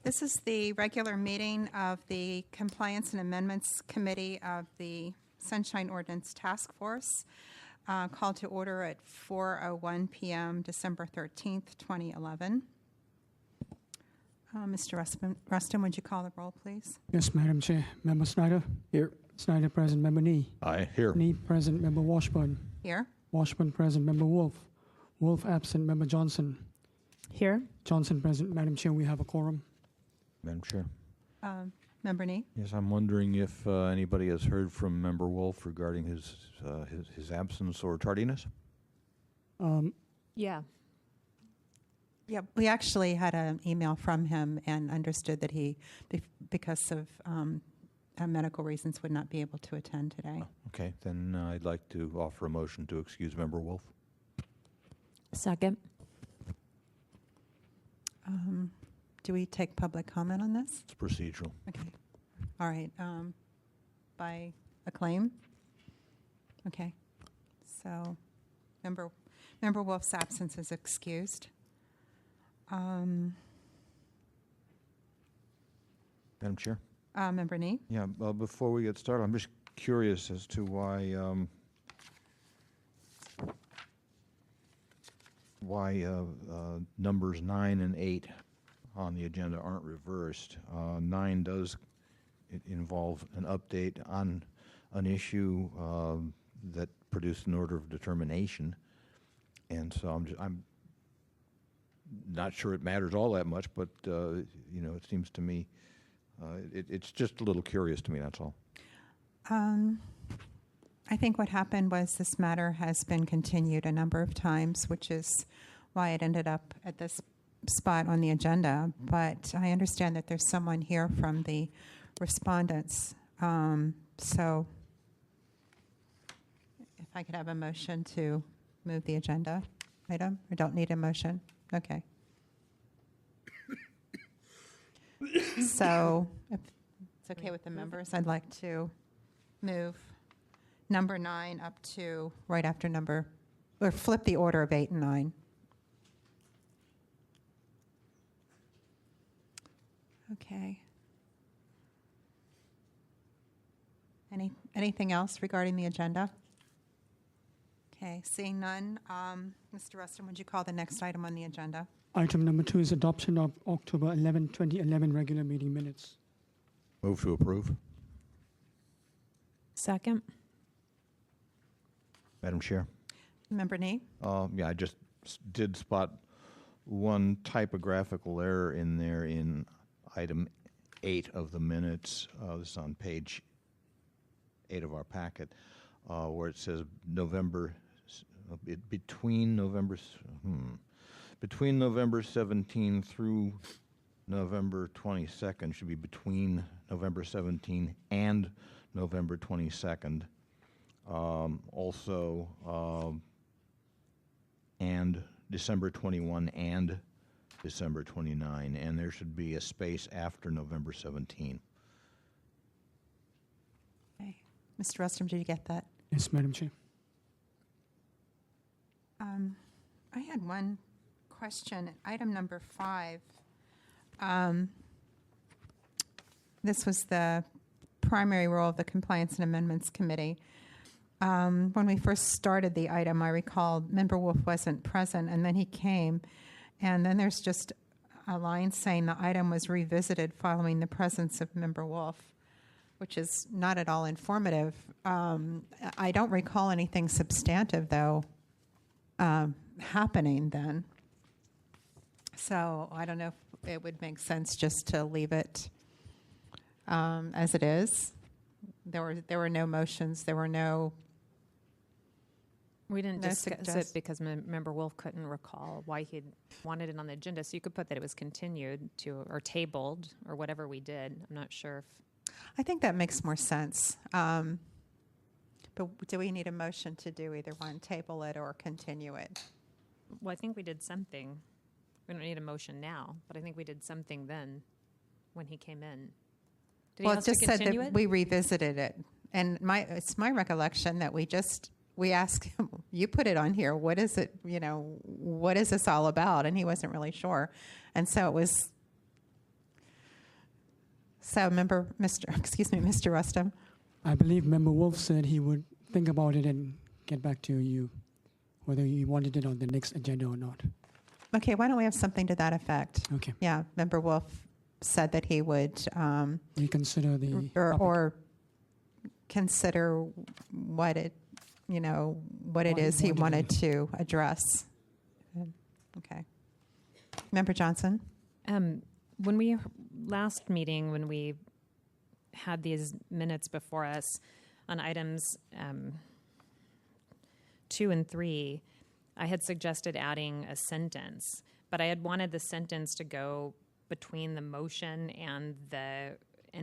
This is the regular meeting of the Compliance and Amendments Committee of the Sunshine Ordinance Task Force, called to order at 4:01 p.m., December 13th, 2011. Mr. Rustin, would you call the roll, please? Yes, Madam Chair. Member Snyder? Here. Snyder present. Member Nee? Aye, here. Nee present. Member Washburn? Here. Washburn present. Member Wolf? Wolf absent. Member Johnson? Here. Johnson present. Madam Chair, we have a quorum. Madam Chair. Member Nee? Yes, I'm wondering if anybody has heard from Member Wolf regarding his absence or tardiness? Yeah. Yeah, we actually had an email from him and understood that he, because of medical reasons, would not be able to attend today. Oh, okay, then I'd like to offer a motion to excuse Member Wolf. Second. Do we take public comment on this? It's procedural. Okay. All right. By acclaim? Okay. So Member Wolf's absence is excused. Madam Chair? Member Nee? Yeah, before we get started, I'm just curious as to why numbers 9 and 8 on the agenda aren't reversed. 9 does involve an update on an issue that produced an order of determination, and so I'm not sure it matters all that much, but it seems to me it's just a little curious to me. That's all. I think what happened was this matter has been continued a number of times, which is why it ended up at this spot on the agenda. But I understand that there's someone here from the respondents. So if I could have a motion to move the agenda item, or don't need a motion? Okay. So if it's okay with the members, I'd like to move number 9 up to right after or flip the order of 8 and 9. Okay. Anything else regarding the agenda? Okay, seeing none, Mr. Rustin, would you call the next item on the agenda? Item number 2 is adoption of October 11, 2011 regular meeting minutes. Move to approve. Second. Madam Chair? Member Nee? Yeah, I just did spot one typographical error in there in item 8 of the minutes. This is on page 8 of our packet, where it says between November 17 through November 22nd should be between November 17 and November 22nd. Also, and December 21 and December 29, and there should be a space after November 17. Okay. Mr. Rustin, did you get that? Yes, Madam Chair. I had one question. Item number 5. This was the primary role of the Compliance and Amendments Committee. When we first started the item, I recall Member Wolf wasn't present, and then he came. And then there's just a line saying the item was revisited following the presence of Member Wolf, which is not at all informative. I don't recall anything substantive, though, happening then. So I don't know if it would make sense just to leave it as it is. There were no motions. There were no. We didn't No discuss it because Member Wolf couldn't recall why he wanted it on the agenda. So you could put that it was continued to or tabled or whatever we did. I'm not sure if. I think that makes more sense. But do we need a motion to do either one, table it or continue it? Well, I think we did something. We don't need a motion now, but I think we did something then when he came in. Did he Well, it also just said continue that it? we revisited it. And it's my recollection that we asked him, you put it on here, what is it, what is this all about? And he wasn't really sure. And so it was So, Mr. Rustum. I believe Member Wolf said he would think about it and get back to you, whether you wanted it on the next agenda or not. Okay, why don't we have something to that effect? Okay. Yeah, Member Wolf said that he would Reconsider the topic. or consider what it, what it What he is he wanted wanted to address. Okay. Member Johnson? When we, last meeting, when we had these minutes before us on items 2 and 3, I had suggested adding a sentence, but I had wanted the sentence to go between the motion and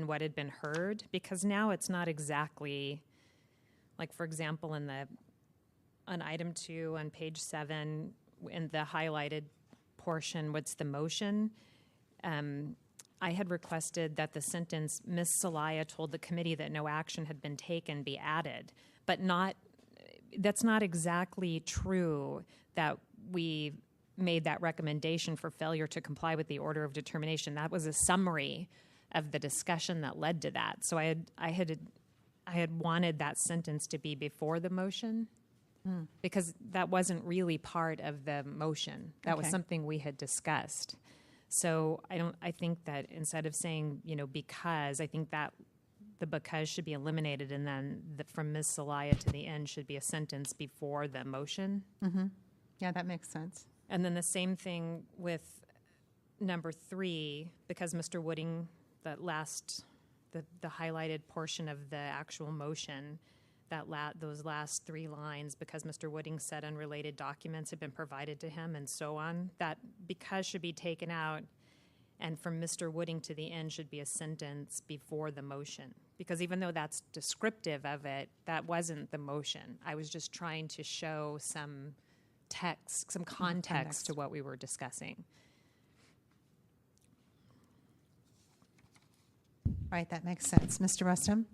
what had been heard, because now it's not exactly, like, for example, on item 2 on page 7, in the highlighted portion, what's the motion? I had requested that the sentence, Ms. Celaya told the committee that no action had been taken, be added, but that's not exactly true that we made that recommendation for failure to comply with the order of determination. That was a summary of the discussion that led to that. So I had wanted that sentence to be before the motion, because that wasn't really part of the motion. That was Okay. something we had discussed. So I think that instead of saying, because, I think that the because should be eliminated, and then from Ms. Celaya to the end should be a sentence before the motion. Mm-hmm. Yeah, that makes sense. And then the same thing with number 3, because Mr. Wooding, the highlighted portion of the actual motion, those last 3 lines, because Mr. Wooding said unrelated documents had been provided to him and so on, that because should be taken out, and from Mr. Wooding to the end should be a sentence before the motion. Because even though that's descriptive of it, that wasn't the motion. I was just trying to show some text, some context to what we were discussing. Right, that makes sense. Mr. Rustum?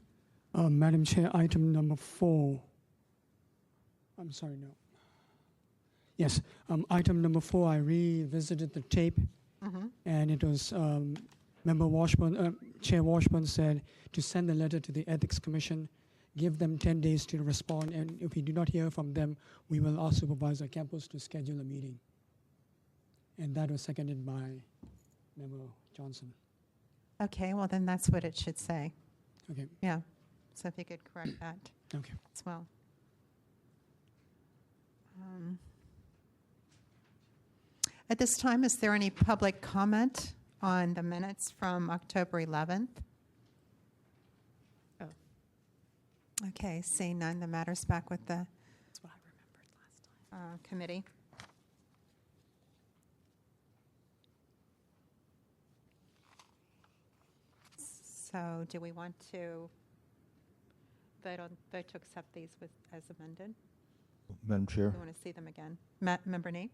Madam Chair, item number 4. I'm sorry, no. Yes, item number 4, I revisited the tape, and it was Member Washburn, Chair Washburn said to send a letter to the Ethics Commission, give them 10 days to respond, and if we do not hear from them, we will ask Supervisor Campos to schedule a meeting. And that was seconded by Member Johnson. Okay, well, then that's what it should say. Okay, Yeah. So if you could correct that okay. as well. At this time, is there any public comment on the minutes from October 11th? Oh. Okay, seeing none, the matter's back with the That's what I remembered last time. committee. So do we want to vote to accept these as amended? Madam Chair? We want to see them again. Member Nee?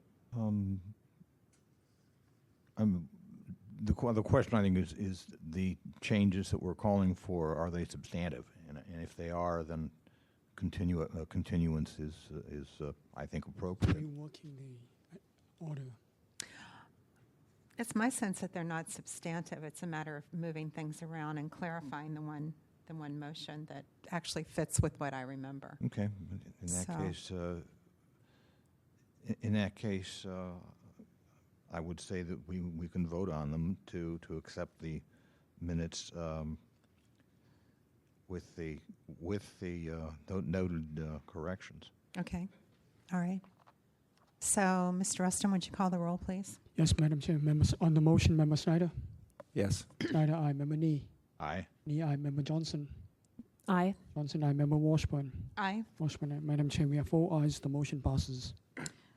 The question, I think, is the changes that we're calling for, are they substantive? And if they are, then continuance is I think, appropriate. Reworking the order. It's my sense that they're not substantive. It's a matter of moving things around and clarifying the one motion that actually fits with what I remember. Okay. So- In that case, I would say that we can vote on them to accept the minutes with the noted corrections. Okay. All right. So, Mr. Rustum, would you call the roll, please? Yes, Madam Chair. Members on the motion, Member Snyder. Yes. Snyder, aye. Member Nee. Aye. Nee, aye. Member Johnson. Aye. Johnson, aye. Member Washburn. Aye. Washburn, aye. Madam Chair, we have 4 ayes. The motion passes.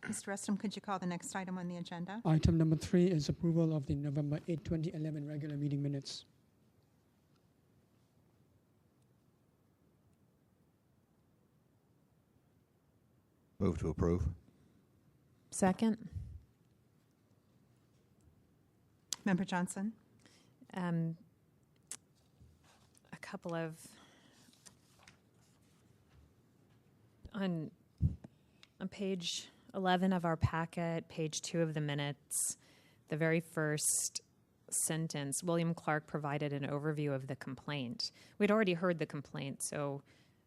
Mr. Rustum, could you call the next item on the agenda? Item number 3 is approval of the November 8, 2011 regular meeting minutes. Move to approve. Second. Member Johnson? A couple of on page 11 of our packet, page 2 of the minutes, the very first sentence, William Clark provided an overview of the complaint. We'd already heard the complaint, so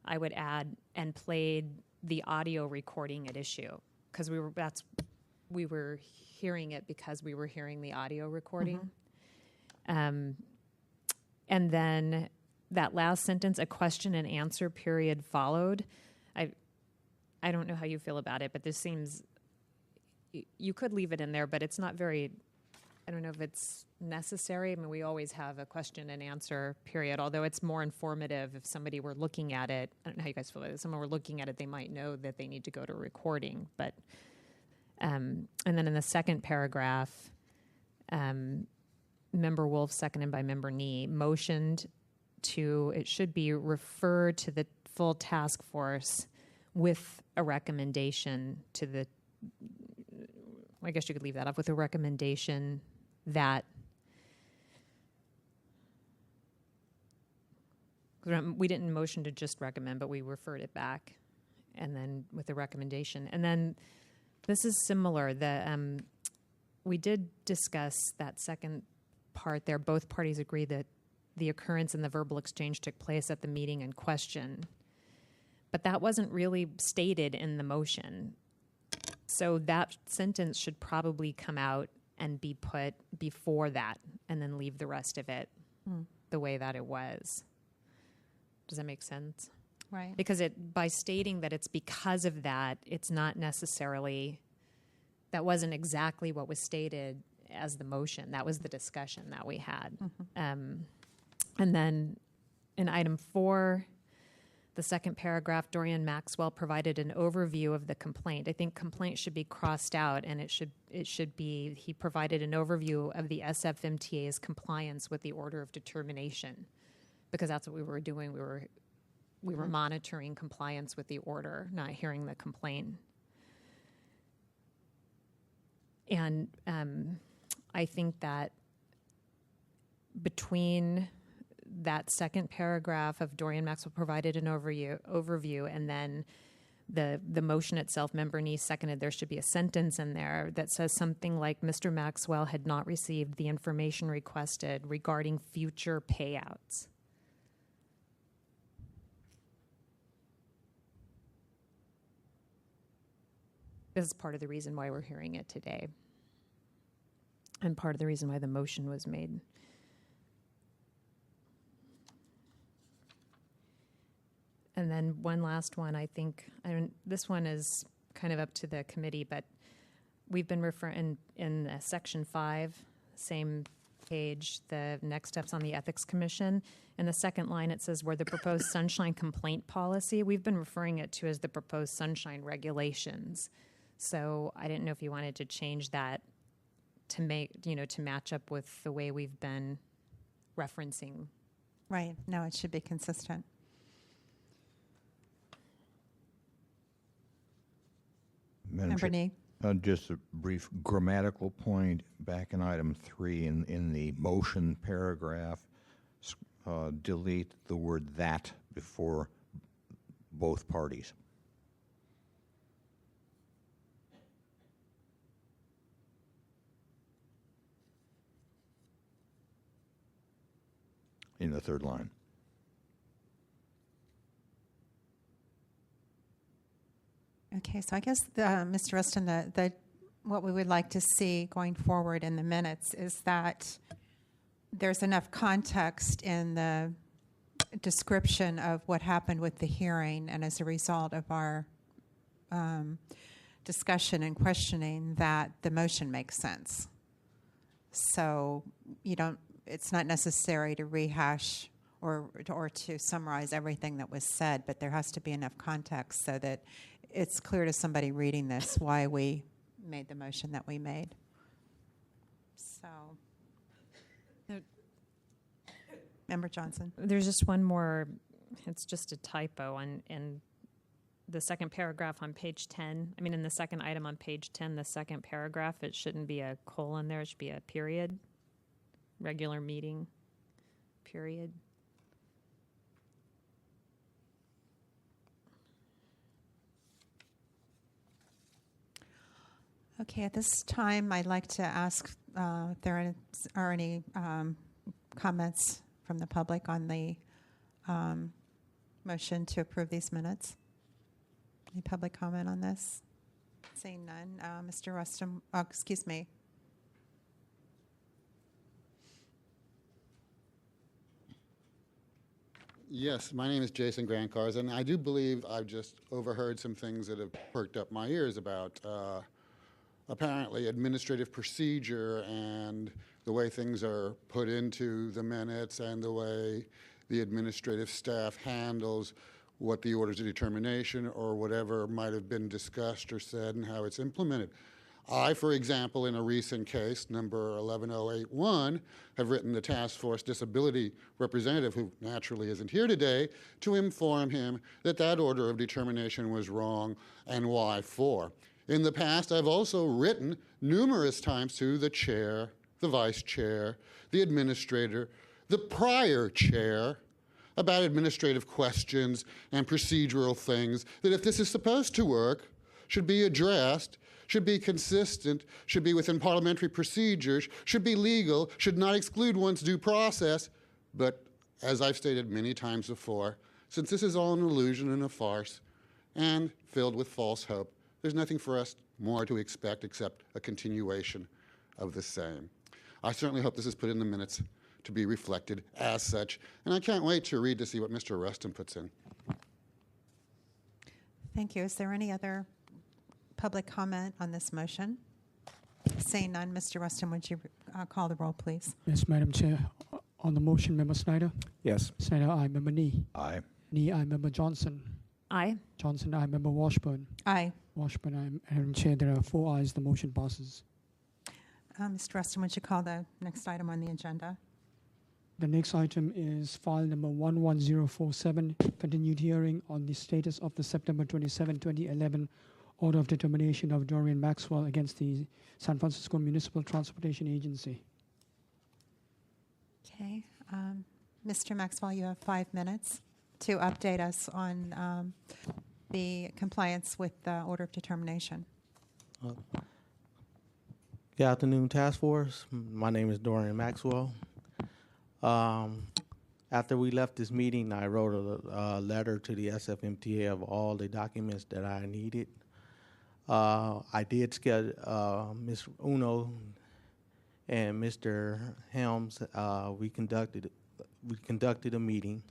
I would add and played the audio recording at issue, because we were hearing it because we were hearing the audio recording. And then that last sentence, a question and answer period followed. I don't know how you feel about it, but this seems, you could leave it in there, but it's not very, I don't know if it's necessary. I mean, we always have a question and answer period, although it's more informative if somebody were looking at it. I don't know how you guys feel about it. If someone were looking at it, they might know that they need to go to recording. But, and then in the second paragraph, Member Wolf, seconded by Member Nee, motioned to, it should be referred to the full task force with a recommendation to the, I guess you could leave that up, with a recommendation that we didn't motion to just recommend, but we referred it back, and then with the recommendation. And then this is similar. We did discuss that second part there. Both parties agree that the occurrence and the verbal exchange took place at the meeting in question. But that wasn't really stated in the motion. So that sentence should probably come out and be put before that, and then leave the rest of it the way that it was. Does that make sense? Right. Because by stating that it's because of that, it's not necessarily, that wasn't exactly what was stated as the motion. That was the discussion that we had. And then in item 4, the second paragraph, Dorian Maxwell provided an overview of the complaint. I think complaint should be crossed out, and it should be, he provided an overview of the SFMTA's compliance with the order of determination, because that's what we were doing. We were monitoring compliance with the order, not hearing the complaint. And I think that between that second paragraph of Dorian Maxwell provided an overview, and then the motion itself, Member Nee seconded, there should be a sentence in there that says something like, Mr. Maxwell had not received the information requested regarding future payouts. This is part of the reason why we're hearing it today, and part of the reason why the motion was made. And then one last one, I think, this one is kind of up to the committee, but we've been referring in section 5, same page, the next steps on the Ethics Commission. In the second line, it says, where the proposed sunshine complaint policy, we've been referring it to as the proposed sunshine regulations. So I didn't know if you wanted to change that to make, to match up with the way we've been referencing. Right. No, it should be consistent. Member Nee. Just a brief grammatical point back in item 3 in the motion paragraph. Delete the word that before both parties. In the third line. Okay, so I guess, Mr. Rustin, what we would like to see going forward in the minutes is that there's enough context in the description of what happened with the hearing, and as a result of our discussion and questioning, that the motion makes sense. So it's not necessary to rehash or to summarize everything that was said, but there has to be enough context so that it's clear to somebody reading this why we made the motion that we made. So, Member Johnson. There's just one more, it's just a typo in the second paragraph on page 10. I mean, in the second item on page 10, the second paragraph, it shouldn't be a colon there, it should be a period. Regular meeting, period. Okay, at this time, I'd like to ask if there are any comments from the public on the motion to approve these minutes. Any public comment on this? Seeing none. Mr. Rustum, oh, excuse me. Yes, my name is Jason Grandcars, and I do believe I've just overheard some things that have perked up my ears about apparently administrative procedure and the way things are put into the minutes and the way the administrative staff handles what the orders of determination or whatever might have been discussed or said and how it's implemented. I, for example, in a recent case, number 11081, have written the task force disability representative, who naturally isn't here today, to inform him that that order of determination was wrong and why for. In the past, I've also written numerous times to the chair, the vice chair, the administrator, the prior chair, about administrative questions and procedural things that, if this is supposed to work, should be addressed, should be consistent, should be within parliamentary procedures, should be legal, should not exclude one's due process. But as I've stated many times before, since this is all an illusion and a farce and filled with false hope, there's nothing for us more to expect except a continuation of the same. I certainly hope this is put in the minutes to be reflected as such, and I can't wait to read to see what Mr. Rustin puts in. Thank you. Is there any other public comment on this motion? Seeing none, Mr. Rustin, would you call the roll, please? Yes, Madam Chair. On the motion, Member Snyder? Yes. Snyder, aye. Member Nee? Aye. Nee, aye. Member Johnson? Aye. Johnson, aye. Member Washburn? Aye. Washburn, aye. Madam Chair, there are 4 ayes. The motion passes. Mr. Rustin, would you call the next item on the agenda? The next item is file number 11047, continued hearing on the status of the September 27, 2011 order of determination of Dorian Maxwell against the San Francisco Municipal Transportation Agency. Okay. Mr. Maxwell, you have 5 minutes to update us on the compliance with the order of determination. Good afternoon, Task Force. My name is Dorian Maxwell. After we left this meeting, I wrote a letter to the SFMTA of all the documents that I needed. I did schedule Ms. Uno and Mr. Helms. We conducted a meeting.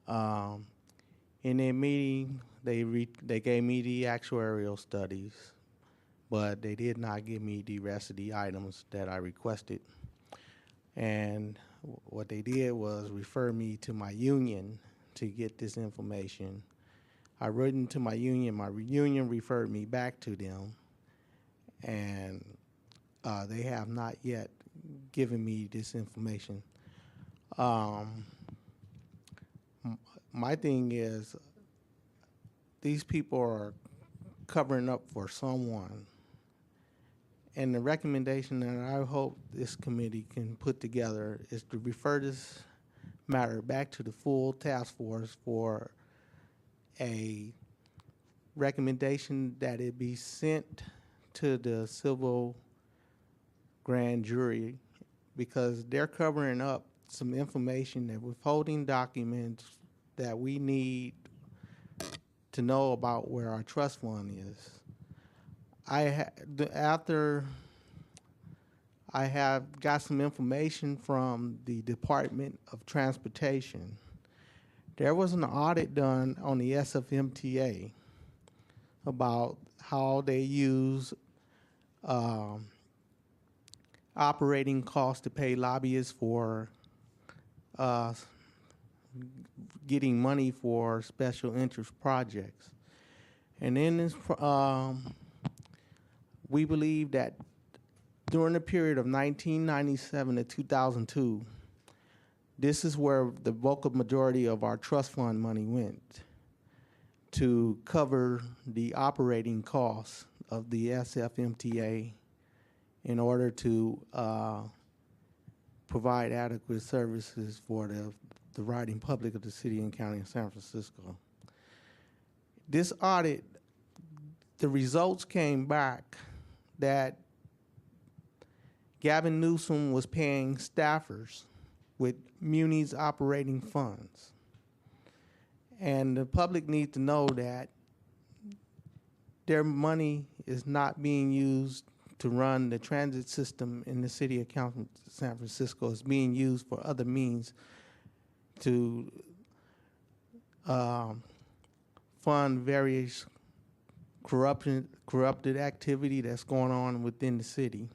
In their meeting, they gave me the actuarial studies, but they did not give me the rest of the items that I requested. And what they did was refer me to my union to get this information. I wrote to my union referred me back to them, and they have not yet given me this information. My thing is, these people are covering up for someone. And the recommendation that I hope this committee can put together is to refer this matter back to the full task force for a recommendation that it be sent to the civil grand jury, because they're covering up some information, that withholding documents that we need to know about where our trust fund is. After I have got some information from the Department of Transportation, there was an audit done on the SFMTA about how they use operating costs to pay lobbyists for getting money for special interest projects. And in this we believe that during the period of 1997 to 2002, this is where the bulk of majority of our trust fund money went, to cover the operating costs of the SFMTA in order to provide adequate services for the riding public of the city and county of San Francisco. This audit, the results came back that Gavin Newsom was paying staffers with Muni's operating funds. And the public needs to know that their money is not being used to run the transit system in the city of San Francisco. It's being used for other means to fund various corrupted activity that's going on within the city,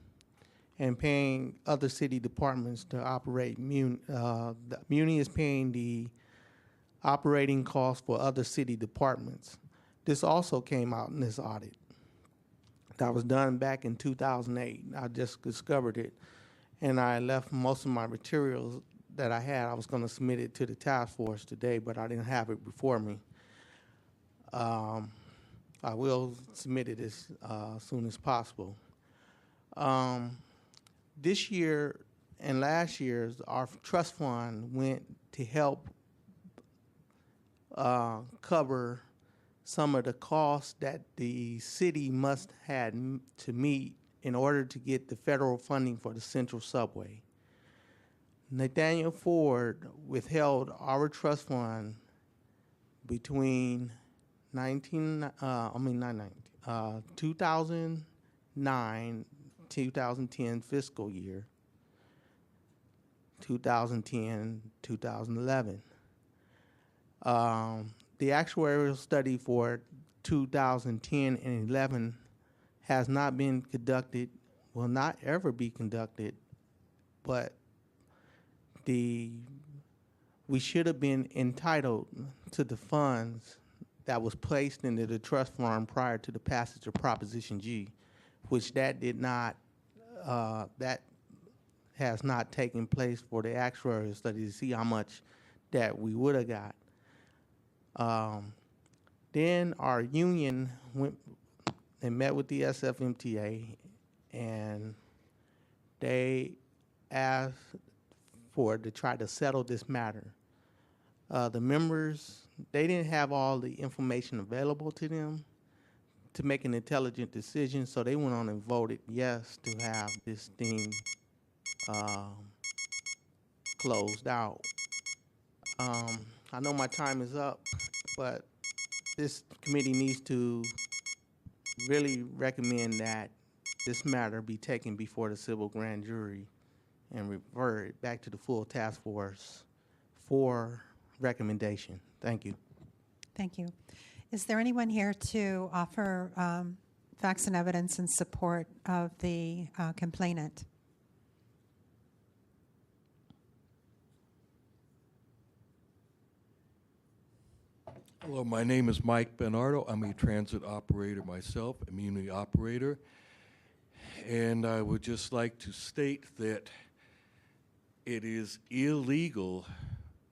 and paying other city departments to operate Muni. Muni is paying the operating costs for other city departments. This also came out in this audit that was done back in 2008. I just discovered it, and I left most of my materials that I had. I was going to submit it to the task force today, but I didn't have it before me. I will submit it as soon as possible. This year and last year, our trust fund went to help cover some of the costs that the city must have to meet in order to get the federal funding for the Central Subway. Nathaniel Ford withheld our trust fund between 2009, 2010 fiscal year, 2010, 2011. The actuarial study for 2010 and 11 has not been conducted, will not ever be conducted, but we should have been entitled to the funds that was placed into the trust fund prior to the passage of Proposition G, which that did not, that has not taken place for the actuarial study to see how much that we would have got. Then our union went and met with the SFMTA, and they asked to try to settle this matter. The members, they didn't have all the information available to them to make an intelligent decision, so they went on and voted yes to have this thing closed out. I know my time is up, but this committee needs to really recommend that this matter be taken before the civil grand jury and revert back to the full task force for recommendation. Thank you. Thank you. Is there anyone here to offer facts and evidence in support of the complainant? Hello, my name is Mike Bernardo. I'm a transit operator myself, a Muni operator. And I would just like to state that it is illegal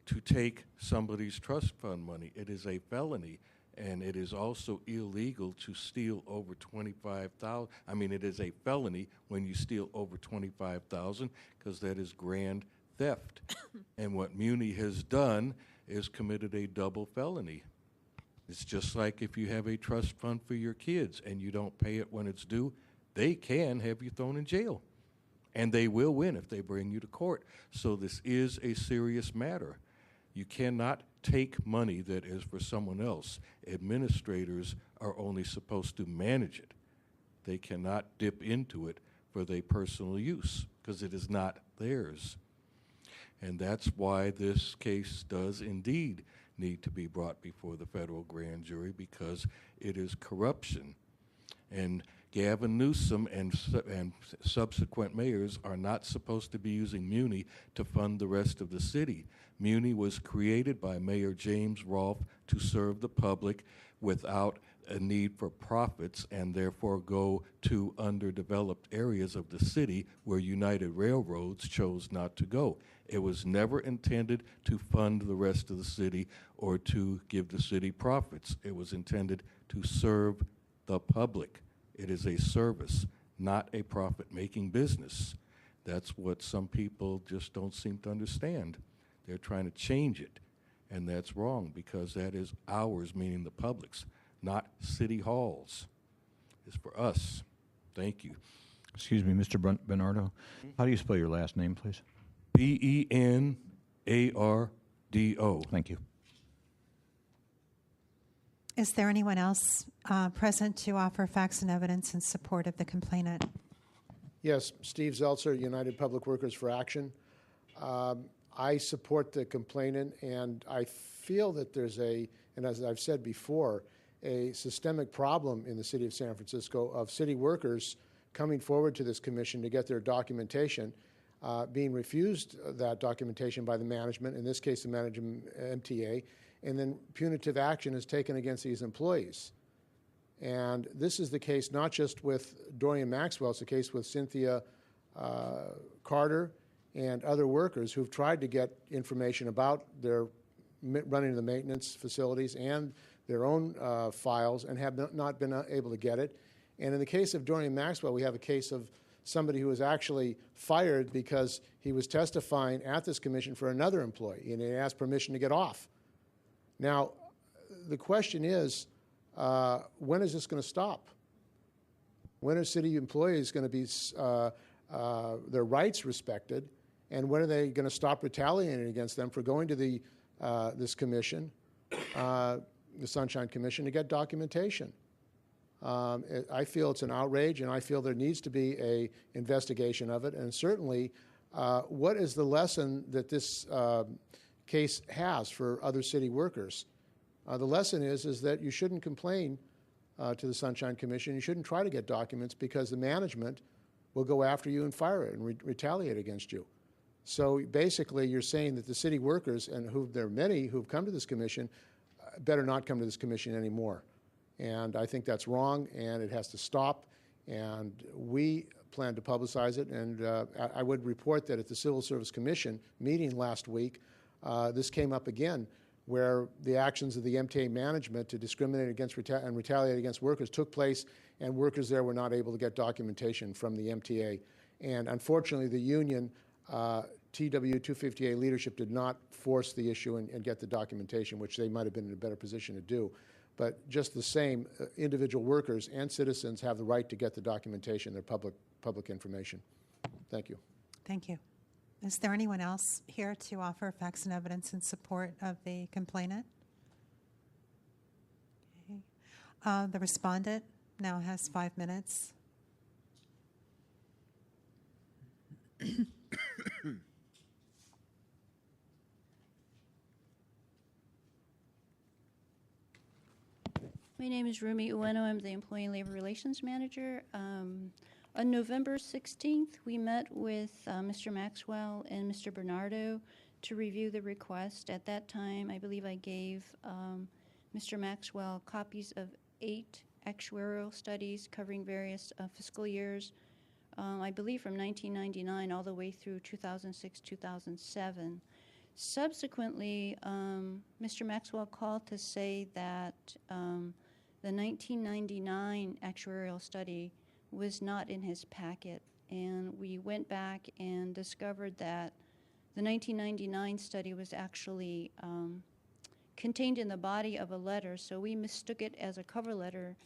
to take somebody's trust fund money. It is a felony, and it is also illegal to steal over $25,000. I mean, it is a felony when you steal over $25,000, because that is grand theft. And what Muni has done is committed a double felony. It's just like if you have a trust fund for your kids and you don't pay it when it's due, they can have you thrown in jail. And they will win if they bring you to court. So this is a serious matter. You cannot take money that is for someone else. Administrators are only supposed to manage it. They cannot dip into it for their personal use because it is not theirs. And that's why this case does indeed need to be brought before the federal grand jury, because it is corruption. And Gavin Newsom and subsequent mayors are not supposed to be using Muni to fund the rest of the city. Muni was created by Mayor James Rolfe to serve the public without a need for profits, and therefore go to underdeveloped areas of the city where United Railroads chose not to go. It was never intended to fund the rest of the city or to give the city profits. It was intended to serve the public. It is a service, not a profit-making business. That's what some people just don't seem to understand. They're trying to change it, and that's wrong, because that is ours, meaning the public's, not City Hall's. It's for us. Thank you. Excuse me, Mr. Bernardo. How do you spell your last name, please? Benardo. Thank you. Is there anyone else present to offer facts and evidence in support of the complainant? Yes, Steve Zeltzer, United Public Workers for Action. I support the complainant, and I feel that there's and as I've said before, a systemic problem in the city of San Francisco of city workers coming forward to this commission to get their documentation, being refused that documentation by the management, in this case the management MTA, and then punitive action is taken against these employees. And this is the case not just with Dorian Maxwell, it's the case with Cynthia Carter and other workers who've tried to get information about their running the maintenance facilities and their own files and have not been able to get it. And in the case of Dorian Maxwell, we have a case of somebody who was actually fired because he was testifying at this commission for another employee, and he asked permission to get off. Now, the question is, when is this going to stop? When are city employees going to be their rights respected, and when are they going to stop retaliating against them for going to this commission, the Sunshine Commission, to get documentation? I feel it's an outrage, and I feel there needs to be an investigation of it. And certainly, what is the lesson that this case has for other city workers? The lesson is that you shouldn't complain to the Sunshine Commission. You shouldn't try to get documents because the management will go after you and fire it and retaliate against you. So basically, you're saying that the city workers, and there are many who've come to this commission, better not come to this commission anymore. And I think that's wrong, and it has to stop. And we plan to publicize it. And I would report that at the Civil Service Commission meeting last week, this came up again, where the actions of the MTA management to discriminate against and retaliate against workers took place, and workers there were not able to get documentation from the MTA. And unfortunately, the union, TW250A leadership, did not force the issue and get the documentation, which they might have been in a better position to do. But just the same, individual workers and citizens have the right to get the documentation, their public information. Thank you. Thank you. Is there anyone else here to offer facts and evidence in support of the complainant? Okay. The respondent now has 5 minutes. My name is Rumi Ueno. I'm the Employee and Labor Relations Manager. On November 16th, we met with Mr. Maxwell and Mr. Bernardo to review the request. At that time, I believe I gave Mr. Maxwell copies of 8 actuarial studies covering various fiscal years, I believe from 1999 all the way through 2006, 2007. Subsequently, Mr. Maxwell called to say that the 1999 actuarial study was not in his packet, and we went back and discovered that the 1999 study was actually contained in the body of a letter, so we mistook it as a cover letter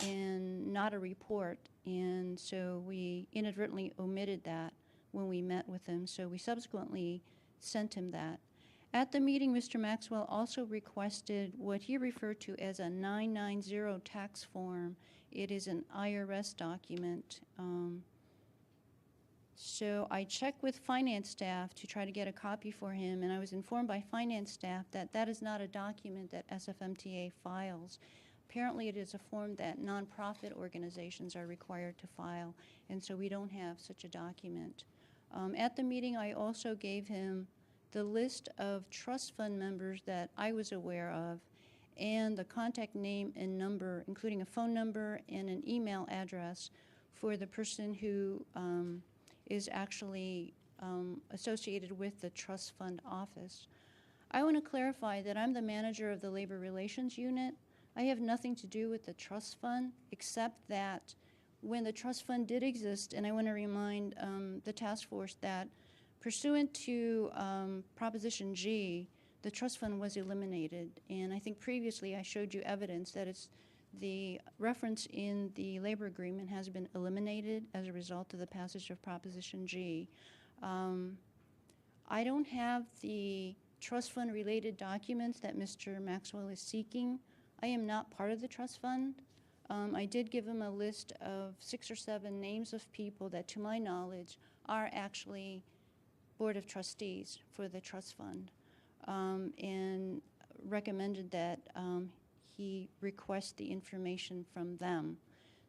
and not a report, and so we inadvertently omitted that when we met with him, so we subsequently sent him that. At the meeting, Mr. Maxwell also requested what he referred to as a 990 tax form. It is an IRS document. So I checked with finance staff to try to get a copy for him, and I was informed by finance staff that that is not a document that SFMTA files. Apparently it is a form that nonprofit organizations are required to file, and so we don't have such a document. At the meeting, I also gave him the list of trust fund members that I was aware of and the contact name and number, including a phone number and an email address for the person who is actually associated with the trust fund office. I want to clarify that I'm the manager of the Labor Relations Unit. I have nothing to do with the trust fund except that when the trust fund did exist, and I want to remind the task force that pursuant to Proposition G, the trust fund was eliminated, and I think previously I showed you evidence that it's The reference in the labor agreement has been eliminated as a result of the passage of Proposition G. I don't have the trust fund related documents that Mr. Maxwell is seeking. I am not part of the trust fund. I did give him a list of 6 or 7 names of people that, to my knowledge, are actually Board of Trustees for the trust fund, and recommended that he request the information from them.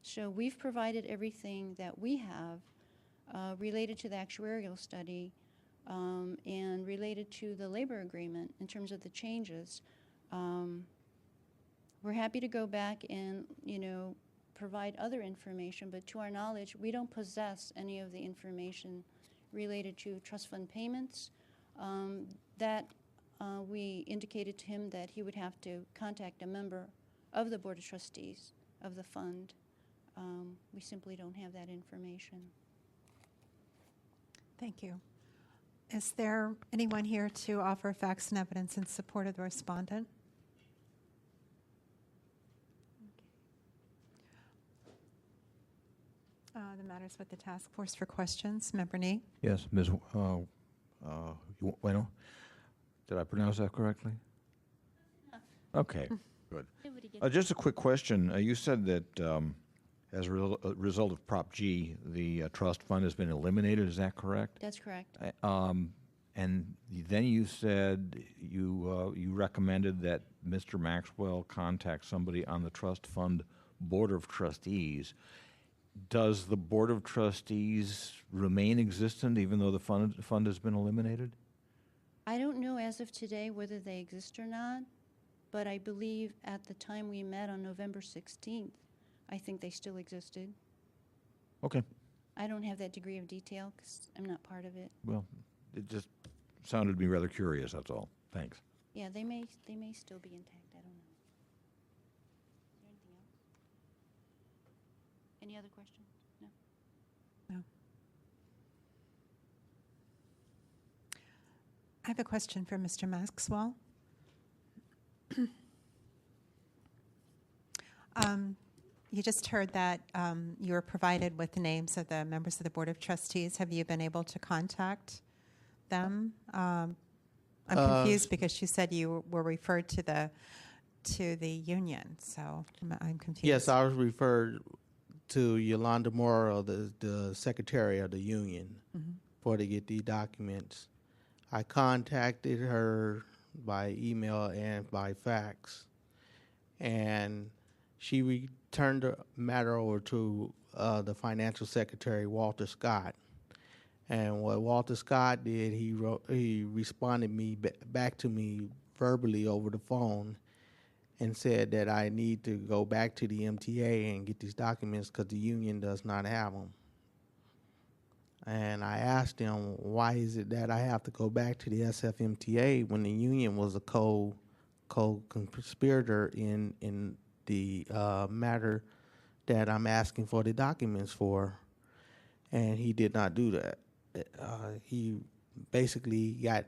So we've provided everything that we have related to the actuarial study and related to the labor agreement in terms of the changes. We're happy to go back and, provide other information, but to our knowledge, we don't possess any of the information related to trust fund payments. We indicated to him that he would have to contact a member of the Board of Trustees of the fund. We simply don't have that information. Thank you. Is there anyone here to offer facts and evidence in support of the respondent? The matters with the task force for questions. Member Nee? Yes, Ms. Bueno. Did I pronounce that correctly? Okay, good. Just a quick question. You said that as a result of Prop G, the trust fund has been eliminated. Is that correct? That's correct. And then you said you recommended that Mr. Maxwell contact somebody on the trust fund Board of Trustees. Does the Board of Trustees remain existent even though the fund has been eliminated? I don't know as of today whether they exist or not, but I believe at the time we met on November 16th, I think they still existed. Okay. I don't have that degree of detail because I'm not part of it. Well, it just sounded to me rather curious, that's all. Thanks. Yeah, they may still be intact. I don't know. Is there anything else? Any other questions? No. No. I have a question for Mr. Maxwell. You just heard that you were provided with the names of the members of the Board of Trustees. Have you been able to contact them? I'm confused because you said you were referred to the union, so I'm confused. Yes, I was referred to Yolanda Morrow, the secretary of the union, for to get the documents. I contacted her by email and by fax, and she returned the matter over to the financial secretary, Walter Scott. And what Walter Scott did, he responded back to me verbally over the phone and said that I need to go back to the MTA and get these documents because the union does not have them. And I asked him, why is it that I have to go back to the SFMTA when the union was a co-conspirator in the matter that I'm asking for the documents for? And he did not do that. He basically got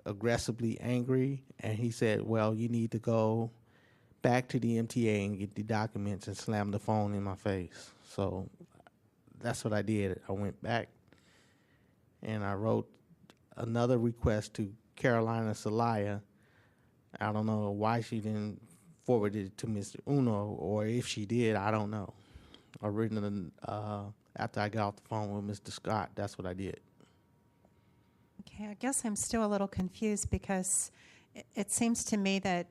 aggressively angry, and he said, well, you need to go back to the MTA and get the documents, and slammed the phone in my face. So that's what I did. I went back and I wrote another request to Carolina Celaya. I don't know why she didn't forward it to Mr. Uno, or if she did, I don't know. I written after I got off the phone with Mr. Scott, that's what I did. Okay, I guess I'm still a little confused because it seems to me that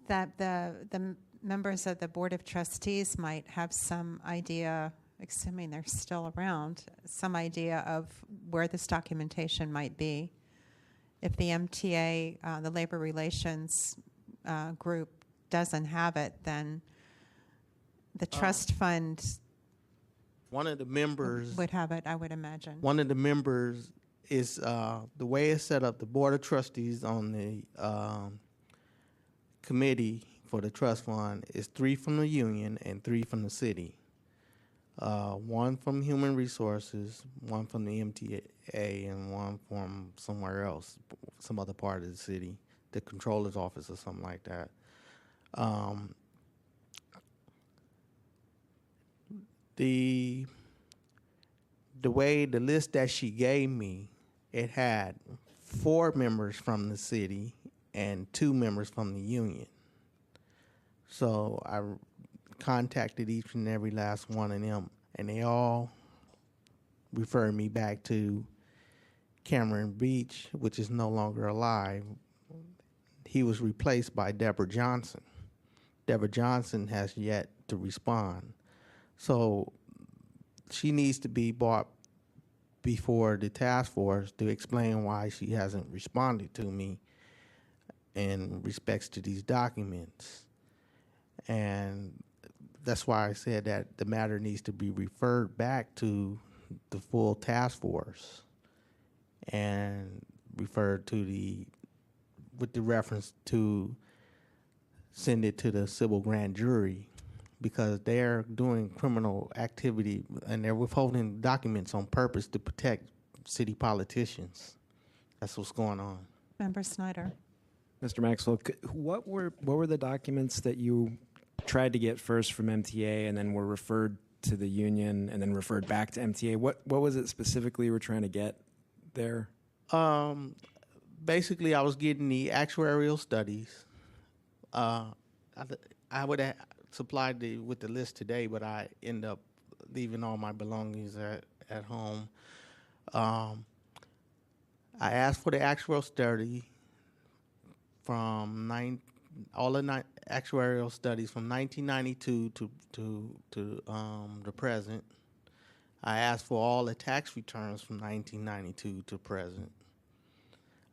the members of the Board of Trustees might have some idea, assuming they're still around, some idea of where this documentation might be. If the MTA, the Labor Relations group, doesn't have it, then the trust fund one of the members would have it, I would imagine. One of the members is the way it's set up. The Board of Trustees on the committee for the trust fund is 3 from the union and 3 from the city. 1 from Human Resources, 1 from the MTA, and 1 from somewhere else, some other part of the city, the controller's office or something like that. Um, the way the list that she gave me, it had 4 members from the city and 2 members from the union. So I contacted each and every last one of them, and they all referred me back to Cameron Beach, which is no longer alive. He was replaced by Deborah Johnson. Deborah Johnson has yet to respond. So she needs to be brought before the task force to explain why she hasn't responded to me in respects to these documents. And that's why I said that the matter needs to be referred back to the full task force and referred to with the reference to send it to the civil grand jury, because they're doing criminal activity and they're withholding documents on purpose to protect city politicians. That's what's going on. Member Snyder. Mr. Maxwell, what were the documents that you tried to get first from MTA and then were referred to the union and then referred back to MTA? What was it specifically you were trying to get there? Basically, I was getting the actuarial studies. I would have supplied with the list today, but I end up leaving all my belongings at home. I asked for the actuarial study from actuarial studies from 1992 to the present. I asked for all the tax returns from 1992 to present.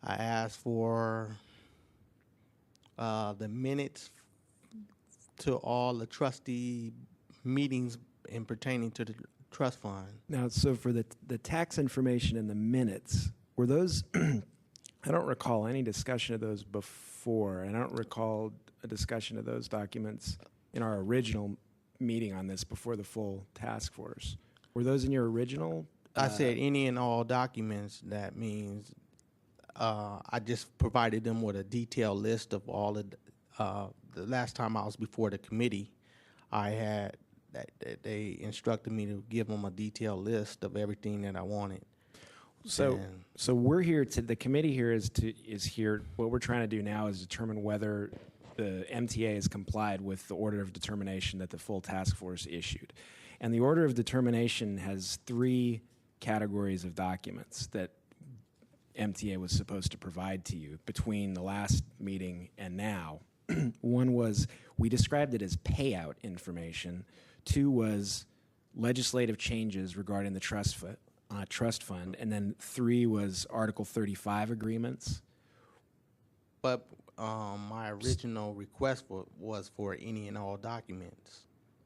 I asked for the minutes to all the trustee meetings in pertaining to the trust fund. Now, so for the tax information in the minutes, were those, I don't recall any discussion of those before, and I don't recall a discussion of those documents in our original meeting on this before the full task force. Were those in your original? I said any and all documents. That means I just provided them with a detailed list of all of the last time I was before the committee, I had that they instructed me to give them a detailed list of everything that I wanted. So we're here the committee here is here. What we're trying to do now is determine whether the MTA has complied with the order of determination that the full task force issued. And the order of determination has 3 categories of documents that MTA was supposed to provide to you between the last meeting and now. One was, we described it as payout information. 2 was legislative changes regarding the trust fund. And then 3 was Article 35 agreements. But my original request was for any and all documents.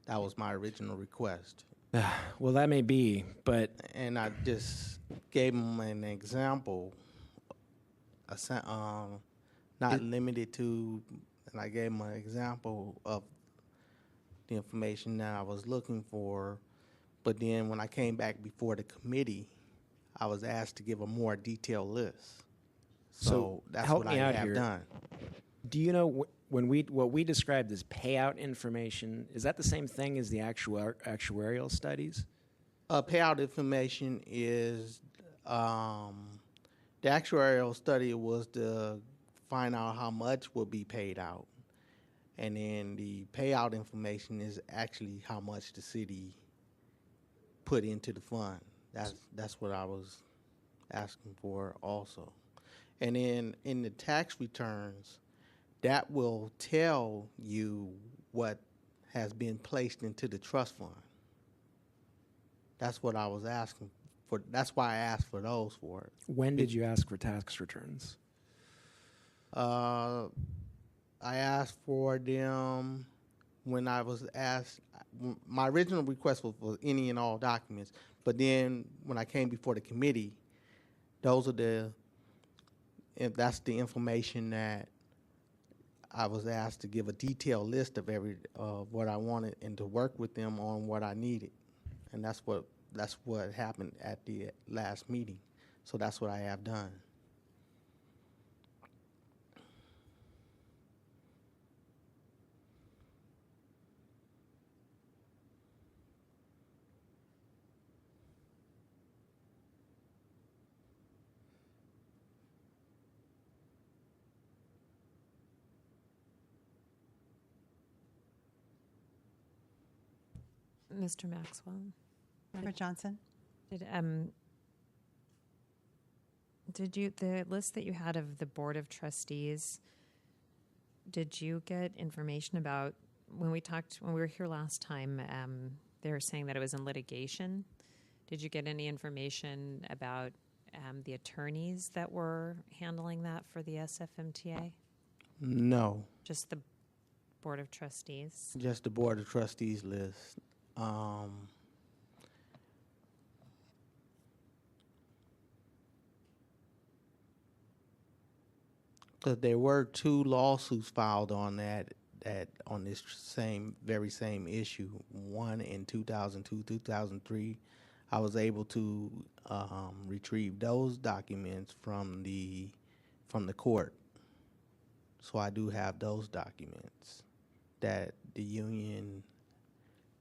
That was my original request. Well, that may be, but... And I just gave them an example, not limited to... And I gave them an example of the information that I was looking for. But then when I came back before the committee, I was asked to give a more detailed list. So that's help what me I out have here. done. Do you know what we described as payout information, is that the same thing as the actuarial studies? Payout information is the actuarial study was to find out how much will be paid out. And then the payout information is actually how much the city put into the fund. That's what I was asking for also. And then in the tax returns, that will tell you what has been placed into the trust fund. That's what I was asking for. That's why I asked for those for it. When did you ask for tax returns? I asked for them when I was asked. My original request was for any and all documents, but then when I came before the committee, that's the information that I was asked to give a detailed list of what I wanted and to work with them on what I needed, and that's what happened at the last meeting. So that's what I have done. Mr. Maxwell, Member Johnson? did you, the list that you had of the Board of Trustees, did you get information about, when we were here last time, they were saying that it was in litigation. Did you get any information about the attorneys that were handling that for the SFMTA? No, Just the Board of Trustees? just the Board of Trustees list. Because there were 2 lawsuits filed on that on this very same issue. One in 2002, 2003. I was able to retrieve those documents from the court. So I do have those documents that the union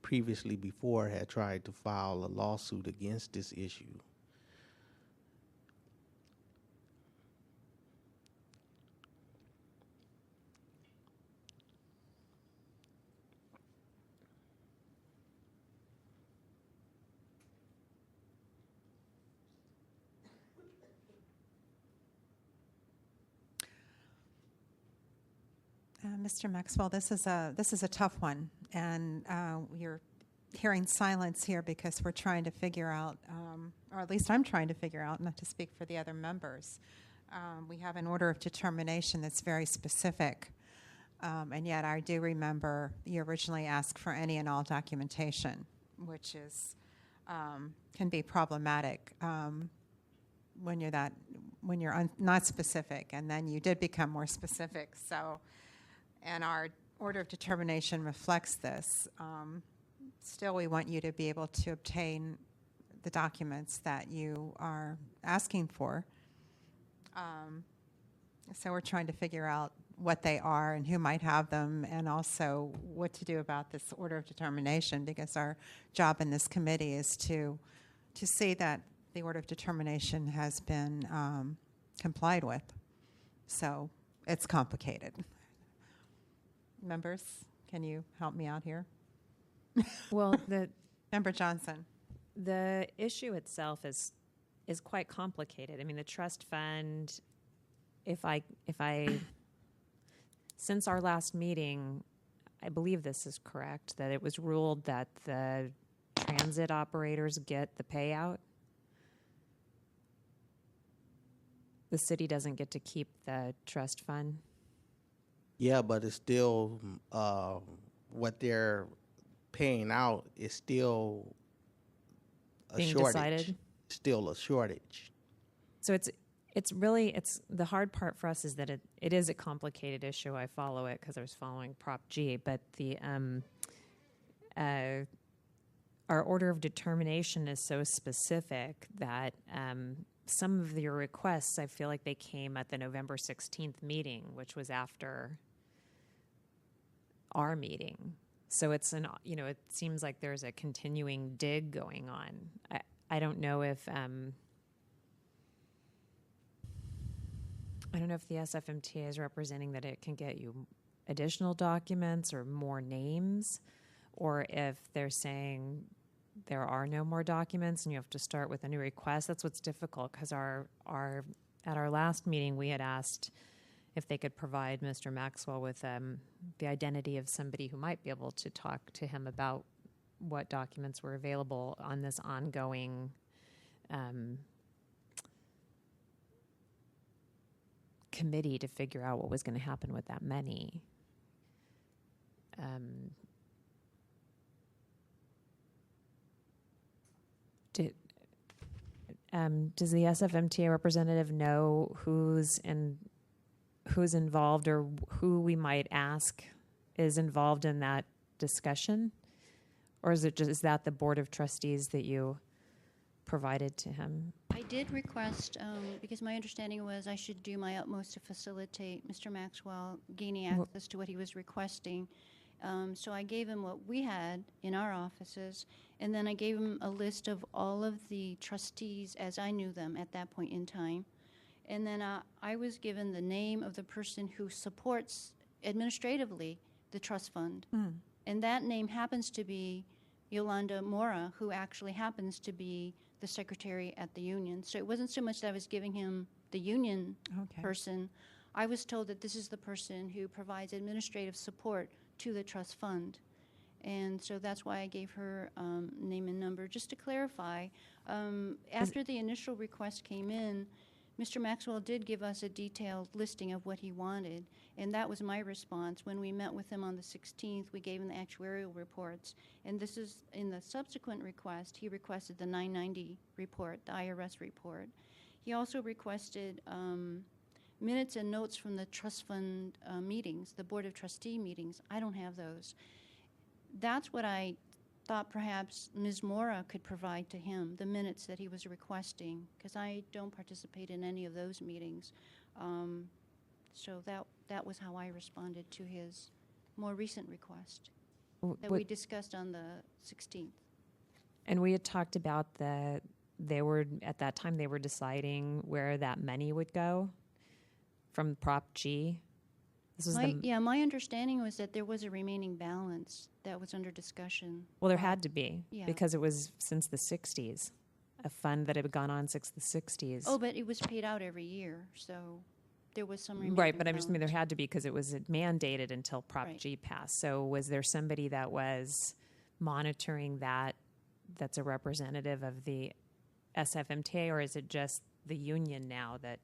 previously before had tried to file a lawsuit against this issue. Mr. Maxwell, this is a tough one, and you're hearing silence here because we're trying to figure out, or at least I'm trying to figure out, not to speak for the other members. We have an order of determination that's very specific, and yet I do remember you originally asked for any and all documentation, which is can be problematic when you're not specific, and then you did become more specific. So. And our order of determination reflects this. Still, we want you to be able to obtain the documents that you are asking for. So we're trying to figure out what they are and who might have them, and also what to do about this order of determination, because our job in this committee is to see that the order of determination has been complied with. So it's complicated. Members, can you help me out here? Well, Member Johnson. the issue itself is quite complicated. I mean, the trust fund, if I since our last meeting, I believe this is correct, that it was ruled that the transit operators get the payout. The city doesn't get to keep the trust fund. Yeah, but it's still what they're paying out is still a Being shortage. decided? Still a shortage. So it's really the hard part for us is that it is a complicated issue. I follow it because I was following Prop G, but the our order of determination is so specific that some of your requests, I feel like they came at the November 16th meeting, which was after our meeting. So it seems like there's a continuing dig going on. I don't know if the SFMTA is representing that it can get you additional documents or more names, or if they're saying there are no more documents and you have to start with a new request. That's what's difficult, because at our last meeting we had asked if they could provide Mr. Maxwell with the identity of somebody who might be able to talk to him about what documents were available on this ongoing committee to figure out what was going to happen with that many. Does the SFMTA representative know who's involved, or who we might ask is involved in that discussion? Or is that the Board of Trustees that you provided to him? I did request, because my understanding was I should do my utmost to facilitate Mr. Maxwell gaining access to what he was requesting. So I gave him what we had in our offices, and then I gave him a list of all of the trustees as I knew them at that point in time. And then I was given the name of the person who supports administratively the trust fund. And that name happens to be Yolanda Mora, who actually happens to be the secretary at the union. So it wasn't so much that I was giving him the union Okay. person. I was told that this is the person who provides administrative support to the trust fund. And so that's why I gave her name and number. Just to clarify, after the initial request came in, Mr. Maxwell did give us a detailed listing of what he wanted, and that was my response. When we met with him on the 16th, we gave him the actuarial reports, and this is in the subsequent request, he requested the 990 report, the IRS report. He also requested minutes and notes from the trust fund meetings, the Board of Trustee meetings. I don't have those. That's what I thought perhaps Ms. Mora could provide to him, the minutes that he was requesting, because I don't participate in any of those meetings. So that was how I responded to his more recent request that we discussed on the 16th. And we had talked about at that time they were deciding where that money would go from Prop G. This was my understanding was that there was a remaining balance that was under discussion. Well, there had to be, Yeah. because it was since the 60s, a fund that had gone on since the 60s. Oh, but it was paid out every year, so there was some remaining Right, but I just mean there balance. had to be because it was mandated until Prop Right. G passed. So was there somebody that was monitoring that's a representative of the SFMTA, or is it just the union now that,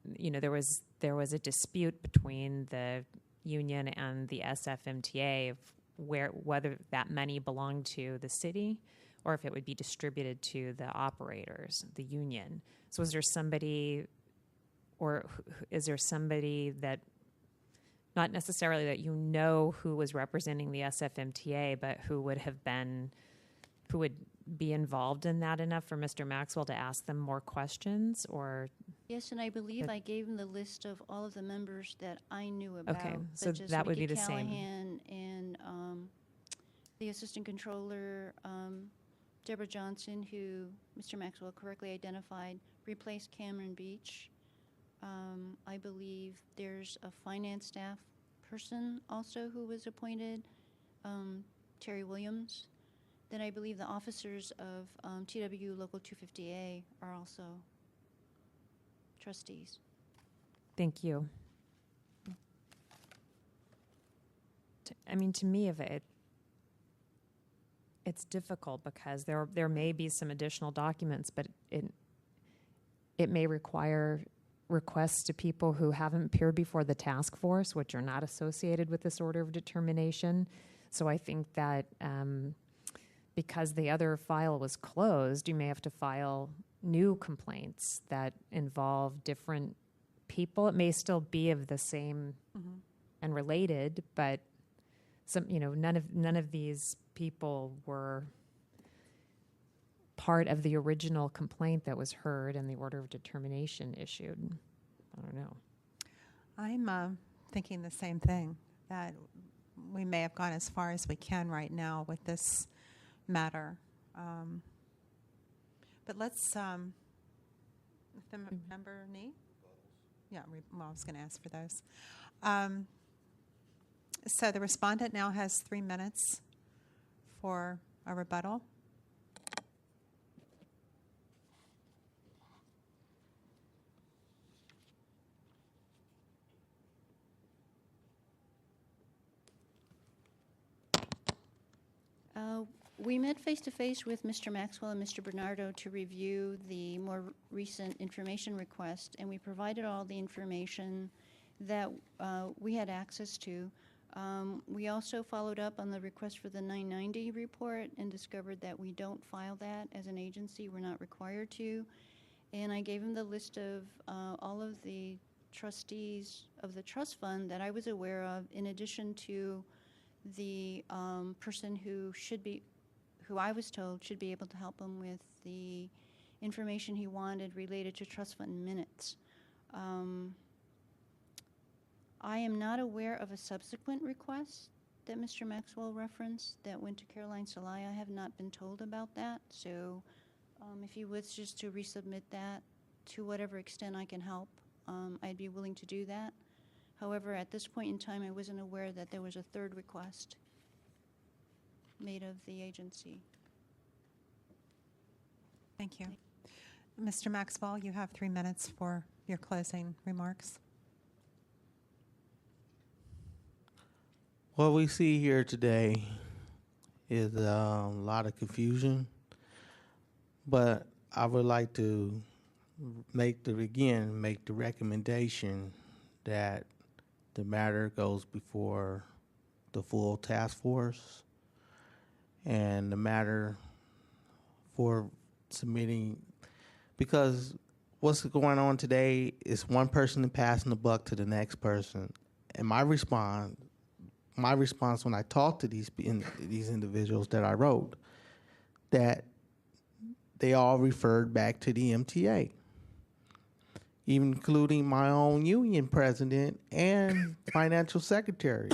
there was a dispute between the union and the SFMTA of whether that money belonged to the city or if it would be distributed to the operators, the union. So is there somebody, or is there somebody that, not necessarily that who was representing the SFMTA, but who would be involved in that enough for Mr. Maxwell to ask them more questions? Or Yes, and I believe I gave him the list of all of the members that I knew about. Okay, so such as that would Mickey be the same. Callahan and the assistant controller, Deborah Johnson, who Mr. Maxwell correctly identified, replaced Cameron Beach. I believe there's a finance staff person also who was appointed, Terry Williams. Then I believe the officers of TW Local 250A are also trustees. Thank you. To me, it's difficult because there may be some additional documents, but it may require requests to people who haven't appeared before the task force, which are not associated with this order of determination. So I think that because the other file was closed, you may have to file new complaints that involve different people. It may still be of the same and related, but none of these people were part of the original complaint that was heard and the order of determination issued. I don't know. I'm thinking the same thing, that we may have gone as far as we can right now with this matter. But let's, member Nee? Yeah, I was going to ask for those. So the respondent now has 3 minutes for a rebuttal. We met face-to-face with Mr. Maxwell and Mr. Bernardo to review the more recent information request, and we provided all the information that we had access to. We also followed up on the request for the 990 report and discovered that we don't file that as an agency. We're not required to. And I gave him the list of all of the trustees of the trust fund that I was aware of, in addition to the person who I was told should be able to help him with the information he wanted related to trust fund minutes. I am not aware of a subsequent request that Mr. Maxwell referenced that went to Caroline Salai. I have not been told about that, so if he was just to resubmit that to whatever extent I can help, I'd be willing to do that. However, at this point in time, I wasn't aware that there was a third request. made of the agency. Thank you. Mr. Maxwell, you have 3 minutes for your closing remarks. What we see here today is a lot of confusion, but I would like to make the recommendation that the matter goes before the full task force, and the matter for submitting, because what's going on today is one person passing the buck to the next person. And my response when I talked to these individuals that I wrote, that they all referred back to the MTA, even including my own union president and financial secretary.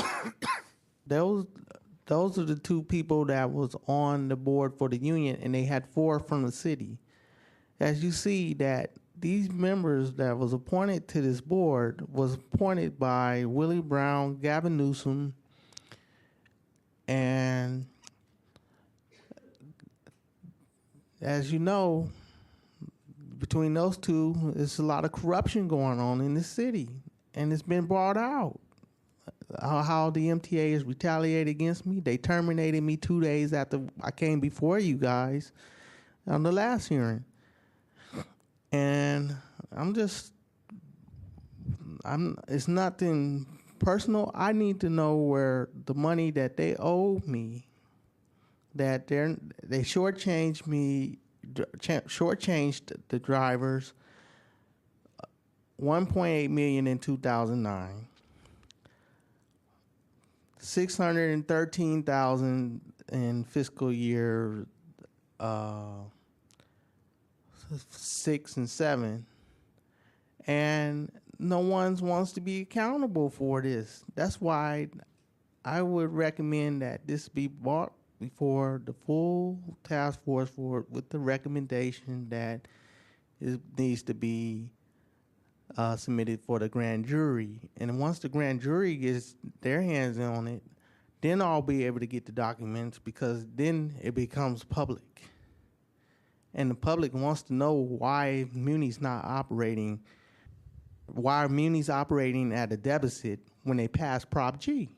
Those are the two people that was on the board for the union, and they had 4 from the city. As you see, that these members that was appointed to this board was appointed by Willie Brown, Gavin Newsom, and as you know, between those two, there's a lot of corruption going on in the city, and it's been brought out. How the MTA has retaliated against me. They terminated me 2 days after I came before you guys on the last hearing. And it's nothing personal. I need to know where the money that they owe me, that they shortchanged the drivers $1.8 million in 2009. $613,000 in fiscal year 6 and 7, and no one wants to be accountable for this. That's why I would recommend that this be brought before the full task force with the recommendation that it needs to be submitted for the grand jury. And once the grand jury gets their hands on it, then I'll be able to get the documents, because then it becomes public. And the public wants to know why Muni's operating at a deficit when they passed Prop G.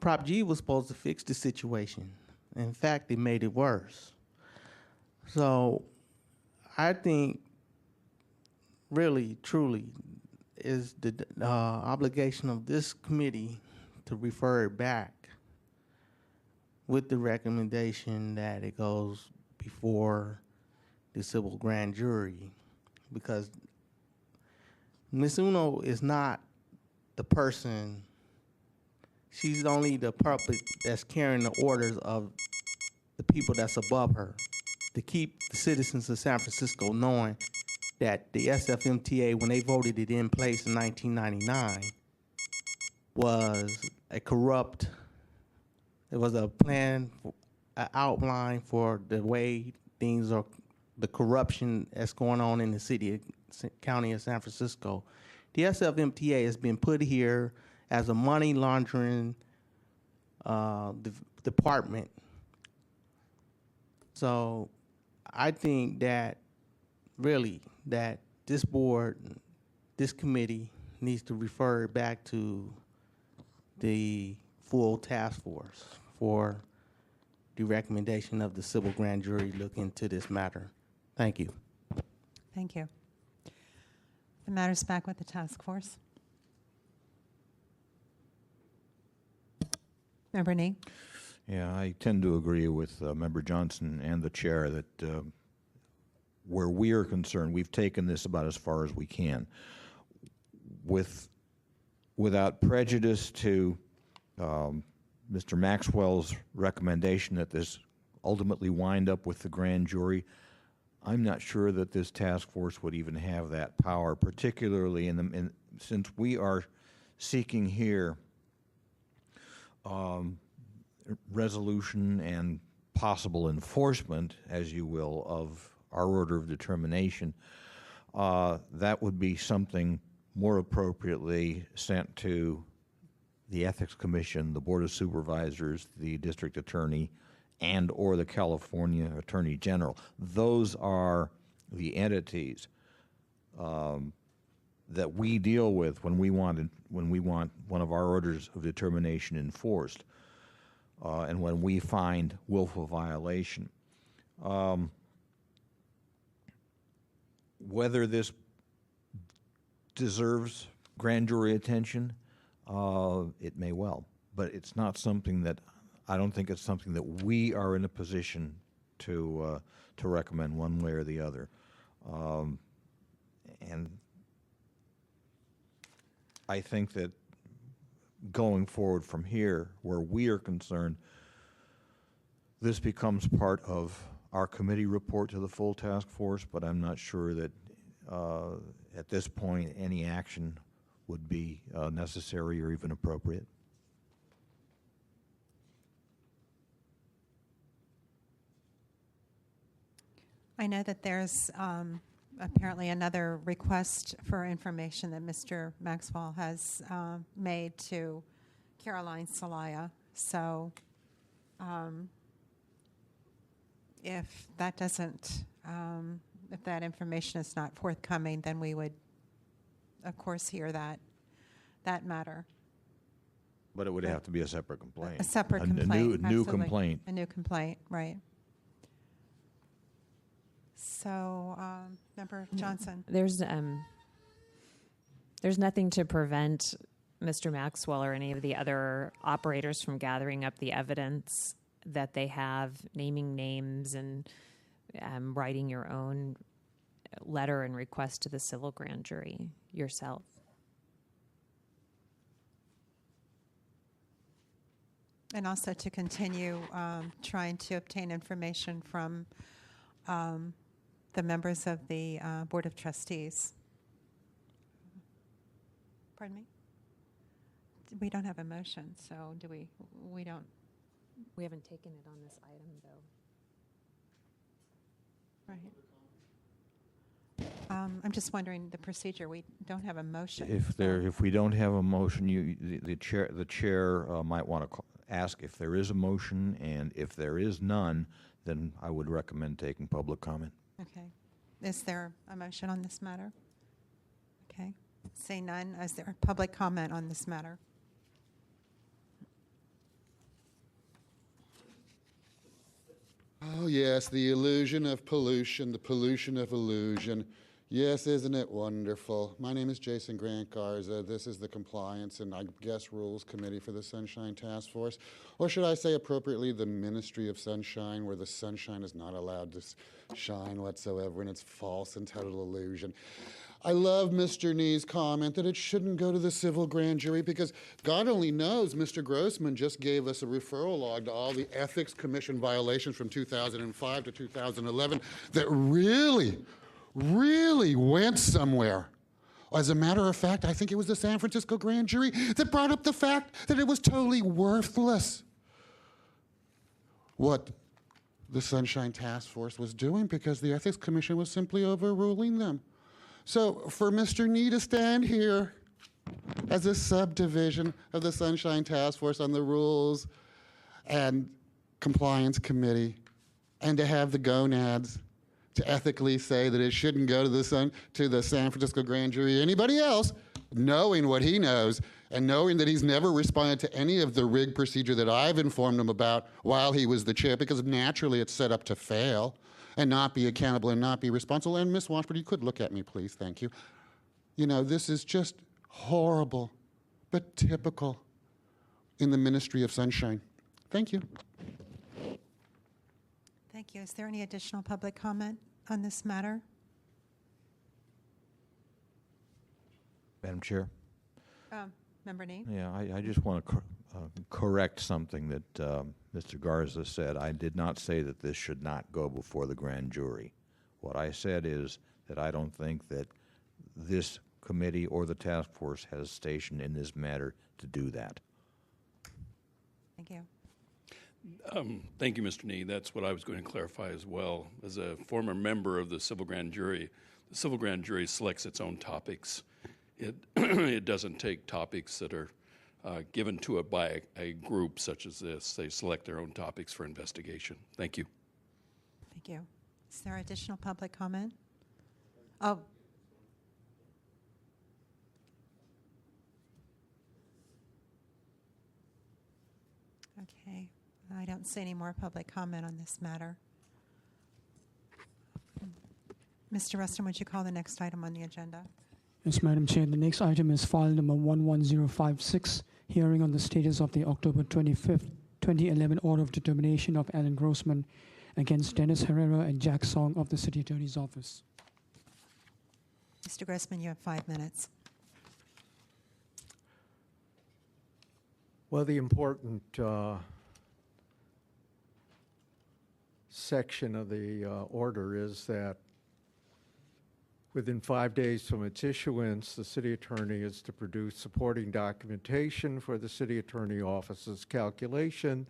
Prop G was supposed to fix the situation. In fact, it made it worse. So I think really, truly, is the obligation of this committee to refer it back with the recommendation that it goes before the civil grand jury, because Ms. Uno is not the person. She's only the puppet that's carrying the orders of the people that's above her, to keep the citizens of San Francisco knowing that the SFMTA, when they voted it in place in 1999, was a corrupt, it was a plan, an outline for the way things are, the corruption that's going on in the city, county of San Francisco. The SFMTA has been put here as a money laundering department. So I think that really that this board, this committee needs to refer it back to the full task force for the recommendation of the civil grand jury look into this matter. Thank you. Thank you. The matter's back with the task force. Member Nee? Yeah, I tend to agree with Member Johnson and the chair that where we are concerned, we've taken this about as far as we can. Without prejudice to Mr. Maxwell's recommendation that this ultimately wind up with the grand jury, I'm not sure that this task force would even have that power, particularly since we are seeking here resolution and possible enforcement, as you will, of our order of determination. That would be something more appropriately sent to the Ethics Commission, the Board of Supervisors, the District Attorney, and or the California Attorney General. Those are the entities that we deal with when we want one of our orders of determination enforced, and when we find willful violation. Whether this deserves grand jury attention, it may well, but it's not something that, I don't think it's something that we are in a position to recommend one way or the other. And I think that going forward from here, where we are concerned, this becomes part of our committee report to the full task force, but I'm not sure that at this point any action would be necessary or even appropriate. I know that there's apparently another request for information that Mr. Maxwell has made to Caroline Celaya. So if that doesn't, if that information is not forthcoming, then we would, of course, hear that matter. But it would have to be a separate complaint. A separate complaint. New absolutely. complaint. A new complaint, right. So, Member Johnson. There's nothing to prevent Mr. Maxwell or any of the other operators from gathering up the evidence that they have, naming names and writing your own letter and request to the civil grand jury yourself. And also to continue trying to obtain information from the members of the Board of Trustees. Pardon me? We don't have a motion, so do we? We don't. We haven't taken it on this item, though. Right. I'm just wondering the procedure. We don't have a motion. If we don't have a motion, the chair might want to ask if there is a motion, and if there is none, then I would recommend taking public comment. Okay. Is there a motion on this matter? Okay. Say none. Is there a public comment on this matter? Oh, yes, the illusion of pollution, the pollution of illusion. Yes, isn't it wonderful? My name is Jason Grant Garza. This is the Compliance and, I guess, Rules Committee for the Sunshine Task Force. Or should I say appropriately, the Ministry of Sunshine, where the sunshine is not allowed to shine whatsoever, and it's false and total illusion. I love Mr. Nee's comment that it shouldn't go to the civil grand jury because God only knows Mr. Grossman just gave us a referral log to all the Ethics Commission violations from 2005 to 2011 that really went somewhere. As a matter of fact, I think it was the San Francisco grand jury that brought up the fact that it was totally worthless what the Sunshine Task Force was doing because the Ethics Commission was simply overruling them. So for Mr. Nee to stand here as a subdivision of the Sunshine Task Force on the Rules and Compliance Committee and to have the gonads to ethically say that it shouldn't go to the San Francisco grand jury, anybody else, knowing what he knows and knowing that he's never responded to any of the rigged procedure that I've informed him about while he was the chair, because naturally it's set up to fail and not be accountable and not be responsible. And Ms. Washburn, you could look at me, please, thank you. You know, this is just horrible, but typical in the Ministry of Sunshine. Thank you. Thank you. Is there any additional public comment on this matter? Madam Chair? Member Nee? Yeah, I just want to correct something that Mr. Garza said. I did not say that this should not go before the grand jury. What I said is that I don't think that this committee or the task force has station in this matter to do that. Thank you. Thank you, Mr. Nee. That's what I was going to clarify as well. As a former member of the civil grand jury, the civil grand jury selects its own topics. It doesn't take topics that are given to it by a group such as this. They select their own topics for investigation. Thank you. Thank you. Is there additional public comment? Oh. Okay. I don't see any more public comment on this matter. Mr. Rustin, would you call the next item on the agenda? Yes, Madam Chair. The next item is file number 11056, hearing on the status of the October 25th, 2011 order of determination of Alan Grossman against Dennis Herrera and Jack Song of the City Attorney's Office. Mr. Grossman, you have 5 minutes. Well, the important section of the order is that within 5 days from its issuance, the city attorney is to produce supporting documentation for the city attorney office's calculation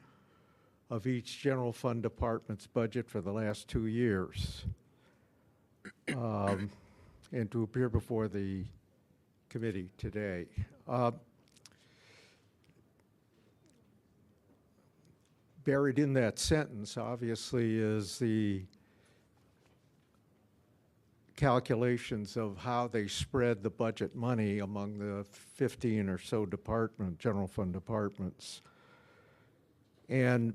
of each general fund department's budget for the last 2 years, and to appear before the committee today. Buried in that sentence, obviously, is the calculations of how they spread the budget money among the 15 or so general fund departments. And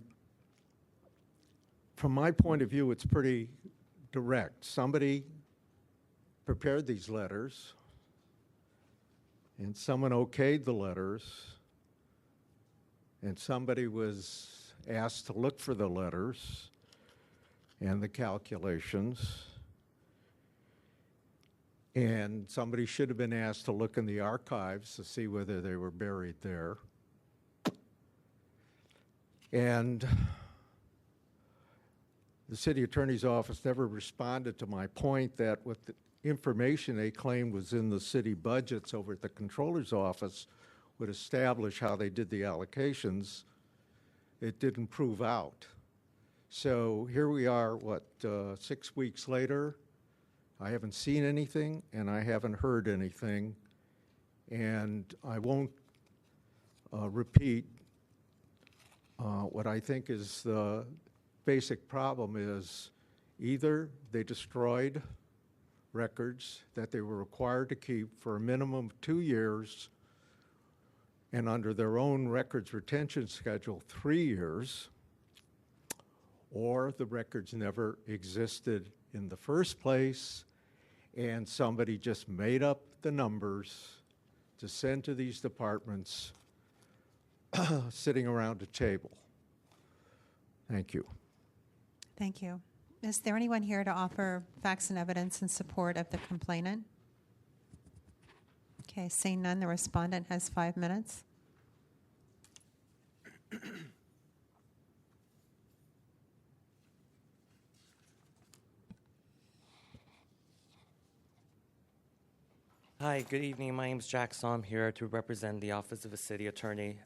from my point of view, it's pretty direct. Somebody prepared these letters, and someone okayed the letters, and somebody was asked to look for the letters and the calculations, and somebody should have been asked to look in the archives to see whether they were buried there. And the city attorney's office never responded to my point that with the information they claimed was in the city budgets over at the controller's office would establish how they did the allocations. It didn't prove out. So here we are, 6 weeks later. I haven't seen anything, and I haven't heard anything. And I won't repeat what I think is the basic problem is either they destroyed records that they were required to keep for a minimum of 2 years, and under their own records retention schedule, 3 years, or the records never existed in the first place, and somebody just made up the numbers to send to these departments sitting around a table. Thank you. Thank you. Is there anyone here to offer facts and evidence in support of the complainant? Okay, seeing none, the respondent has 5 minutes. Hi, good evening. My name is Jack Saw. I'm here to represent the Office of the City Attorney.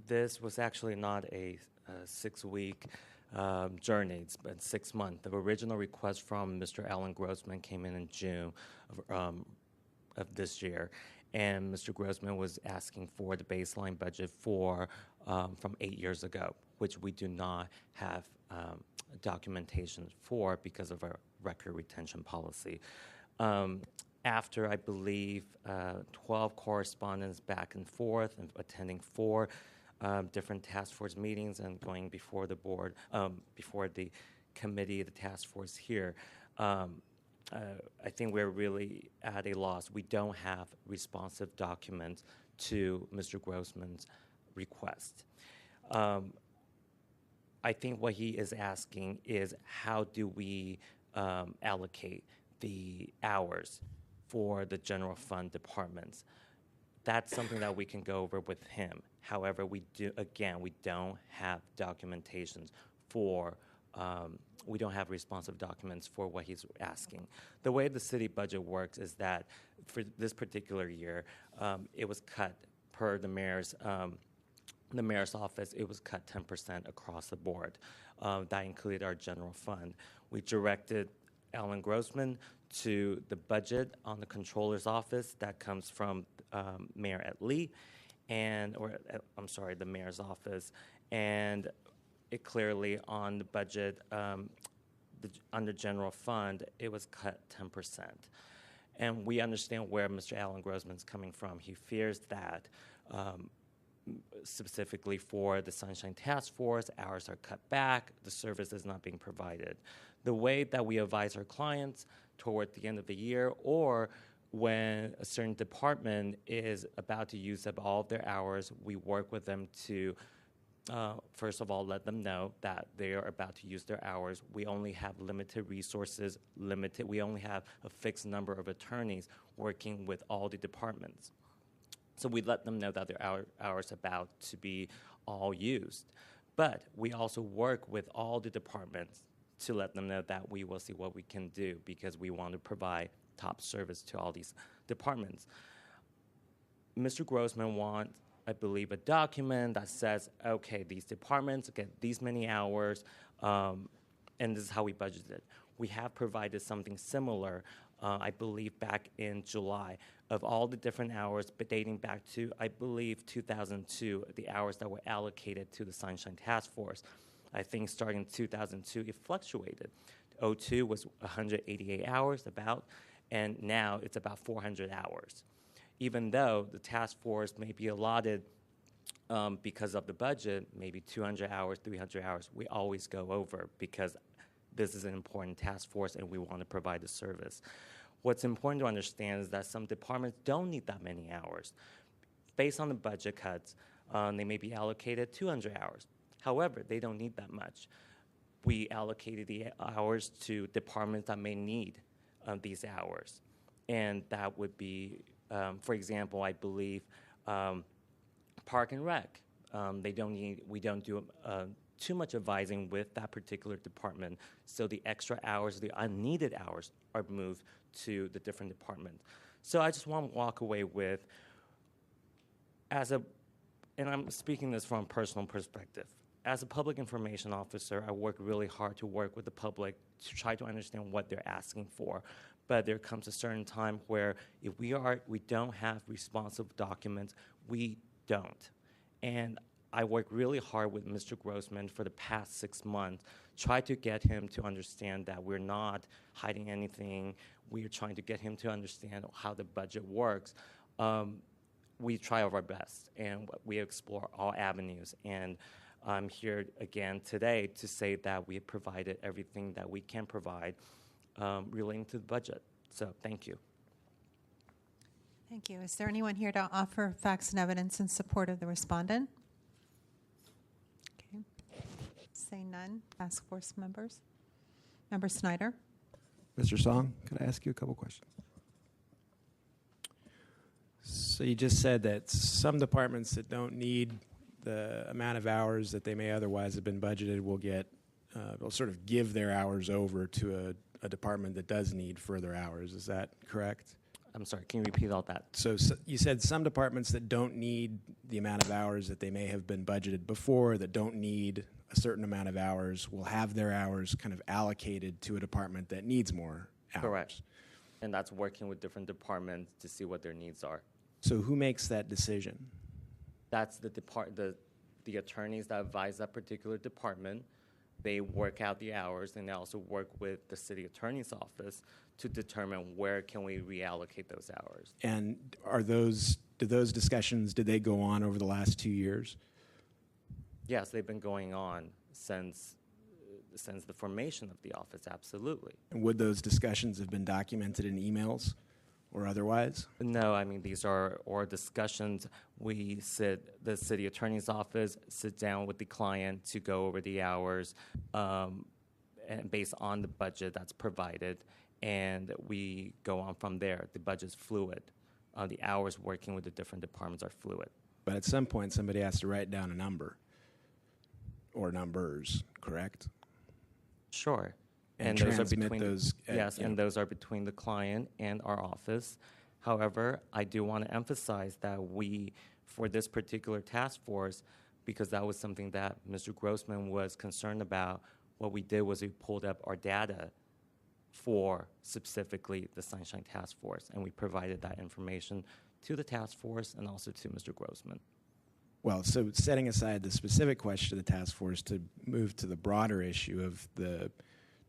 This was actually not a 6-week journey. It's been 6 months. The original request from Mr. Alan Grossman came in June of this year, and Mr. Grossman was asking for the baseline budget for from 8 years ago, which we do not have documentation for because of our record retention policy. After, I believe, 12 correspondence back and forth and attending 4 different task force meetings and going before the board, before the committee, the task force here, I think we're really at a loss. We don't have responsive documents to Mr. Grossman's request. I think what he is asking is how do we allocate the hours for the general fund departments. That's something that we can go over with him. However, we don't have documentations for, we don't have responsive documents for what he's asking. The way the city budget works is that for this particular year, it was cut per the mayor's office, it was cut 10% across the board. That included our general fund. We directed Alan Grossman to the budget on the controller's office that comes from Mayor Ed Lee, the mayor's office, and it clearly on the budget, under general fund, it was cut 10%. And we understand where Mr. Alan Grossman's coming from. He fears that specifically for the Sunshine Task Force, hours are cut back, the service is not being provided. The way that we advise our clients toward the end of the year, or when a certain department is about to use up all of their hours, we work with them to first of all, let them know that they are about to use their hours. We only have limited resources, we only have a fixed number of attorneys working with all the departments. So we let them know that their hours are about to be all used. But we also work with all the departments to let them know that we will see what we can do, because we want to provide top service to all these departments. Mr. Grossman wants, I believe, a document that says, okay, these departments get these many hours, and this is how we budgeted. We have provided something similar, I believe, back in July, of all the different hours, but dating back to, I believe, 2002, the hours that were allocated to the Sunshine Task Force. I think starting in 2002, it fluctuated. 2002 was 188 hours about, and now it's about 400 hours. Even though the task force may be allotted because of the budget, maybe 200 hours, 300 hours, we always go over because this is an important task force and we want to provide the service. What's important to understand is that some departments don't need that many hours. Based on the budget cuts, they may be allocated 200 hours. However, they don't need that much. We allocated the hours to departments that may need these hours. And that would be, for example, I believe Park and Rec. We don't do too much advising with that particular department, so the extra hours, the unneeded hours, are moved to the different departments. So I just want to walk away with, and I'm speaking this from a personal perspective, as a public information officer, I work really hard to work with the public to try to understand what they're asking for. But there comes a certain time where if we don't have responsive documents, we don't. And I work really hard with Mr. Grossman for the past 6 months, try to get him to understand that we're not hiding anything. We're trying to get him to understand how the budget works. We try our best, and we explore all avenues. And I'm here again today to say that we have provided everything that we can provide relating to the budget. So thank you. Thank you. Is there anyone here to offer facts and evidence in support of the respondent? Okay. Saying none. Task force members. Member Snyder. Mr. Song, could I ask you a couple questions? So you just said that some departments that don't need the amount of hours that they may otherwise have been budgeted will sort of give their hours over to a department that does need further hours. Is that correct? I'm sorry, can you repeat all that? So you said some departments that don't need the amount of hours that they may have been budgeted before, that don't need a certain amount of hours, will have their hours kind of allocated to a department that needs more hours. Correct. And that's working with different departments to see what their needs are. So who makes that decision? That's the attorneys that advise that particular department. They work out the hours, and they also work with the city attorney's office to determine where can we reallocate those hours. And did those discussions, did they go on over the last 2 years? Yes, they've been going on since the formation of the office, absolutely. And would those discussions have been documented in emails or otherwise? No, I mean, these are our discussions. The city attorney's office sit down with the client to go over the hours and based on the budget that's provided, and we go on from there. The budget's fluid. The hours working with the different departments are fluid. But at some point, somebody has to write down a number or numbers, correct? Sure. And those are transmit between those. and those are between the client and our office. However, I do want to emphasize that for this particular task force, because that was something that Mr. Grossman was concerned about, what we did was we pulled up our data for specifically the Sunshine Task Force, and we provided that information to the task force and also to Mr. Grossman. Well, so setting aside the specific question of the task force to move to the broader issue of the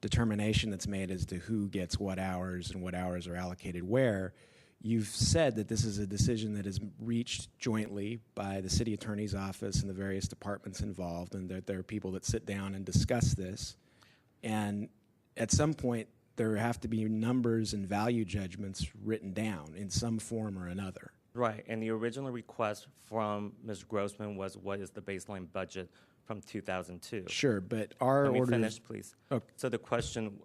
determination that's made as to who gets what hours and what hours are allocated where, you've said that this is a decision that is reached jointly by the city attorney's office and the various departments involved, and that there are people that sit down and discuss this. And at some point, there have to be numbers and value judgments written down in some form or another. Right, and the original request from Ms. Grossman was what is the baseline budget from 2002. Sure, but our Let me order finish, please. Okay. So the question,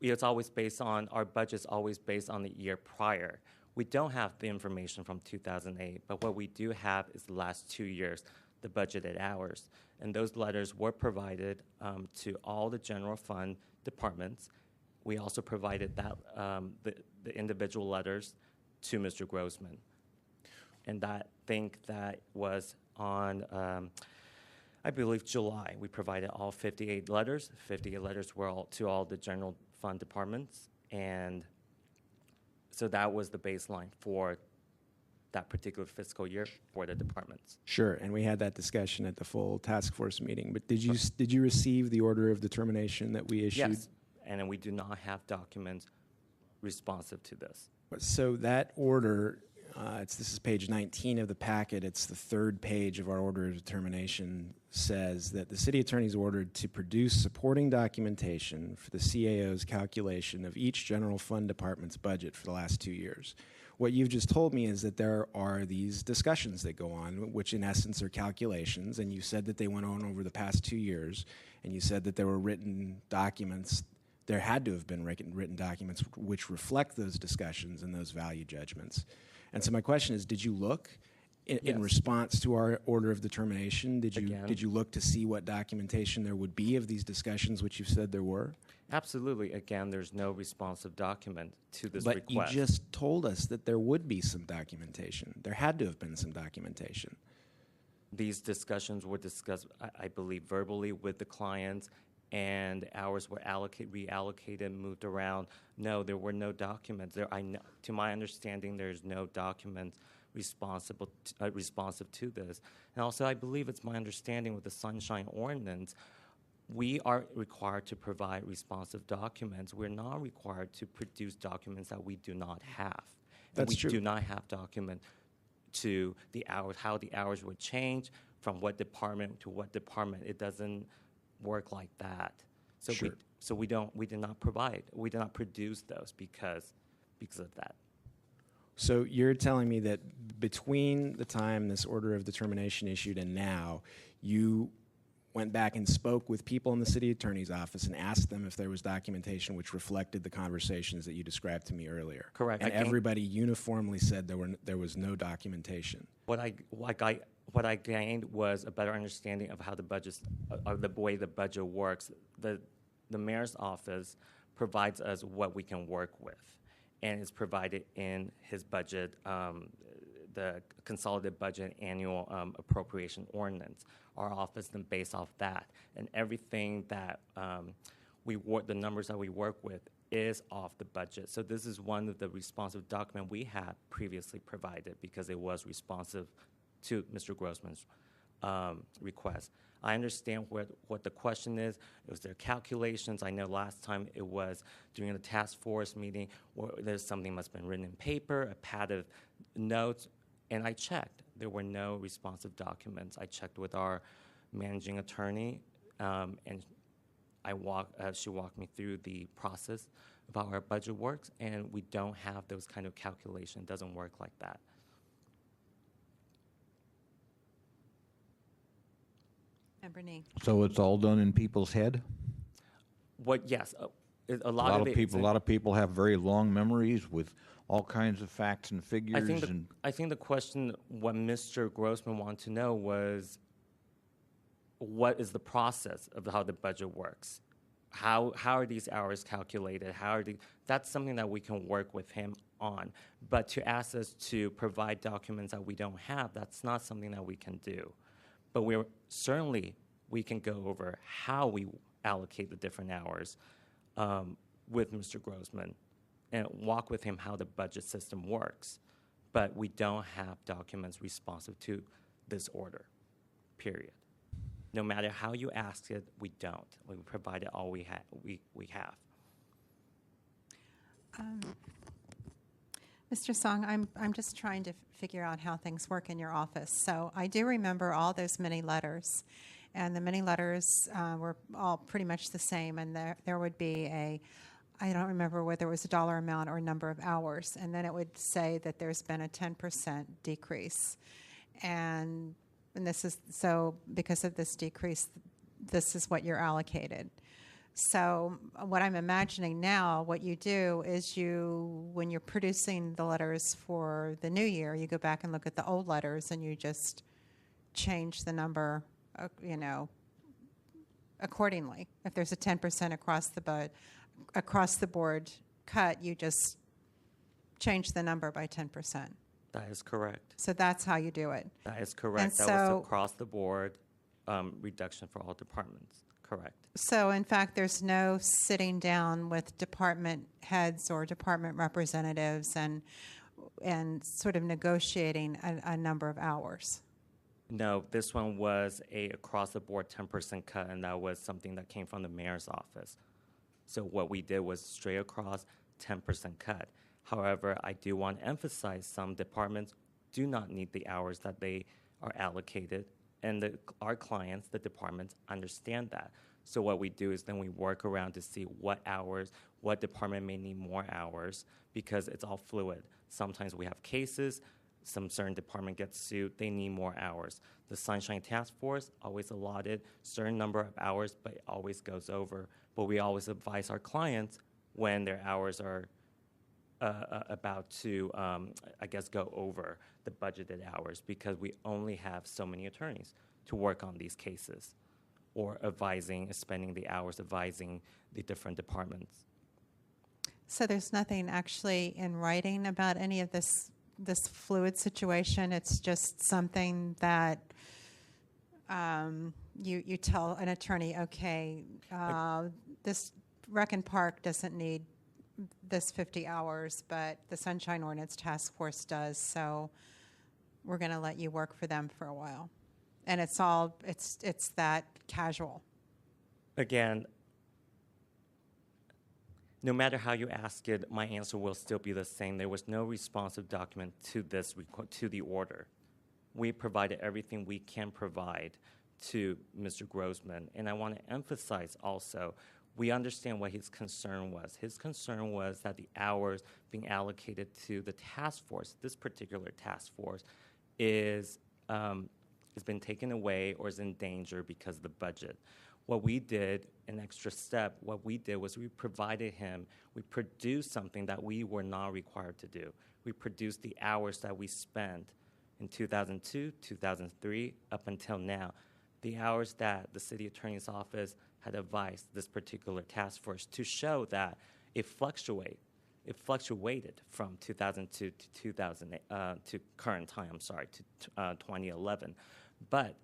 it's always based on, our budget's always based on the year prior. We don't have the information from 2008, but what we do have is the last 2 years, the budgeted hours. And those letters were provided to all the general fund departments. We also provided that the individual letters to Mr. Grossman. And I think that was on, I believe, July. We provided all 58 letters. 58 letters were all to all the general fund departments. And so that was the baseline for that particular fiscal year for the departments. Sure, and we had that discussion at the full task force meeting. But did you receive the order of determination that we issued? Yes, and then we do not have documents responsive to this. So that order, this is page 19 of the packet. It's the third page of our order of determination. Says that the city attorney is ordered to produce supporting documentation for the CAO's calculation of each general fund department's budget for the last 2 years. What you've just told me is that there are these discussions that go on, which in essence are calculations, and you said that they went on over the past 2 years, and you said that there were written documents. There had to have been written documents which reflect those discussions and those value judgments. And so my question is, did you look in response to our order of determination? Did you look to see what documentation there would be of these discussions, which you said there were? Absolutely. Again, there's no responsive document to this request. But you just told us that there would be some documentation. There had to have been some documentation. These discussions were discussed, I believe, verbally with the clients, and hours were reallocated, moved around. No, there were no documents. To my understanding, there's no documents responsive to this. And also, I believe it's my understanding with the Sunshine Ordinance, we are required to provide responsive documents. We're not required to produce documents that we do not have. That's true. We do not have documents to the hours, how the hours would change from what department to what department. It doesn't work like that. So Sure. we did not produce those because of that. So you're telling me that between the time this order of determination issued and now, you went back and spoke with people in the city attorney's office and asked them if there was documentation which reflected the conversations that you described to me earlier. Correct. And everybody uniformly said there was no documentation. What I gained was a better understanding of how the budgets, of the way the budget works. The mayor's office provides us what we can work with, and it's provided in his budget, the consolidated budget annual appropriation ordinance. Our office then based off that, and everything that the numbers that we work with is off the budget. So this is one of the responsive document we had previously provided because it was responsive to Mr. Grossman's request. I understand what the question is. It was their calculations. I know last time it was during the task force meeting where there's something must have been written in paper, a pad of notes, and I checked. There were no responsive documents. I checked with our managing attorney, and she walked me through the process of how our budget works, and we don't have those kind of calculations. It doesn't work like that. Bernie. So it's all done in people's head? Yes, a A lot of people have very long memories with all kinds of facts and figures. I think the question, what Mr. Grossman wanted to know was, what is the process of how the budget works? How are these hours calculated? That's something that we can work with him on. But to ask us to provide documents that we don't have, that's not something that we can do. But we can go over how we allocate the different hours with Mr. Grossman and walk with him how the budget system works. But we don't have documents responsive to this order, period. No matter how you ask it, we don't. We provided all we have. Mr. Song, I'm just trying to figure out how things work in your office. So I do remember all those mini letters, and the mini letters were all pretty much the same, and there would be I don't remember whether it was a dollar amount or number of hours, and then it would say that there's been a 10% decrease. And this is, so because of this decrease, this is what you're allocated. So what I'm imagining now, what you do is when you're producing the letters for the new year, you go back and look at the old letters and you just change the number, accordingly. If there's a 10% across the board cut, you just change the number by 10%. That is correct. So that's how you do it. That is correct. And that was across the board reduction for all departments. Correct. So, in fact, there's no sitting down with department heads or department representatives and sort of negotiating a number of hours. No, this one was a across-the-board 10% cut, and that was something that came from the mayor's office. So what we did was straight across 10% cut. However, I do want to emphasize some departments do not need the hours that they are allocated, and our clients, the departments, understand that. So what we do is then we work around to see what hours, what department may need more hours, because it's all fluid. Sometimes we have cases, some certain department gets sued, they need more hours. The Sunshine Task Force always allotted certain number of hours, but it always goes over. But we always advise our clients when their hours are about to, go over the budgeted hours, because we only have so many attorneys to work on these cases, or spending the hours advising the different departments. So there's nothing actually in writing about any of this fluid situation. It's just something that you tell an attorney, okay, this Rec and Park doesn't need this 50 hours, but the Sunshine Ordinance Task Force does, so we're going to let you work for them for a while. And it's that casual. Again, no matter how you ask it, my answer will still be the same. There was no responsive document to to the order. We provided everything we can provide to Mr. Grossman. And I want to emphasize also, we understand what his concern was. His concern was that the hours being allocated to the task force, this particular task force, has been taken away or is in danger because of the budget. What we did, an extra step, what we did was we produced something that we were not required to do. We produced the hours that we spent in 2002, 2003, up until now. The hours that the city attorney's office had advised this particular task force to show that it fluctuated from 2002 to 2008 to current time. To 2011, but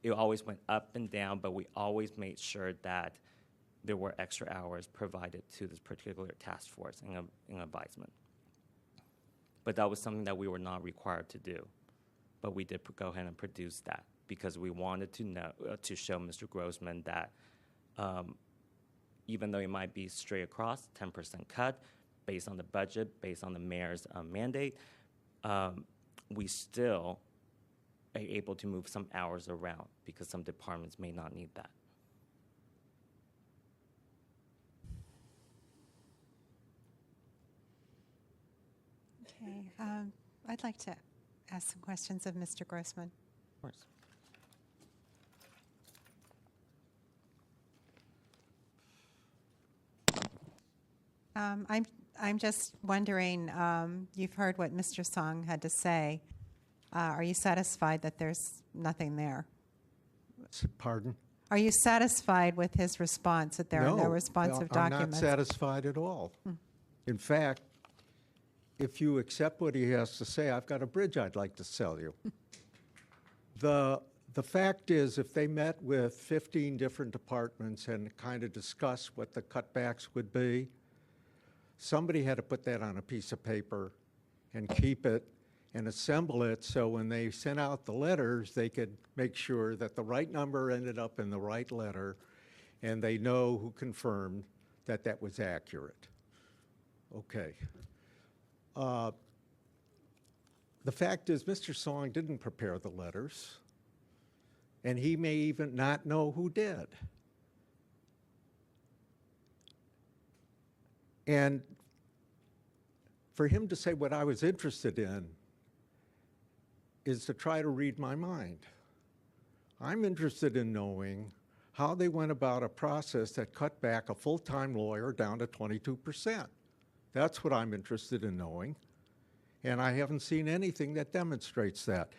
it always went up and down. But we always made sure that there were extra hours provided to this particular task force in advisement. But that was something that we were not required to do. But we did go ahead and produce that because we wanted to show Mr. Grossman that even though it might be straight across 10% cut based on the budget, based on the mayor's mandate, we still are able to move some hours around because some departments may not need that. Okay, I'd like to ask some questions of Mr. Grossman. Of course. I'm just wondering, you've heard what Mr. Song had to say. Are you satisfied that there's nothing there? Pardon? Are you satisfied with his response, that there are no responsive documents? I'm not satisfied at all. In fact, if you accept what he has to say, I've got a bridge I'd like to sell you. The fact is, if they met with 15 different departments and kind of discussed what the cutbacks would be, somebody had to put that on a piece of paper and keep it and assemble it so when they sent out the letters, they could make sure that the right number ended up in the right letter, and they know who confirmed that that was accurate. Okay. The fact is, Mr. Song didn't prepare the letters, and he may even not know who did. And for him to say what I was interested in is to try to read my mind. I'm interested in knowing how they went about a process that cut back a full-time lawyer down to 22%. That's what I'm interested in knowing. And I haven't seen anything that demonstrates that.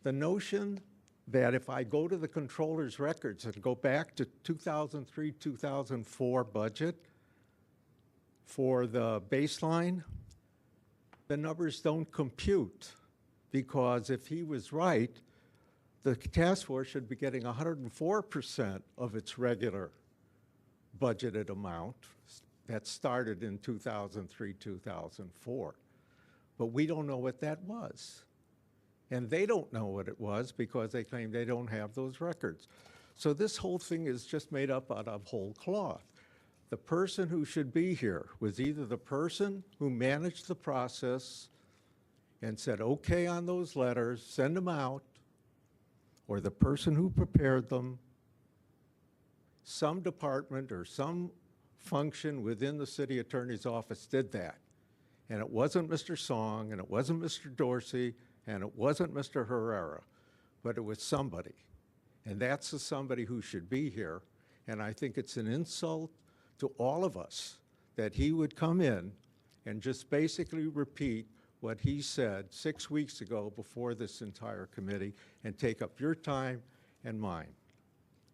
The notion that if I go to the controller's records and go back to 2003, 2004 budget for the baseline, the numbers don't compute, because if he was right, the task force should be getting 104% of its regular budgeted amount that started in 2003, 2004. But we don't know what that was. And they don't know what it was because they claim they don't have those records. So this whole thing is just made up out of whole cloth. The person who should be here was either the person who managed the process and said, okay on those letters, send them out, or the person who prepared them. Some department or some function within the city attorney's office did that. And it wasn't Mr. Song, and it wasn't Mr. Dorsey, and it wasn't Mr. Herrera, but it was somebody. And that's the somebody who should be here. And I think it's an insult to all of us that he would come in and just basically repeat what he said 6 weeks ago before this entire committee and take up your time and mine.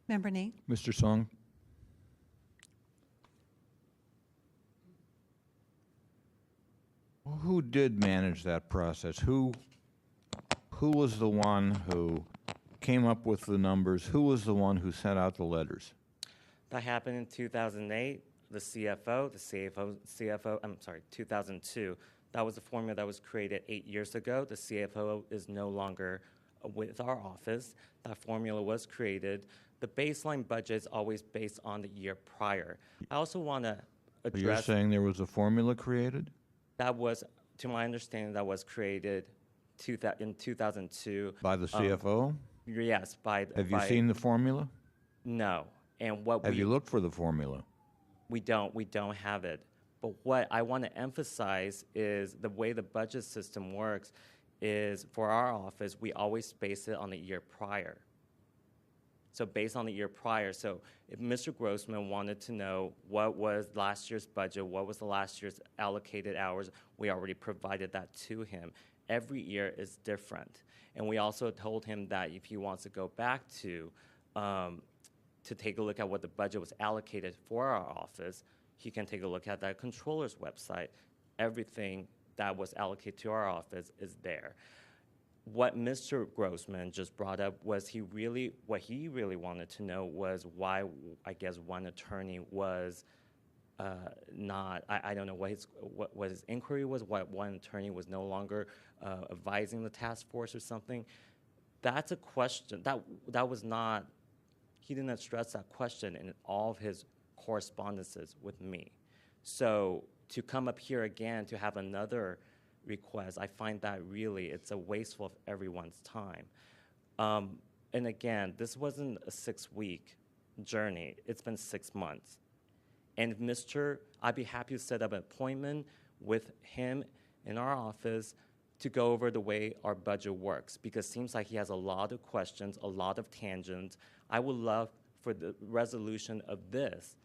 Member Nee? Mr. Song? Who did manage that process? Who was the one who came up with the numbers? Who was the one who sent out the letters? That happened in 2008. The CFO, 2002. That was the formula that was created 8 years ago. The CFO is no longer with our office. That formula was created. The baseline budget is always based on the year prior. I also want to address... You're saying there was a formula created? That was, to my understanding, that was created in 2002. By the CFO? Yes. Have you seen the formula? No. And have you looked for the formula? We don't have it. But what I want to emphasize is the way the budget system works is for our office, we always base it on the year prior. So based on the year prior, so if Mr. Grossman wanted to know what was last year's budget, what was the last year's allocated hours, we already provided that to him. Every year is different. And we also told him that if he wants to go back to take a look at what the budget was allocated for our office, he can take a look at that controller's website. Everything that was allocated to our office is there. What Mr. Grossman just brought up was what he really wanted to know was why, I guess, one attorney was not, I don't know what his inquiry was, why one attorney was no longer advising the task force or something. That's a question, that was not, he didn't stress that question in all of his correspondences with me. So to come up here again to have another request, I find that really it's a wasteful of everyone's time. And again, this wasn't a 6-week journey. It's been 6 months. And I'd be happy to set up an appointment with him in our office to go over the way our budget works, because it seems like he has a lot of questions, a lot of tangents. I would love for the resolution of this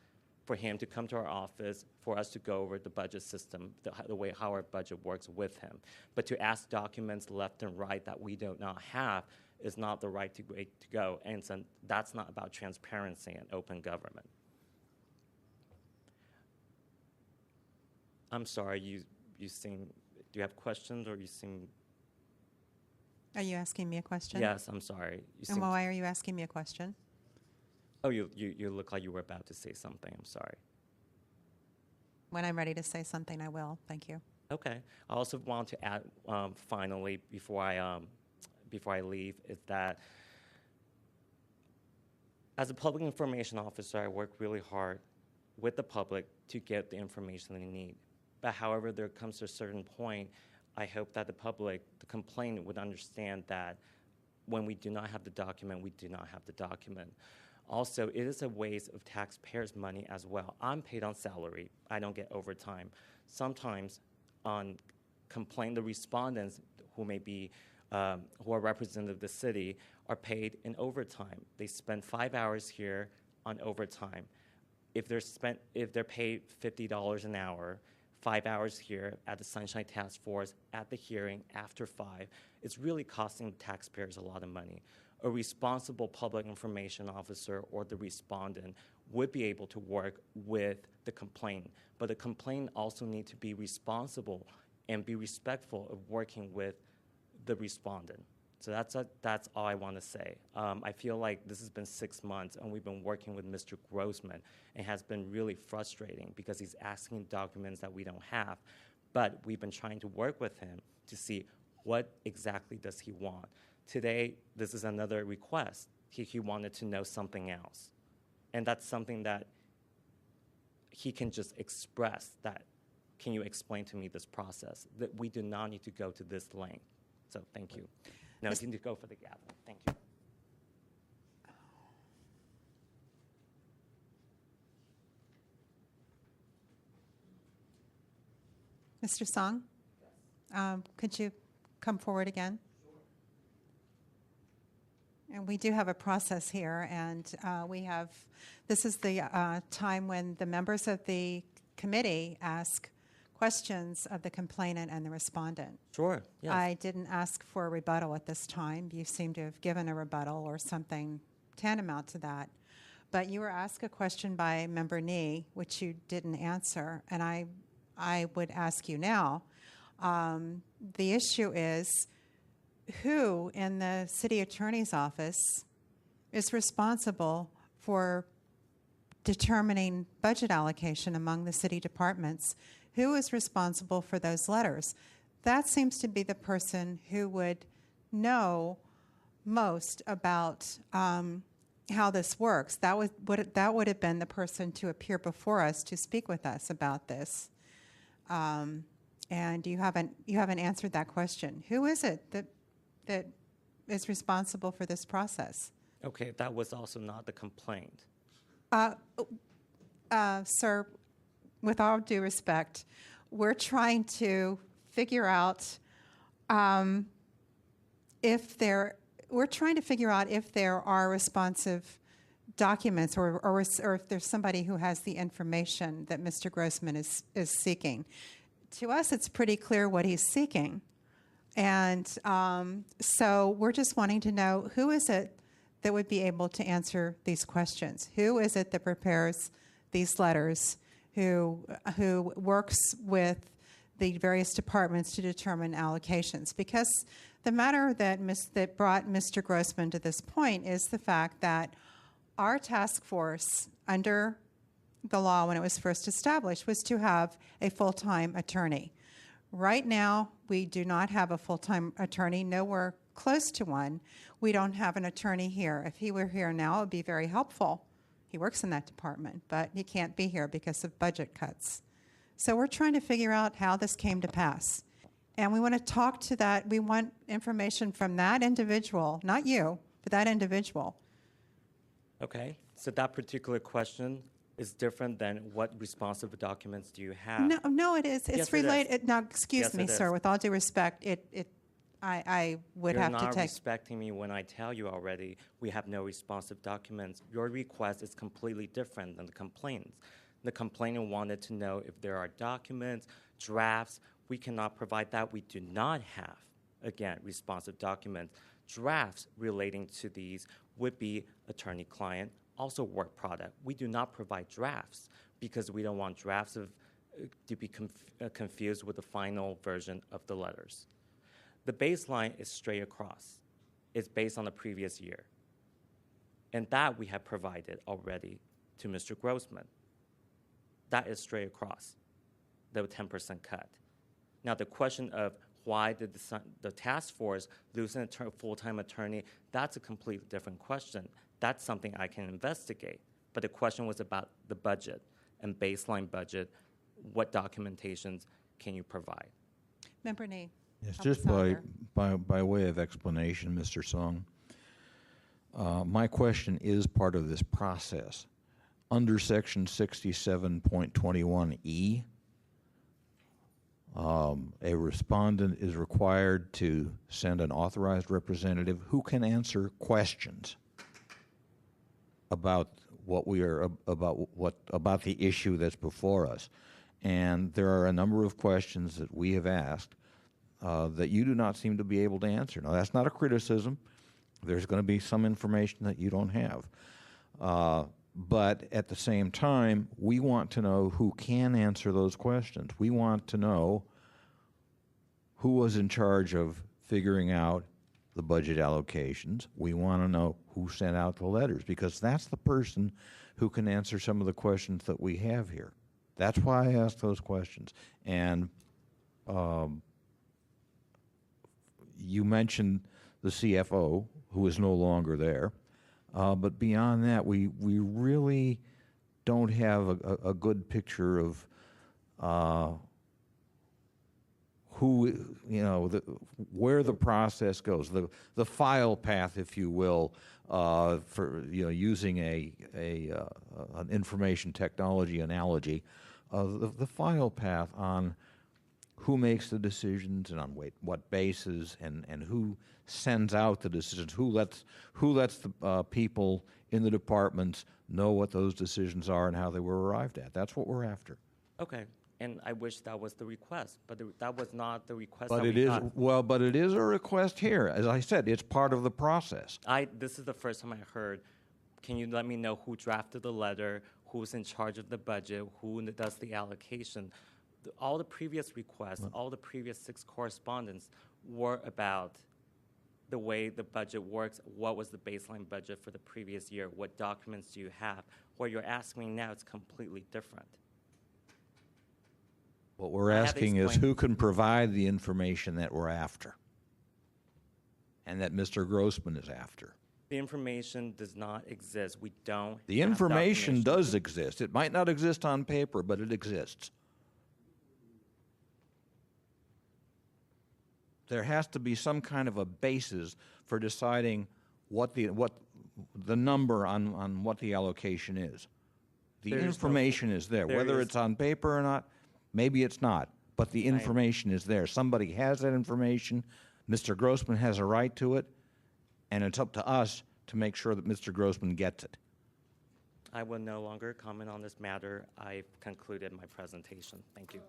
for him to come to our office, for us to go over the budget system, the way how our budget works with him. But to ask documents left and right that we do not have is not the right way to go, and so that's not about transparency and open government. I'm sorry, you seem, do you have questions, or you seem... Are you asking me a question? Yes, I'm sorry. And why are you asking me a question? Oh, you look like you were about to say something. I'm sorry. When I'm ready to say something, I will. Thank you. Okay. I also want to add, finally, before I leave, is that as a public information officer, I work really hard with the public to get the information they need. But however, there comes to a certain point, I hope that the public, the complainant, would understand that when we do not have the document, we do not have the document. Also, it is a waste of taxpayers' money as well. I'm paid on salary. I don't get overtime. Sometimes on the respondents who may be, who are representative of the city are paid in overtime. They spend 5 hours here on overtime. If they're paid $50 an hour, 5 hours here at the Sunshine Task Force, at the hearing, after 5, it's really costing taxpayers a lot of money. A responsible public information officer or the respondent would be able to work with the complainant, but the complainant also need to be responsible and be respectful of working with the respondent. So that's all I want to say. I feel like this has been 6 months, and we've been working with Mr. Grossman, and it has been really frustrating because he's asking documents that we don't have. But we've been trying to work with him to see what exactly does he want. Today, this is another request. He wanted to know something else. And that's something that he can just express that, can you explain to me this process? That we do not need to go to this length. So thank you. No, you need to go for the gavel. Thank you. Mr. Song, could you come forward again? And we do have a process here, and this is the time when the members of the committee ask questions of the complainant and the respondent. Sure, yes. I didn't ask for a rebuttal at this time. You seem to have given a rebuttal or something tantamount to that. But you were asked a question by Member Nee, which you didn't answer, and I would ask you now. The issue is, who in the city attorney's office is responsible for determining budget allocation among the city departments? Who is responsible for those letters? That seems to be the person who would know most about how this works. That would have been the person to appear before us to speak with us about this. And you haven't answered that question. Who is it that is responsible for this process? Okay, that was also not the complaint. Sir, with all due respect, we're trying to figure out if there are responsive documents or if there's somebody who has the information that Mr. Grossman is seeking. To us, it's pretty clear what he's seeking. And so we're just wanting to know, who is it that would be able to answer these questions? Who is it that prepares these letters? Who works with the various departments to determine allocations? Because the matter that brought Mr. Grossman to this point is the fact that our task force, under the law when it was first established, was to have a full-time attorney. Right now, we do not have a full-time attorney, nowhere close to one. We don't have an attorney here. If he were here now, it would be very helpful. He works in that department, but he can't be here because of budget cuts. So we're trying to figure out how this came to pass. And we want to talk to that. We want information from that individual, not you, but that individual. Okay, so that particular question is different than what responsive documents do you have? No, it is. It's yes, related. It is. Now, excuse me, sir. With all due respect, I would have to take. You're not respecting me when I tell you already we have no responsive documents. Your request is completely different than the complainants. The complainant wanted to know if there are documents, drafts. We cannot provide that. We do not have, again, responsive documents. Drafts relating to these would be attorney-client, also work product. We do not provide drafts because we don't want drafts to be confused with the final version of the letters. The baseline is straight across. It's based on the previous year. And that we have provided already to Mr. Grossman. That is straight across, the 10% cut. Now, the question of why did the task force lose a full-time attorney, that's a completely different question. That's something I can investigate. But the question was about the budget and baseline budget. What documentations can you provide? Member Nee. Yes, Help just us out here. by way of explanation, Mr. Song, my question is part of this process. Under Section 67.21E, a respondent is required to send an authorized representative who can answer questions about about the issue that's before us. And there are a number of questions that we have asked that you do not seem to be able to answer. Now, that's not a criticism. There's going to be some information that you don't have. But at the same time, we want to know who can answer those questions. We want to know who was in charge of figuring out the budget allocations. We want to know who sent out the letters, because that's the person who can answer some of the questions that we have here. That's why I asked those questions. And you mentioned the CFO, who is no longer there. But beyond that, we really don't have a good picture of who, where the process goes, the file path, if you will, for using an information technology analogy, the file path on who makes the decisions and on what basis, and who sends out the decisions, who lets the people in the departments know what those decisions are and how they were arrived at. That's what we're after. Okay. And I wish that was the request, but that was not the request. But that it we is got. well. But it is a request here. As I said, it's part of the process. This is the first time I heard. Can you let me know who drafted the letter, who's in charge of the budget, who does the allocation? All the previous requests, all the previous 6 correspondence were about the way the budget works. What was the baseline budget for the previous year? What documents do you have? What you're asking me now is completely different. What we're asking is who can provide the information that we're after and that Mr. Grossman is after. The information does not exist. We don't. The information does exist. It might not exist on paper, but it exists. There has to be some kind of a basis for deciding what the number on what the allocation is. The information is there. Whether it's on paper or not, maybe it's not, but the information is there. Somebody has that information. Mr. Grossman has a right to it, and it's up to us to make sure that Mr. Grossman gets it. I will no longer comment on this matter. I've concluded my presentation. Thank you.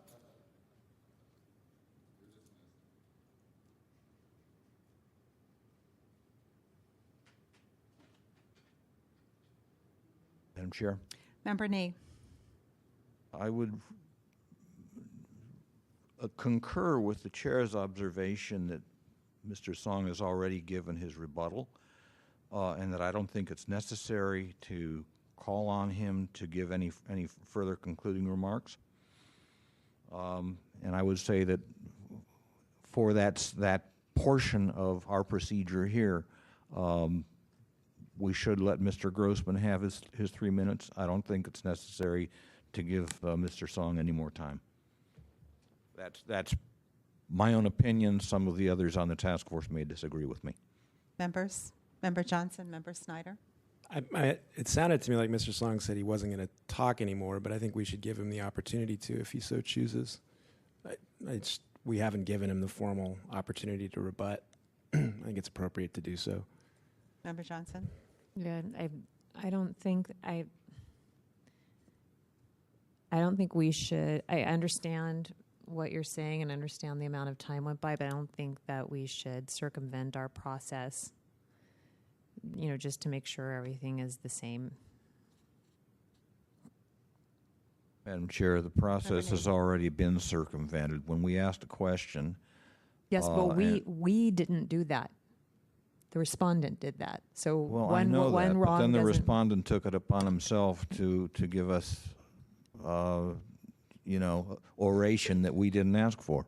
Madam Chair? Member Nee. I would concur with the chair's observation that Mr. Song has already given his rebuttal, and that I don't think it's necessary to call on him to give any further concluding remarks. And I would say that for that portion of our procedure here, we should let Mr. Grossman have his 3 minutes. I don't think it's necessary to give Mr. Song any more time. That's my own opinion. Some of the others on the task force may disagree with me. Members? Member Johnson, Member Snyder? It sounded to me like Mr. Song said he wasn't going to talk anymore, but I think we should give him the opportunity to if he so chooses. We haven't given him the formal opportunity to rebut. I think it's appropriate to do so. Member Johnson? Yeah, I don't think we should. I understand what you're saying and understand the amount of time went by, but I don't think that we should circumvent our process, just to make sure everything is the same. Madam Chair, the process has already been circumvented. When we asked a question... Yes, but we didn't do that. The respondent did that. So well, I know that, but then the respondent took it upon himself to give us, oration that we didn't ask for.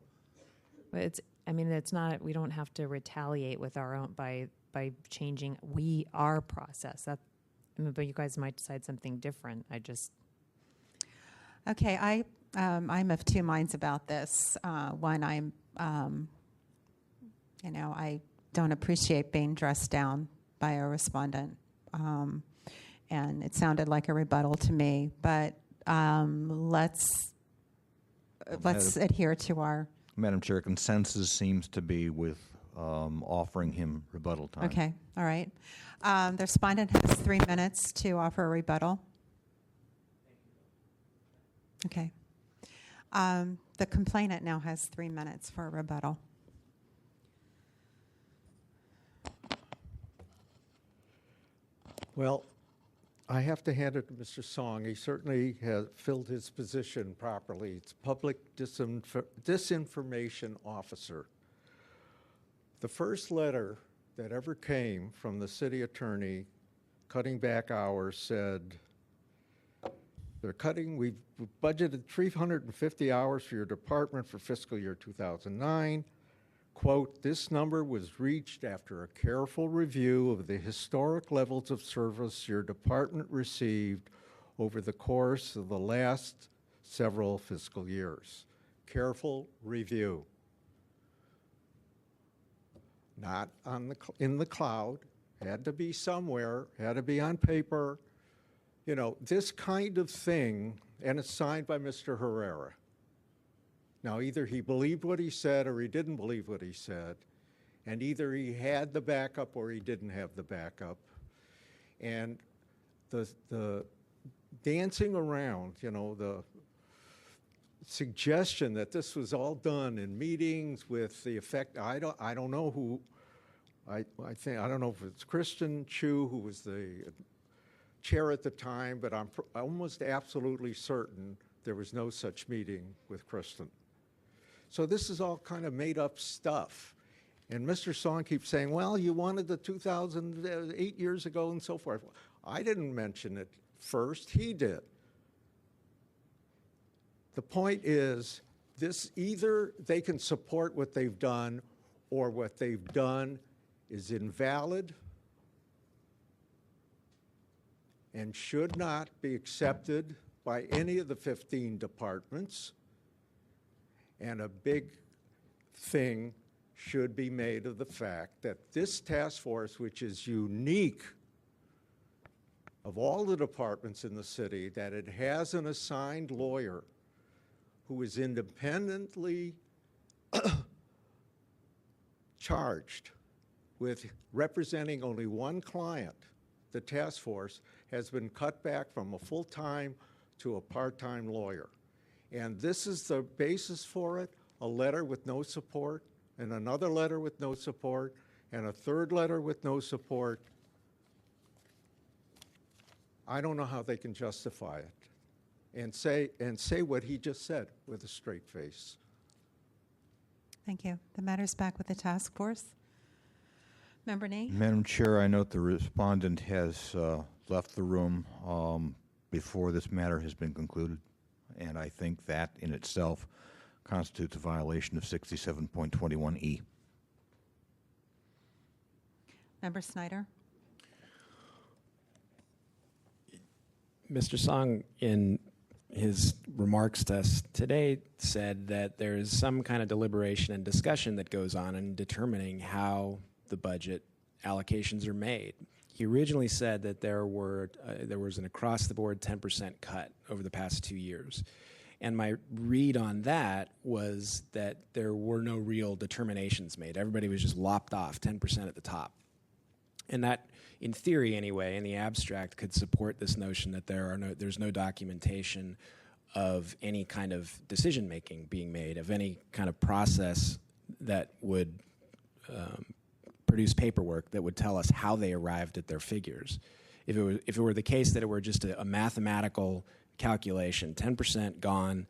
It's, I mean, it's not, we don't have to retaliate with our own, by changing our process. That, I mean, but you guys might decide something different. Okay, I'm of two minds about this. One, I don't appreciate being dressed down by a respondent, and it sounded like a rebuttal to me. But let's adhere to our. Madam Chair, consensus seems to be with offering him rebuttal time. Okay, all right. The respondent has 3 minutes to offer a rebuttal. Okay. The complainant now has 3 minutes for a rebuttal. Well, I have to hand it to Mr. Song. He certainly has filled his position properly. It's public disinformation officer. The first letter that ever came from the city attorney cutting back hours said, we've budgeted 350 hours for your department for fiscal year 2009. Quote, this number was reached after a careful review of the historic levels of service your department received over the course of the last several fiscal years. Careful review. Not in the cloud, had to be somewhere, had to be on paper. You know, this kind of thing, and it's signed by Mr. Herrera. Now, either he believed what he said or he didn't believe what he said, and either he had the backup or he didn't have the backup. And the dancing around, you know, the suggestion that this was all done in meetings with the effect, I don't know who, I don't know if it's Kristen Chu, who was the chair at the time, but I'm almost absolutely certain there was no such meeting with Kristen. So this is all kind of made up stuff. And Mr. Song keeps saying, well, you wanted the 2008 years ago and so forth. I didn't mention it first, he did. The point is, this either they can support what they've done or what they've done is invalid and should not be accepted by any of the 15 departments. And a big thing should be made of the fact that this task force, which is unique of all the departments in the city, that it has an assigned lawyer who is independently charged with representing only one client. The task force has been cut back from a full-time to a part-time lawyer. And this is the basis for it, a letter with no support, and another letter with no support, and a third letter with no support. I don't know how they can justify it and say what he just said with a straight face. Thank you. The matter's back with the task force. Member Nee? Madam Chair, I note the respondent has left the room before this matter has been concluded, and I think that in itself constitutes a violation of 67.21E. Member Snyder? Mr. Song, in his remarks to us today, said that there is some kind of deliberation and discussion that goes on in determining how the budget allocations are made. He originally said that there was an across-the-board 10% cut over the past 2 years. And my read on that was that there were no real determinations made. Everybody was just lopped off, 10% at the top. And that, in theory anyway, in the abstract, could support this notion that there's no documentation of any kind of decision-making being made, of any kind of process that would produce paperwork that would tell us how they arrived at their figures. If it were the case that it were just a mathematical calculation, 10% gone,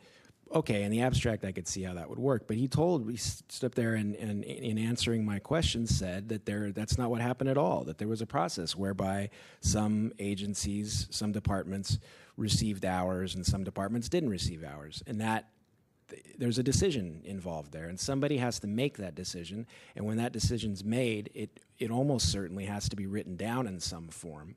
okay, in the abstract I could see how that would work. But he stood up there and in answering my questions said that that's not what happened at all, that there was a process whereby some agencies, some departments received hours and some departments didn't receive hours. And that there's a decision involved there, and somebody has to make that decision. And when that decision's made, it almost certainly has to be written down in some form.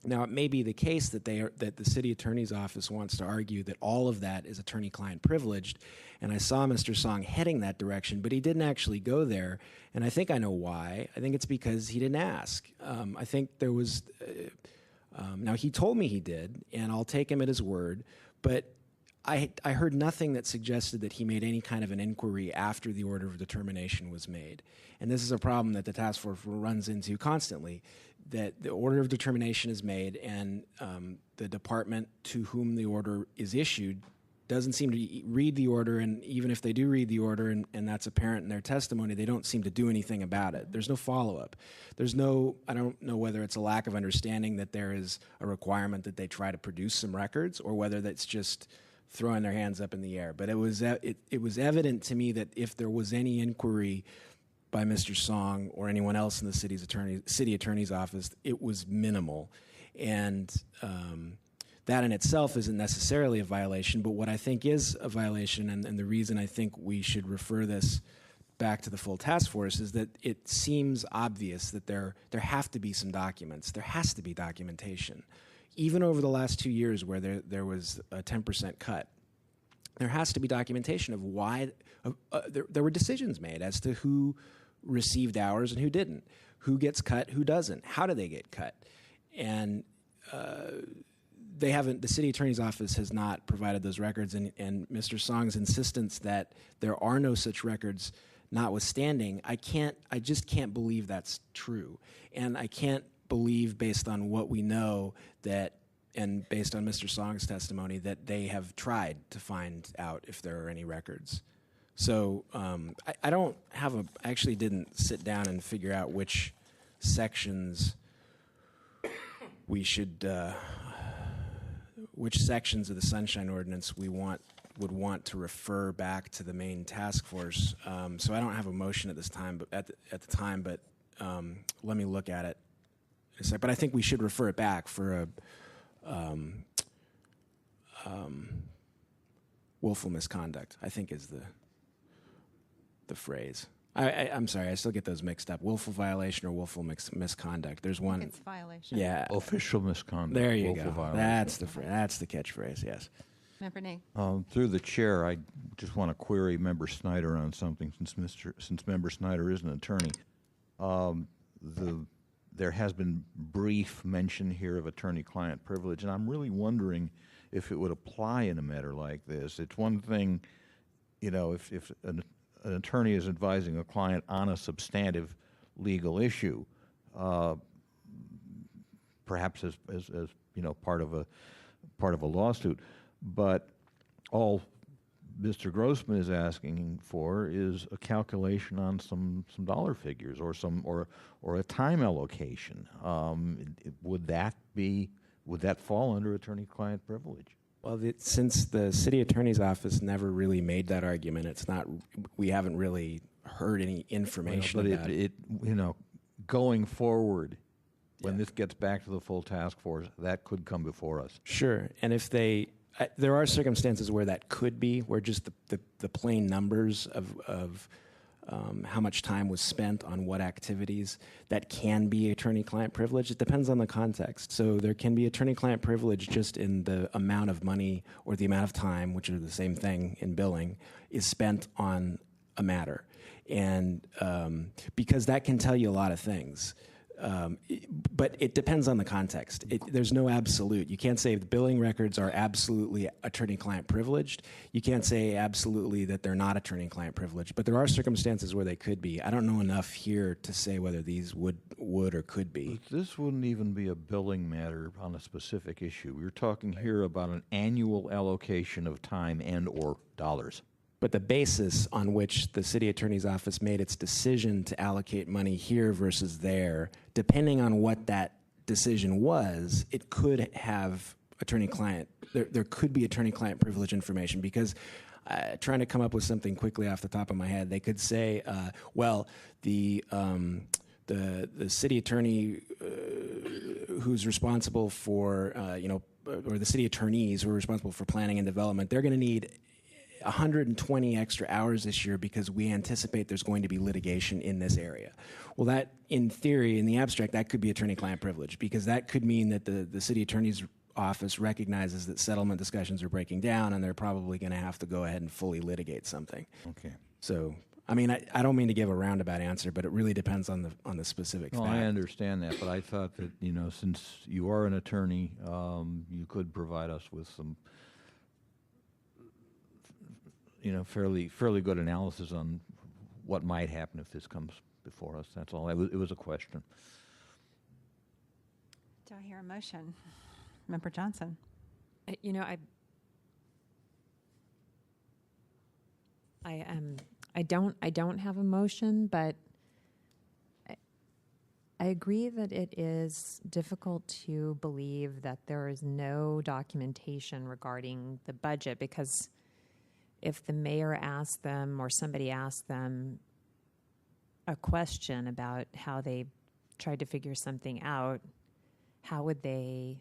Now, it may be the case that that the city attorney's office wants to argue that all of that is attorney-client privileged, and I saw Mr. Song heading that direction, but he didn't actually go there, and I think I know why. I think it's because he didn't ask. I think there was... now, he told me he did, and I'll take him at his word, but I heard nothing that suggested that he made any kind of an inquiry after the order of determination was made. And this is a problem that the task force runs into constantly, that the order of determination is made and the department to whom the order is issued doesn't seem to read the order, and even if they do read the order and that's apparent in their testimony, they don't seem to do anything about it. There's no follow-up. I don't know whether it's a lack of understanding that there is a requirement that they try to produce some records or whether that's just throwing their hands up in the air. But it was evident to me that if there was any inquiry by Mr. Song or anyone else in the city attorney's office, it was minimal. And that in itself isn't necessarily a violation, but what I think is a violation, and the reason I think we should refer this back to the full task force, is that it seems obvious that there have to be some documents. There has to be documentation. Even over the last 2 years where there was a 10% cut, there has to be documentation of why there were decisions made as to who received hours and who didn't, who gets cut, who doesn't, how do they get cut. And they haven't. The city attorney's office has not provided those records, and Mr. Song's insistence that there are no such records notwithstanding, I just can't believe that's true. And I can't believe, based on what we know, and based on Mr. Song's testimony, that they have tried to find out if there are any records. So I actually didn't sit down and figure out which sections we should, which sections of the Sunshine Ordinance would want to refer back to the main task force. So I don't have a motion at this time, but at the time, but let me look at it. But I think we should refer it back for a willful misconduct, I think is the phrase. I'm sorry, I still get those mixed up. Willful violation or willful misconduct. There's one. It's violation. Yeah. Official misconduct. There you willful go. Violation. That's the catchphrase, yes. Member Nee. Through the chair, I just want to query Member Snyder on something, since Member Snyder is an attorney. There has been brief mention here of attorney-client privilege, and I'm really wondering if it would apply in a matter like this. It's one thing, if an attorney is advising a client on a substantive legal issue, perhaps as part of a lawsuit, but all Mr. Grossman is asking for is a calculation on some dollar figures or a time allocation. Would that fall under attorney-client privilege? Well, since the city attorney's office never really made that argument, we haven't really heard any information about it. Going forward, when this gets back to the full task force, that could come before us. Sure, and if there are circumstances where that could be, where just the plain numbers of how much time was spent on what activities, that can be attorney-client privilege. It depends on the context. So there can be attorney-client privilege just in the amount of money or the amount of time, which are the same thing in billing, is spent on a matter. And because that can tell you a lot of things. But it depends on the context. There's no absolute. You can't say the billing records are absolutely attorney-client privileged. You can't say absolutely that they're not attorney-client privileged. But there are circumstances where they could be. I don't know enough here to say whether these would or could be. But this wouldn't even be a billing matter on a specific issue. We're talking here about an annual allocation of time and or dollars. But the basis on which the city attorney's office made its decision to allocate money here versus there, depending on what that decision was, it could have attorney-client. There could be attorney-client privilege information because trying to come up with something quickly off the top of my head, they could say, the city attorney who's responsible for, or the city attorneys who are responsible for planning and development, they're going to need 120 extra hours this year because we anticipate there's going to be litigation in this area. Well, that, in theory, in the abstract, that could be attorney-client privilege, because that could mean that the city attorney's office recognizes that settlement discussions are breaking down and they're probably going to have to go ahead and fully litigate something. Okay. So, I mean, I don't mean to give a roundabout answer, but it really depends on the specific Well, fact. I understand that, but I thought that, since you are an attorney, you could provide us with some, fairly good analysis on what might happen if this comes before us. That's all. It was a question. Do I hear a motion? Member Johnson. I don't have a motion, but I agree that it is difficult to believe that there is no documentation regarding the budget, because if the mayor asked them or somebody asked them a question about how they tried to figure something out, how would they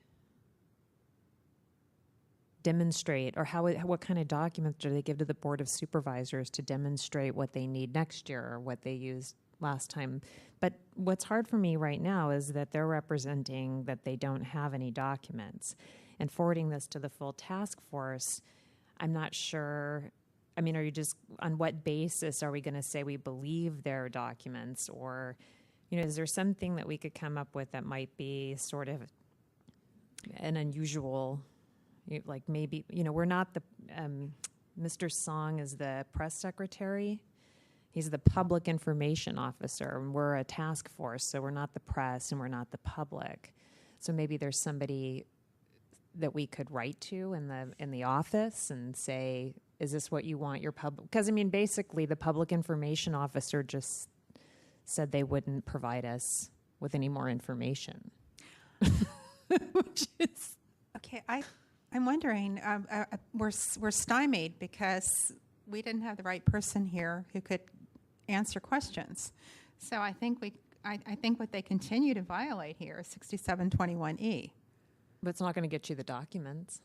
demonstrate, or what kind of documents do they give to the Board of Supervisors to demonstrate what they need next year or what they used last time? But what's hard for me right now is that they're representing that they don't have any documents. And forwarding this to the full task force, I'm not sure. I mean, are you just, on what basis are we going to say we believe their documents? Or, is there something that we could come up with that might be sort of an unusual, like maybe, we're not the, Mr. Song is the press secretary. He's the public information officer, and we're a task force, so we're not the press and we're not the public. So maybe there's somebody that we could write to in the office and say, is this what you want your public? Because, basically the public information officer just said they wouldn't provide us with any more information. Which is... Okay, I'm wondering, we're stymied because we didn't have the right person here who could answer questions. So I think I think what they continue to violate here is 6721E. But it's not going to get you the documents.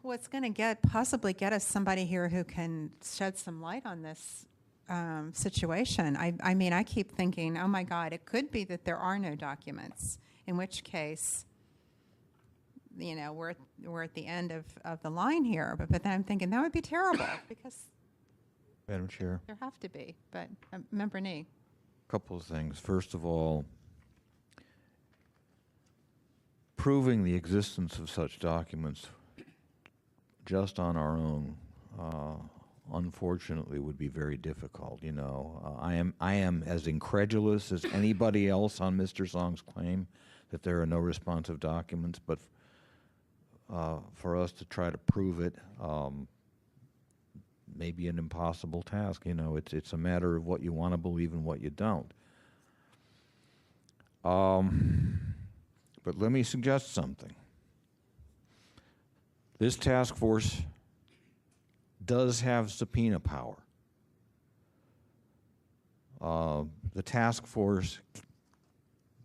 What's going to possibly get us somebody here who can shed some light on this situation? I keep thinking, oh my God, it could be that there are no documents, in which case, we're at the end of the line here. But then I'm thinking that would be terrible because Madam Chair. there have to be. But Member Nee. A couple of things. First of all, proving the existence of such documents just on our own, unfortunately, would be very difficult. I am as incredulous as anybody else on Mr. Song's claim that there are no responsive documents, but for us to try to prove it may be an impossible task. It's a matter of what you want to believe and what you don't. But let me suggest something. This task force does have subpoena power. The task force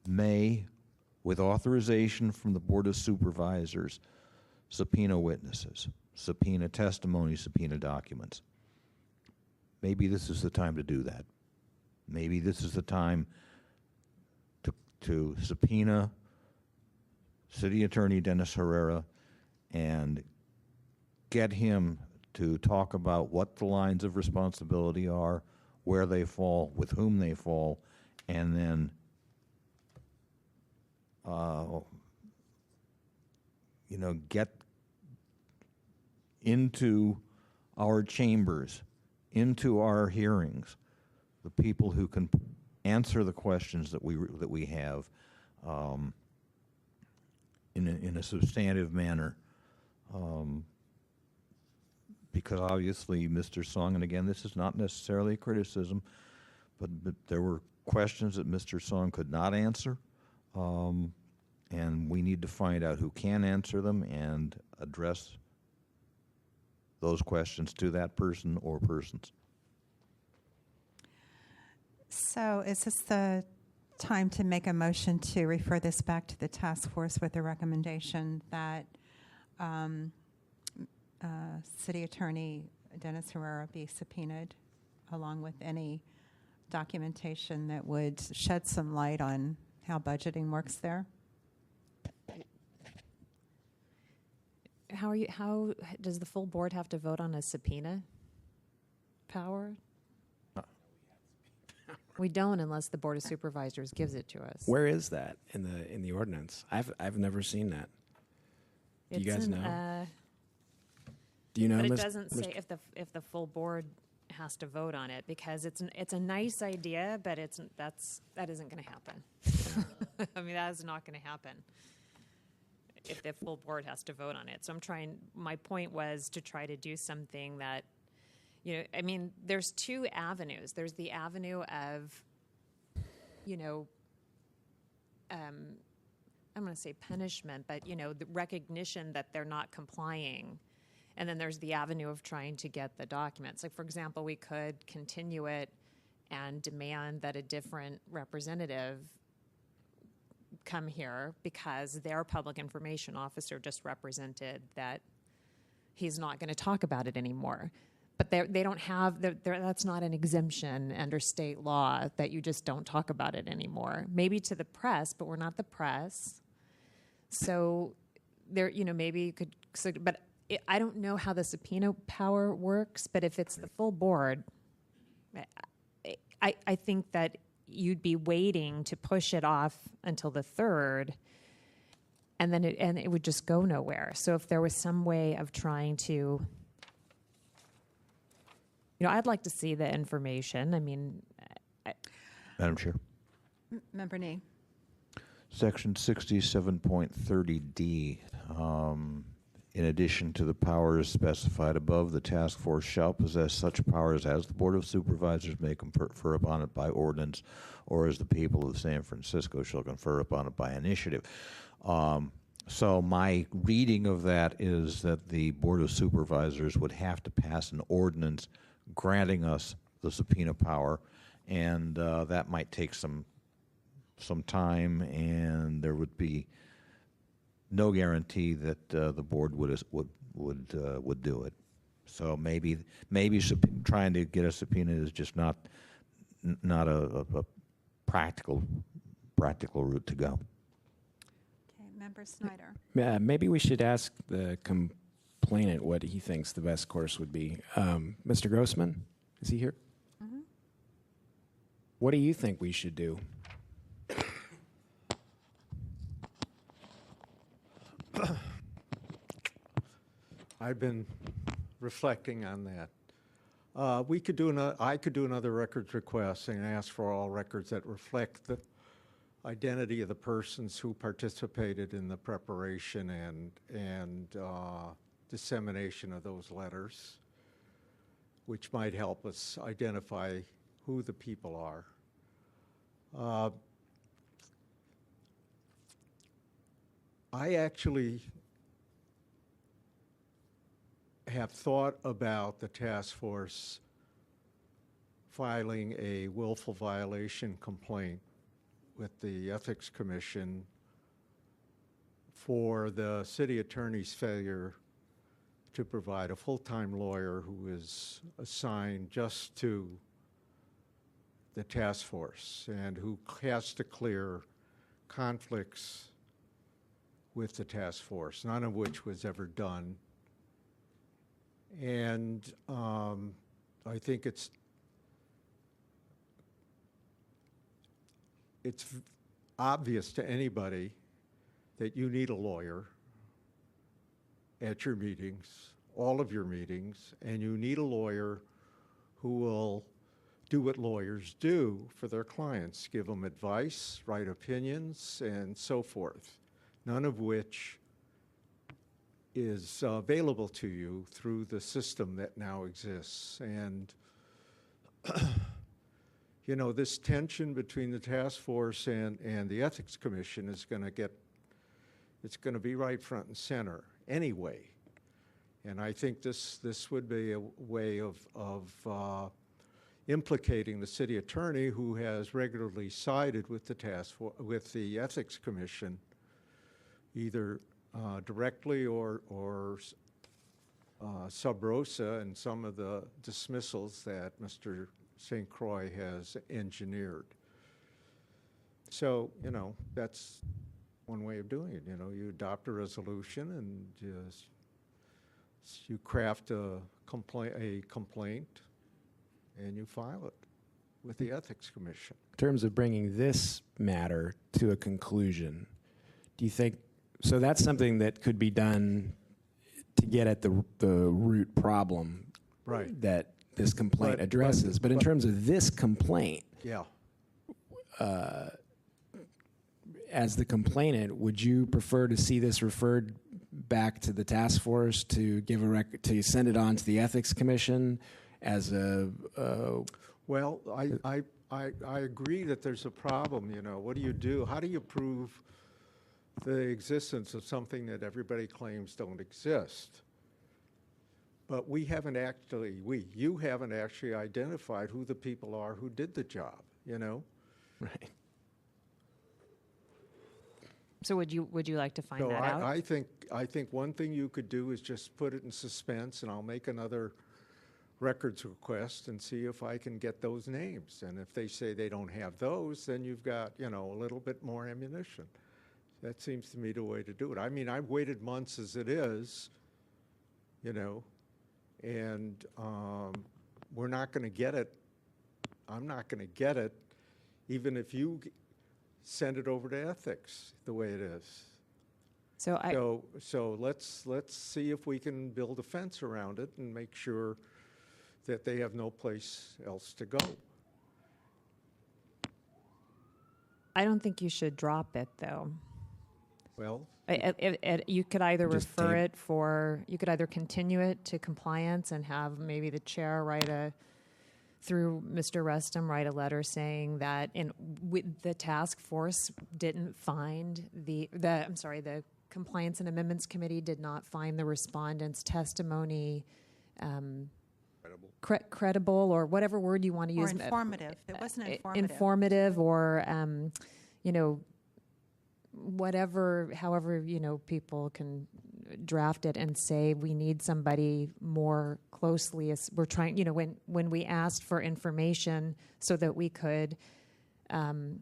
may, with authorization from the Board of Supervisors, subpoena witnesses, subpoena testimony, subpoena documents. Maybe this is the time to do that. Maybe this is the time to subpoena City Attorney Dennis Herrera and get him to talk about what the lines of responsibility are, where they fall, with whom they fall, and then get into our chambers, into our hearings, the people who can answer the questions that we have in a substantive manner. Because obviously, Mr. Song, and again, this is not necessarily a criticism, but there were questions that Mr. Song could not answer, and we need to find out who can answer them and address those questions to that person or persons. So is this the time to make a motion to refer this back to the task force with a recommendation that City Attorney Dennis Herrera be subpoenaed, along with any documentation that would shed some light on how budgeting works there. How does the full board have to vote on a subpoena power? We don't unless the Board of Supervisors gives it to us. Where is that in the ordinance? I've never seen that. Do you guys know? Do you know? But it Ms. doesn't say if the full board has to vote on it, because it's a nice idea, but that isn't going to happen. I mean, that is not going to happen if the full board has to vote on it. So my point was to try to do something that, I mean, there's two avenues. There's the avenue of, I'm going to say punishment, but, the recognition that they're not complying. And then there's the avenue of trying to get the documents. Like, for example, we could continue it and demand that a different representative come here because their public information officer just represented that he's not going to talk about it anymore. But they don't have, that's not an exemption under state law that you just don't talk about it anymore. Maybe to the press, but we're not the press. So there, maybe you could, but I don't know how the subpoena power works, but if it's the full board, I think that you'd be waiting to push it off until the 3rd, and then it would just go nowhere. So if there was some way of trying to, I'd like to see the information. I mean, Madam Chair. Member Nee. Section 67.30D. In addition to the powers specified above, the task force shall possess such powers as the Board of Supervisors may confer upon it by ordinance, or as the people of San Francisco shall confer upon it by initiative. So my reading of that is that the Board of Supervisors would have to pass an ordinance granting us the subpoena power, and that might take some time, and there would be no guarantee that the board would do it. So maybe trying to get a subpoena is just not a practical route to go. Okay, Member Snyder. Maybe we should ask the complainant what he thinks the best course would be. Mr. Grossman, is he here? Mm-hmm. What do you think we should do? I've been reflecting on that. I could do another records request and ask for all records that reflect the identity of the persons who participated in the preparation and dissemination of those letters, which might help us identify who the people are. I actually have thought about the task force filing a willful violation complaint with the Ethics Commission for the city attorney's failure to provide a full-time lawyer who is assigned just to the task force and who has to clear conflicts with the task force, none of which was ever done. And I think it's obvious to anybody that you need a lawyer at your meetings, all of your meetings, and you need a lawyer who will do what lawyers do for their clients, give them advice, write opinions, and so forth, none of which is available to you through the system that now exists. And this tension between the task force and the Ethics Commission is going to be right front and center anyway. And I think this would be a way of implicating the city attorney, who has regularly sided with the Ethics Commission, either directly or sub rosa and some of the dismissals that Mr. St. Croix has engineered. So, you know, that's one way of doing it. You know, you adopt a resolution and just you craft a complaint and you file it with the Ethics Commission. In terms of bringing this matter to a conclusion, do you think, so that's something that could be done to get at the root problem that this complaint addresses. But in terms of this complaint, yeah, as the complainant, would you prefer to see this referred back to the task force to give to send it on to the Ethics Commission as a? Well, I agree that there's a problem. You know, what do you do? How do you prove the existence of something that everybody claims don't exist? But you haven't actually identified who the people are who did the job, you know? Right. So would you like to find that out? I think one thing you could do is just put it in suspense, and I'll make another records request and see if I can get those names. And if they say they don't have those, then you've got, you know, a little bit more ammunition. That seems to me the way to do it. I mean, I've waited months as it is, you know, and we're not going to get it. I'm not going to get it, even if you send it over to ethics the way it is. So let's see if we can build a fence around it and make sure that they have no place else to go. I don't think you should drop it, though. Well, you could either refer it you could either continue it to compliance and have maybe the chair through Mr. Rustum write a letter saying that the task force didn't find the Compliance and Amendments Committee did not find the respondent's testimony credible, or whatever word you want to use. Or informative. It wasn't informative. Informative, or you know, however, you know, people can draft it and say we need somebody more closely. As we're trying, you know, when we asked for information so that we could, you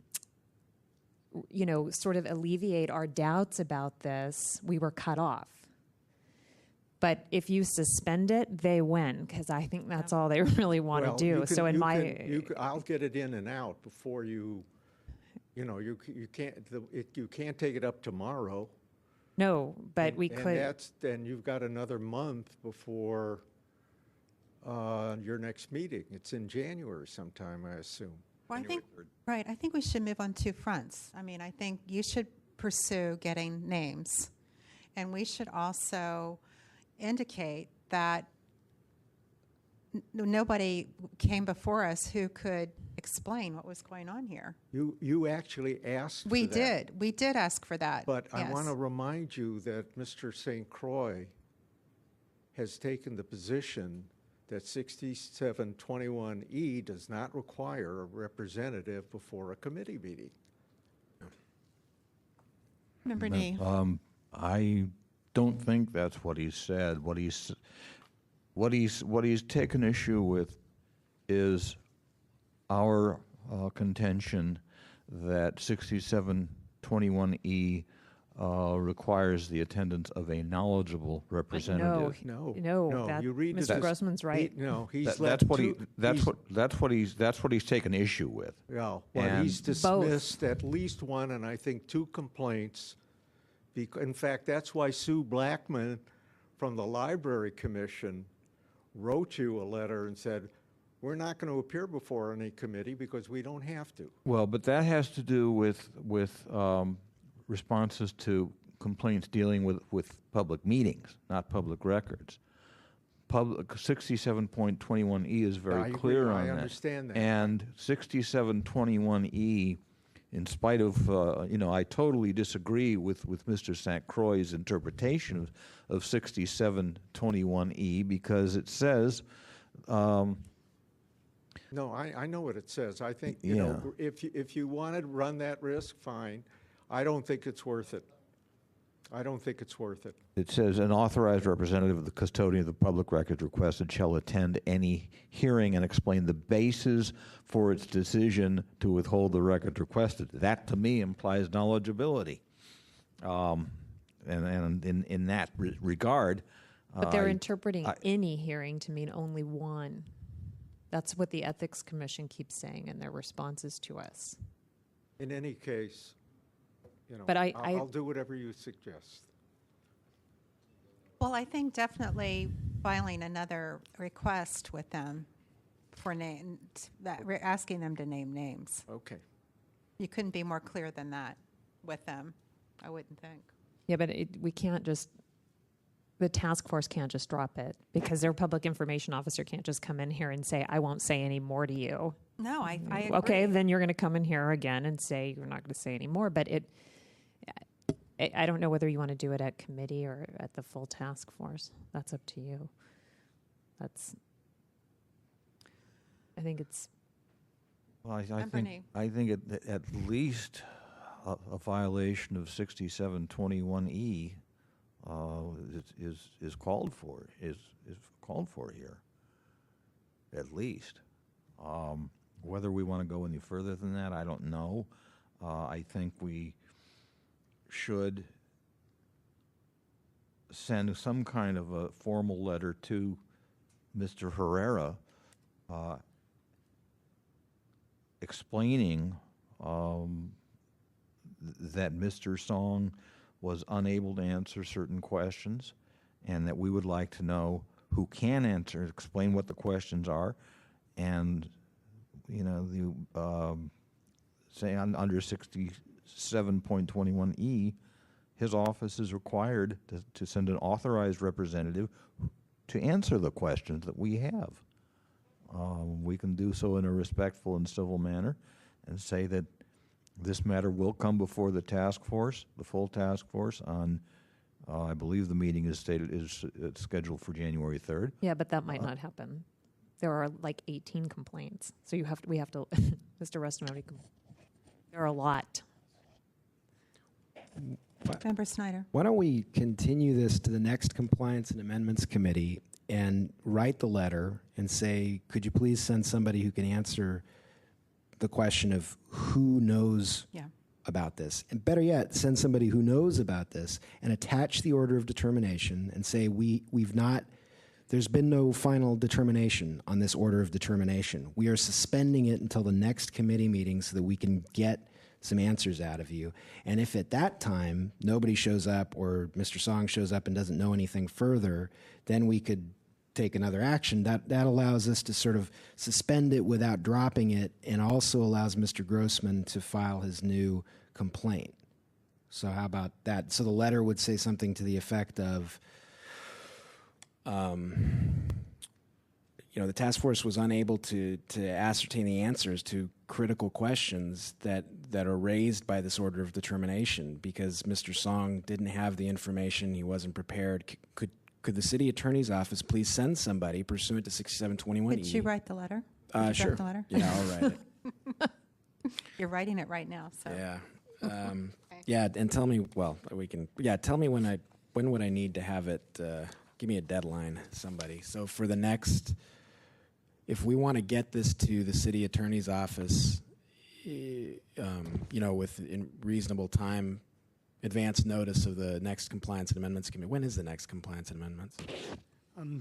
know, sort of alleviate our doubts about this, we were cut off. But if you suspend it, they win, because I think that's all they really want to do. So I'll get it in and out before you. You know, you can't take it up tomorrow. No, but we could. And you've got another month before your next meeting. It's in January sometime, I assume. Well, I think we should move on two fronts. I mean, I think you should pursue getting names, and we should also indicate that nobody came before us who could explain what was going on here. You actually asked for that. We did ask for that. But yes. I want to remind you that Mr. St. Croix has taken the position that 6721E does not require a representative before a committee meeting. Member Nee. I don't think that's what he said. What he's taken issue with is our contention that 6721E requires the attendance of a knowledgeable representative. No. You read Mr. Grossman's right. That's what he's taken issue with. Yeah. Well, he's dismissed at least one, and I think two complaints. In fact, that's why Sue Blackman from the Library Commission wrote you a letter and said, we're not going to appear before any committee because we don't have to. Well, but that has to do with responses to complaints dealing with public meetings, not public records. 67.21E is very clear on that. I understand that. And 6721E, in spite of, I totally disagree with Mr. St. Croix's interpretation of 6721E because it says... No, I know what it says. I think, you know, if you want to run that risk, fine. I don't think it's worth it. I don't think it's worth it. It says an authorized representative of the custodian of the public records requested shall attend any hearing and explain the basis for its decision to withhold the records requested. That, to me, implies knowledgeability. And in that regard, But they're interpreting any hearing to mean only one. That's what the Ethics Commission keeps saying in their responses to us. In any case, But I'll do whatever you suggest. Well, I think definitely filing another request with them for asking them to name names. Okay. You couldn't be more clear than that with them, I wouldn't think. Yeah, but we can't just, the task force can't just drop it because their public information officer can't just come in here and say, I won't say any more to you. No, I agree. Okay, then you're going to come in here again and say you're not going to say any more. But I don't know whether you want to do it at committee or at the full task force. That's up to you. I think it's. Well, I think at least a violation of 6721E is called for. Is called for here. At least. Whether we want to go any further than that, I don't know. I think we should send some kind of a formal letter to Mr. Herrera explaining that Mr. Song was unable to answer certain questions and that we would like to know who can answer, explain what the questions are, and say under 67.21E, his office is required to send an authorized representative to answer the questions that we have. We can do so in a respectful and civil manner and say that this matter will come before the task force, the full task force, on, I believe the meeting is scheduled for January 3rd. Yeah, but that might not happen. There are like 18 complaints. So we have to, Mr. Rustamoni, there are a lot. Member Snyder. Why don't we continue this to the next Compliance and Amendments Committee and write the letter and say, could you please send somebody who can answer the question of who knows about this? And better yet, send somebody who knows about this and attach the order of determination and say, there's been no final determination on this order of determination. We are suspending it until the next committee meeting so that we can get some answers out of you. And if at that time nobody shows up or Mr. Song shows up and doesn't know anything further, then we could take another action. That allows us to sort of suspend it without dropping it, and also allows Mr. Grossman to file his new complaint. So how about that? So the letter would say something to the effect of, the task force was unable to ascertain the answers to critical questions that are raised by this order of determination because Mr. Song didn't have the information, he wasn't prepared. Could the city attorney's office please send somebody pursuant to 6721E? Did you write the letter? Sure. The letter? Yeah, I'll write it. You're writing it right now, so. Yeah. Yeah, and tell me, tell me when would I need to have it, give me a deadline, somebody. So for the next, if we want to get this to the city attorney's office, within reasonable time, advance notice of the next Compliance and Amendments Committee. When is the next Compliance and Amendments?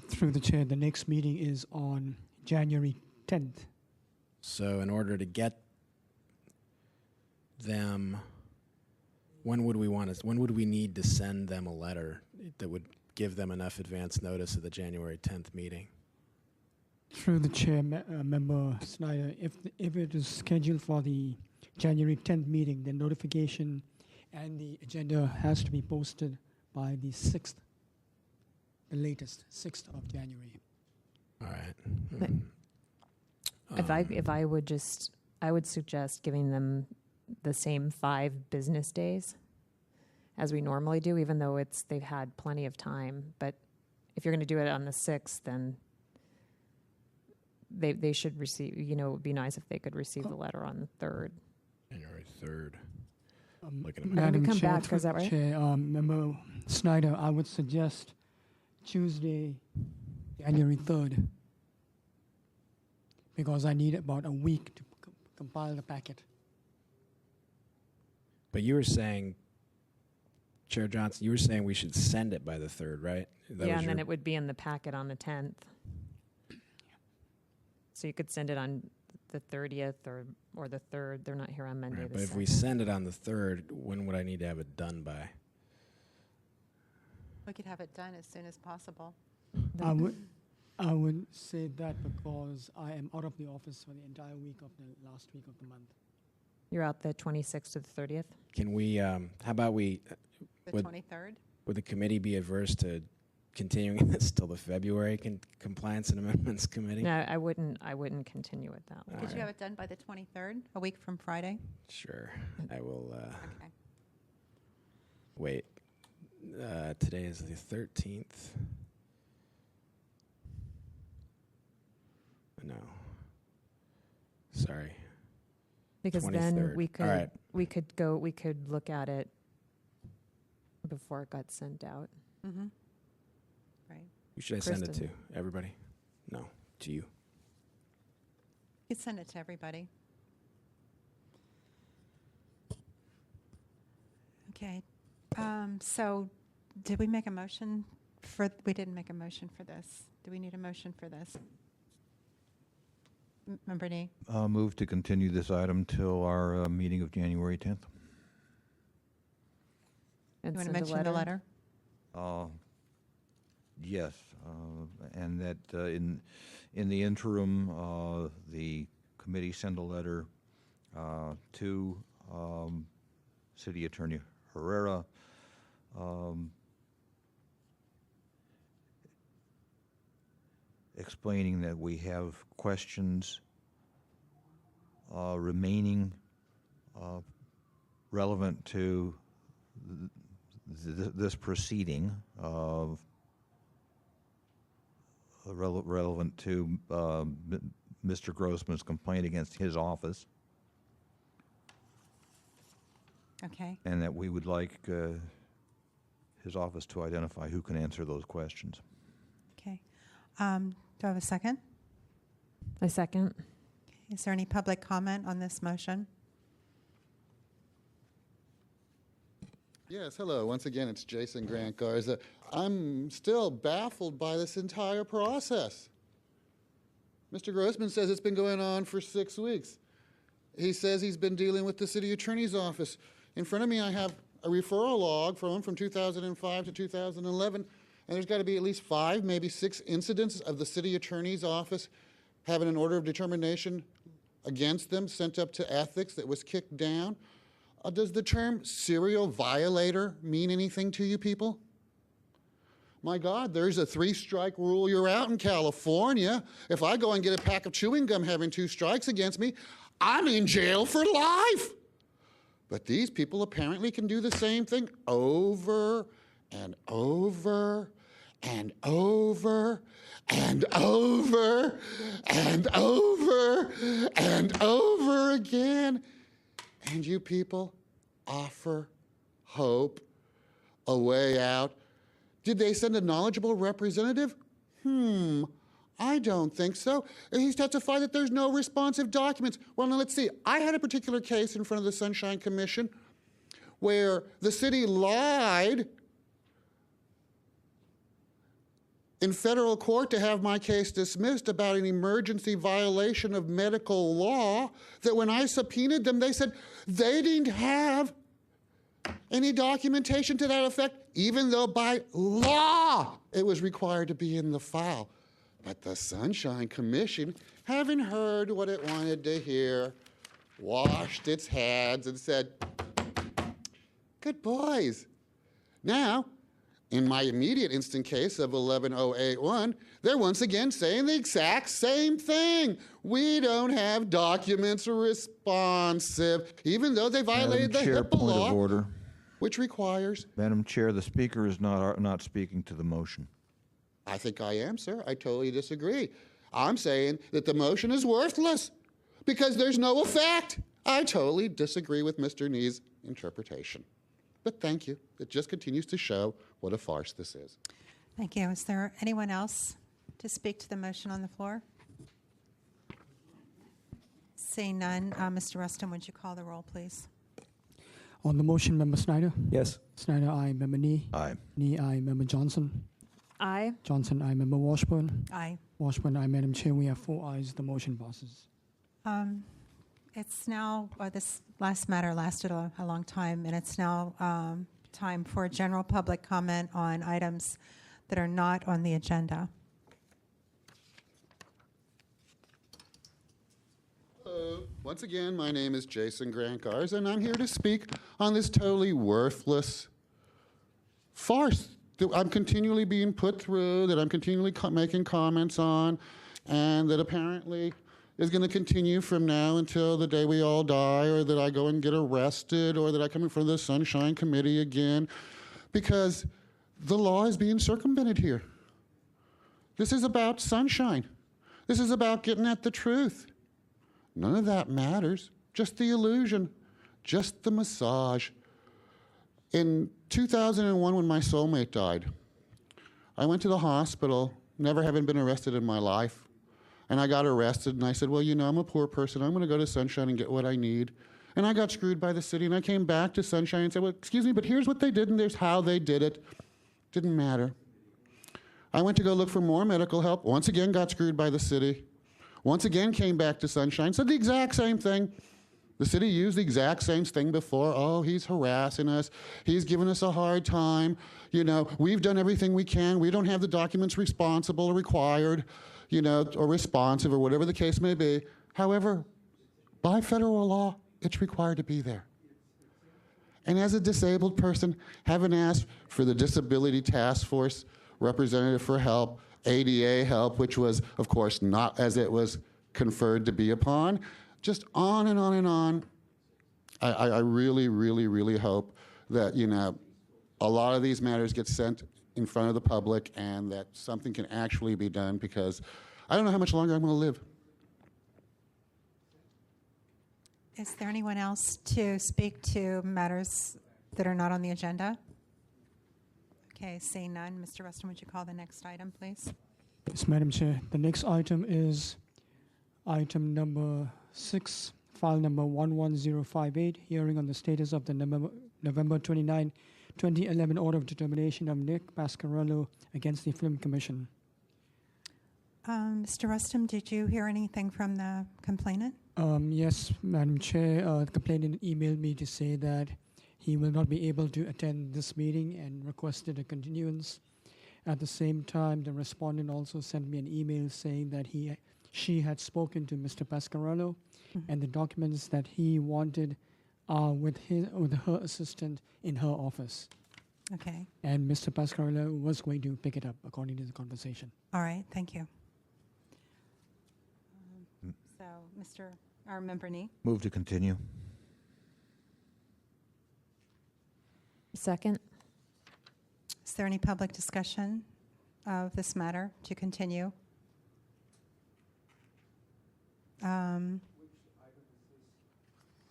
Through the chair, the next meeting is on January 10th. So in order to get them, when would we need to send them a letter that would give them enough advance notice of the January 10th meeting? Through the chair, Member Snyder, if it is scheduled for the January 10th meeting, the notification and the agenda has to be posted by the 6th, the latest, 6th of January. All right. I would suggest giving them the same 5 business days as we normally do, even though they've had plenty of time. But if you're going to do it on the 6th, then they should receive, it would be nice if they could receive the letter on the 3rd. January 3rd. looking at Madam come Chair, back, is that right? Chair, Member Snyder, I would suggest Tuesday, January 3rd, because I need about a week to compile the packet. But you were saying, Chair Johnson, you were saying we should send it by the 3rd, right? That Yeah, was and then your- it would be in the packet on the 10th. So you could send it on the 30th or the 3rd. They're not here on Monday. Right, the but if we 2nd. send it on the 3rd, when would I need to have it done by? We could have it done as soon as possible. I would say that because I am out of the office for the entire week of the last week of the month. You're out the 26th to the 30th? Can we, how about we, The would, 23rd? would the committee be adverse to continuing this till the February Compliance and Amendments Committee? No, I wouldn't continue it that way. Could you have it done by the 23rd, a week from Friday? Sure. I will, Okay. wait. Today is the 13th. No. Sorry. Because 23rd. then we All right. we could look at it before it got sent out. Mm-hmm. Right. Who should I send it to? Kristen. Everybody? No, to you. You could send it to everybody. Okay. So did we make a motion we didn't make a motion for this. Do we need a motion for this? Member Nee? Move to continue this item till our meeting of January 10th. And You want to send a mention the letter? Yes, and that in the interim, the committee send a letter to City Attorney Herrera explaining that we have questions remaining relevant to this proceeding, relevant to Mr. Grossman's complaint against his office, Okay. and that we would like his office to identify who can answer those questions. Okay. Do I have a second? A second. Is there any public comment on this motion? Yes, hello. Once again, it's Jason Grant Garza. I'm still baffled by this entire process. Mr. Grossman says it's been going on for 6 weeks. He says he's been dealing with the city attorney's office. In front of me, I have a referral log from him from 2005 to 2011, and there's got to be at least 5, maybe 6 incidents of the city attorney's office having an order of determination against them sent up to ethics that was kicked down. Does the term serial violator mean anything to you people? My God, there's a 3-strike rule. You're out in California. If I go and get a pack of chewing gum having 2 strikes against me, I'm in jail for life. But these people apparently can do the same thing over and over and over and over and over and over again. And you people offer hope, a way out. Did they send a knowledgeable representative? I don't think so. He's testified that there's no responsive documents. Well, now let's see. I had a particular case in front of the Sunshine Commission where the city lied in federal court to have my case dismissed about an emergency violation of medical law, that when I subpoenaed them, they said they didn't have any documentation to that effect, even though by law it was required to be in the file. But the Sunshine Commission, having heard what it wanted to hear, washed its hands and said, good boys. Now, in my immediate instant case of 11081, they're once again saying the exact same thing. We don't have documents responsive, even though they violated the Chair, HIPAA point law, of order. which requires. Madam Chair, the speaker is not speaking to the motion. I think I am, sir. I totally disagree. I'm saying that the motion is worthless because there's no effect. I totally disagree with Mr. Nee's interpretation. But thank you. It just continues to show what a farce this is. Thank you. Is there anyone else to speak to the motion on the floor? Seeing none, Mr. Rustin, would you call the roll, please? On the motion, Member Snyder? Yes. Snyder, aye. Member Nee? Aye. Nee, aye. Member Johnson? Aye. Johnson, aye. Member Washburn? Aye. Washburn, aye. Madam Chair, we have 4 ayes. The motion passes. It's now, this last matter lasted a long time, and it's now time for general public comment on items that are not on the agenda. Once again, my name is Jason Grankars, and I'm here to speak on this totally worthless farce that I'm continually being put through, that I'm continually making comments on, and that apparently is going to continue from now until the day we all die, or that I go and get arrested, or that I come in front of the Sunshine Committee again, because the law is being circumvented here. This is about sunshine. This is about getting at the truth. None of that matters. Just the illusion, just the massage. In 2001, when my soulmate died, I went to the hospital, never having been arrested in my life. And I got arrested, and I said, well, you know, I'm a poor person. I'm going to go to Sunshine and get what I need. And I got screwed by the city, and I came back to Sunshine and said, well, excuse me, but here's what they did, and there's how they did it. Didn't matter. I went to go look for more medical help. Once again, got screwed by the city. Once again, came back to Sunshine, said the exact same thing. The city used the exact same thing before. Oh, he's harassing us. He's giving us a hard time. You know, we've done everything we can. We don't have the documents responsible or required, you know, or responsive, or whatever the case may be. However, by federal law, it's required to be there. And as a disabled person, having asked for the Disability Task Force representative for help, ADA help, which was, of course, not as it was conferred to be upon, just on and on and on. I really, really, really hope that, you know, a lot of these matters get sent in front of the public and that something can actually be done, because I don't know how much longer I'm going to live. Is there anyone else to speak to matters that are not on the agenda? Okay, seeing none. Mr. Rustin, would you call the next item, please? Yes, Madam Chair. The next item is item number 6, file number 11058, hearing on the status of the November 29, 2011 order of determination of Nick Pasquarello against the Film Commission. Mr. Rustin, did you hear anything from the complainant? Yes, Madam Chair. The complainant emailed me to say that he will not be able to attend this meeting and requested a continuance. At the same time, the respondent also sent me an email saying that she had spoken to Mr. Pasquarello, and the documents that he wanted are with her assistant in her office. Okay. And Mr. Pasquarello was going to pick it up according to the conversation. All right, thank you. So, our member Nee. Move to continue. Second. Is there any public discussion of this matter to continue?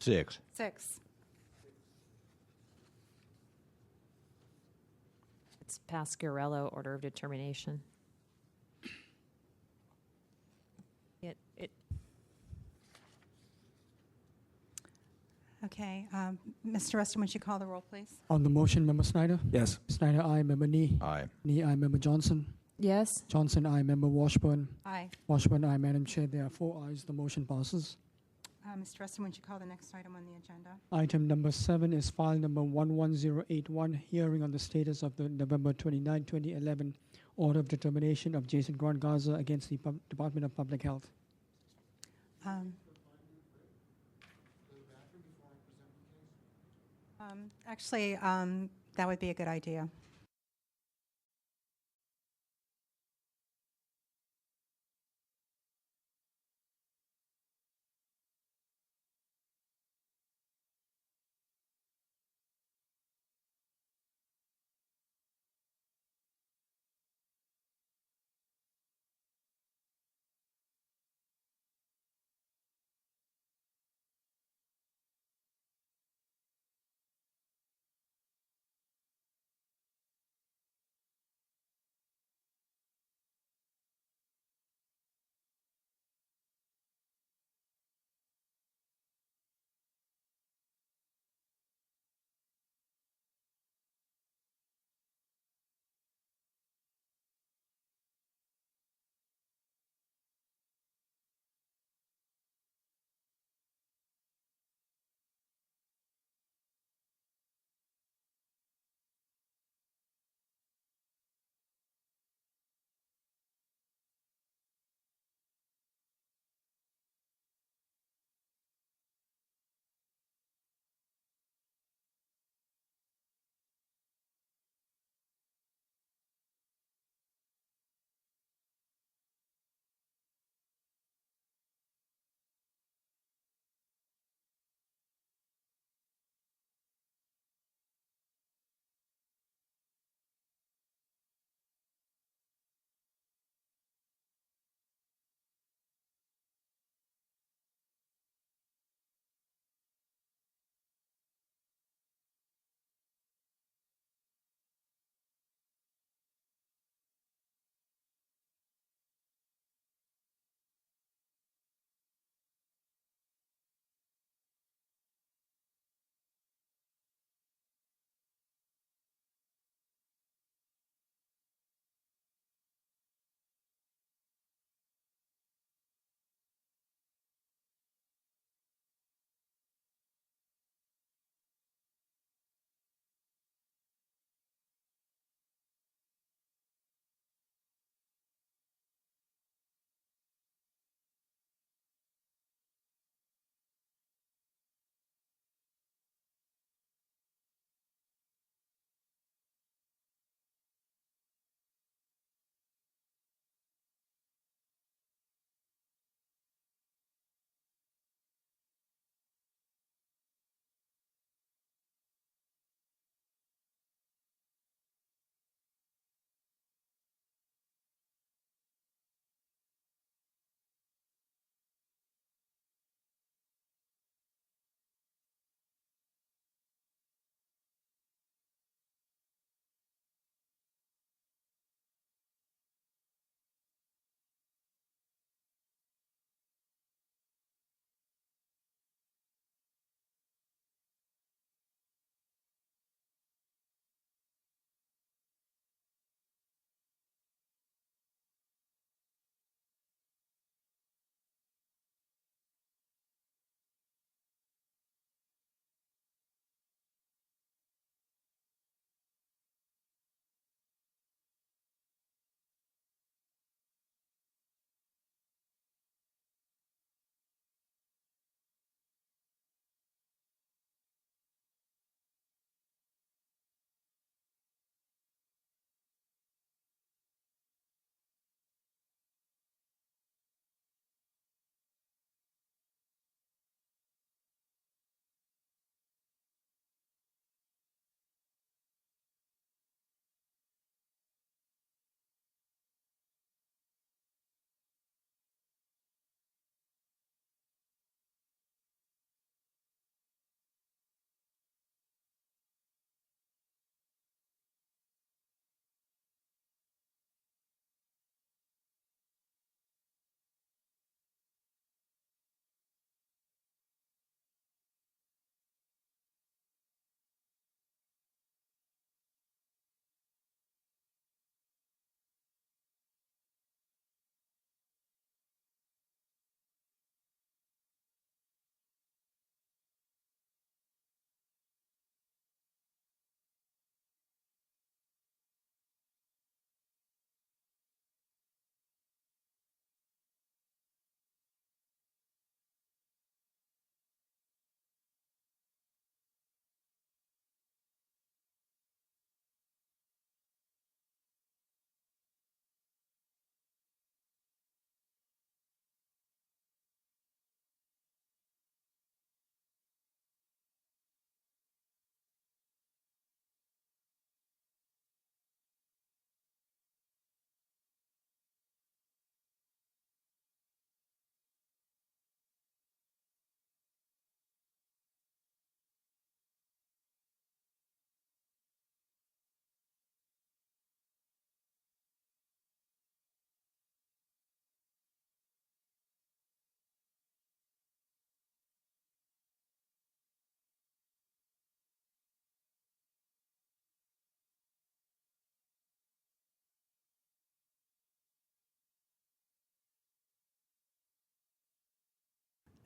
Six. 6. It's Pasquarello order of determination. Okay, Mr. Rustin, would you call the roll, please? On the motion, Member Snyder? Yes. Snyder, aye. Member Nee? Aye. Nee, aye. Member Johnson? Yes. Johnson, aye. Member Washburn? Aye. Washburn, aye. Madam Chair, there are 4 ayes. The motion passes. Mr. Rustin, would you call the next item on the agenda? Item number 7 is file number 11081, hearing on the status of the November 29, 2011 order of determination of Jason Grant Garza against the Department of Public Health. Actually, that would be a good idea.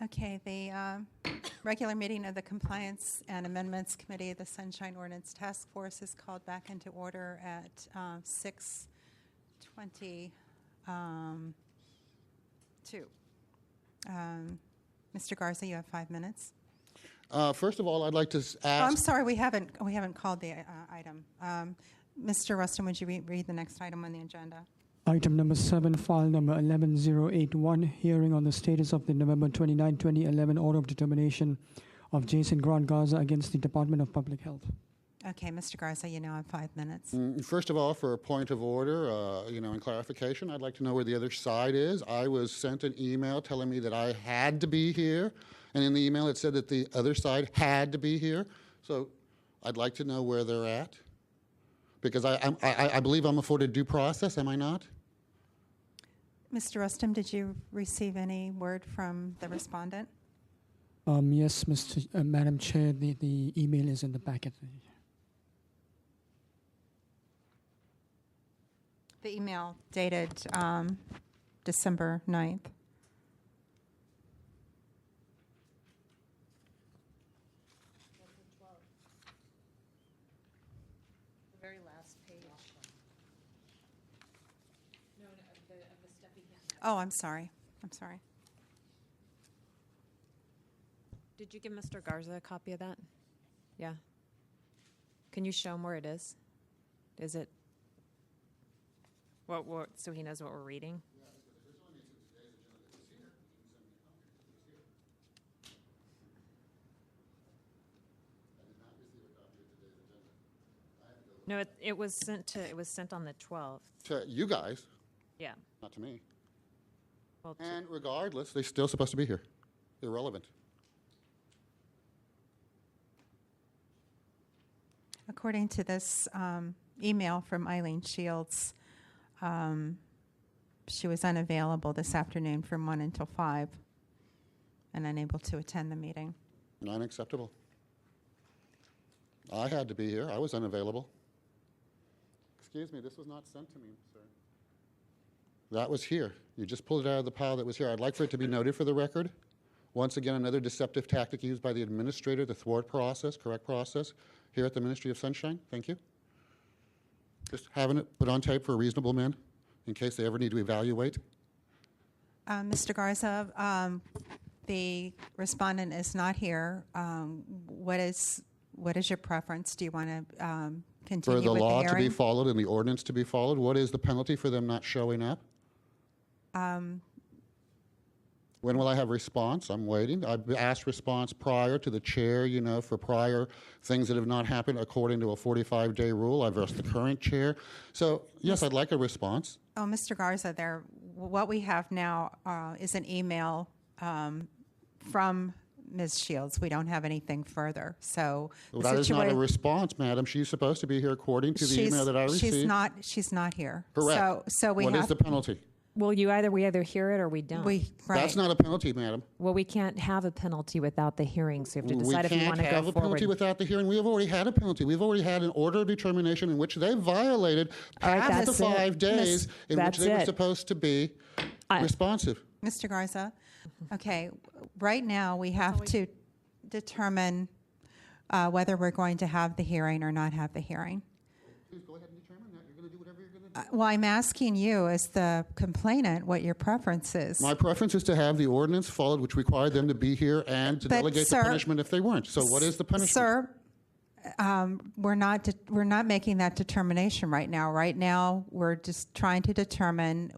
Okay, the regular meeting of the Compliance and Amendments Committee of the Sunshine Ordinance Task Force is called back into order at 6:22. Mr. Garza, you have 5 minutes. First of all, I'd like to ask. Oh, I'm sorry, we haven't called the item. Mr. Rustin, would you read the next item on the agenda? Item number 7, file number 11081, hearing on the status of the November 29, 2011 order of determination of Jason Grant Garza against the Department of Public Health. Okay, Mr. Garza, you now have 5 minutes. First of all, for a point of order, and clarification, I'd like to know where the other side is. I was sent an email telling me that I had to be here, and in the email it said that the other side had to be here. So I'd like to know where they're at, because I believe I'm afforded due process, am I not? Mr. Rustin, did you receive any word from the respondent? Yes, Madam Chair, the email is in the packet. The email dated December 9th. The very last page. No, of the stuff he handed. Oh, I'm sorry. Did you give Mr. Garza a copy of that? Yeah. Can you show him where it is? Is it? What? So he knows what we're reading. No, it was sent on the 12th. To you guys, Yeah. not to me. Well, And regardless, they're still supposed to be here. Irrelevant. According to this email from Eileen Shields, she was unavailable this afternoon from 1 until 5 and unable to attend the meeting. Unacceptable. I had to be here. I was unavailable. Excuse me, this was not sent to me, sir. That was here. You just pulled it out of the pile that was here. I'd like for it to be noted for the record. Once again, another deceptive tactic used by the administrator to thwart process, correct process, here at the Ministry of Sunshine. Thank you. Just having it put on tape for a reasonable man in case they ever need to evaluate. Mr. Garza, the respondent is not here. What is your preference? Do you want to continue For the with law the to be hearing? followed and the ordinance to be followed, what is the penalty for them not showing up? When will I have response? I'm waiting. I've asked response prior to the chair, for prior things that have not happened according to a 45-day rule. I've asked the current chair. So, yes, I'd like a response. Oh, Mr. Garza, what we have now is an email from Ms. Shields. We don't have anything further. So Well, that is not a response, madam. She's supposed to be here according to the email that I received. She's not here. Correct. So what is the penalty? Well, we either hear it or we don't. Right. That's not a penalty, madam. Well, we can't have a penalty without the hearing, so you have to decide if you want to go We can't have a penalty forward. without the hearing. We have already had a penalty. We've already had an order of determination in which they violated past the 5 days in which they were supposed to be responsive. Mr. Garza, okay, right now we have to determine whether we're going to have the hearing or not have the hearing. Please go ahead and determine that. You're going to do whatever you're going to do. Well, I'm asking you as the complainant what your preference is. My preference is to have the ordinance followed, which required them to be here and to delegate the punishment if they weren't. So what is the punishment? Sir, we're not making that determination right now. Right now, we're just trying to determine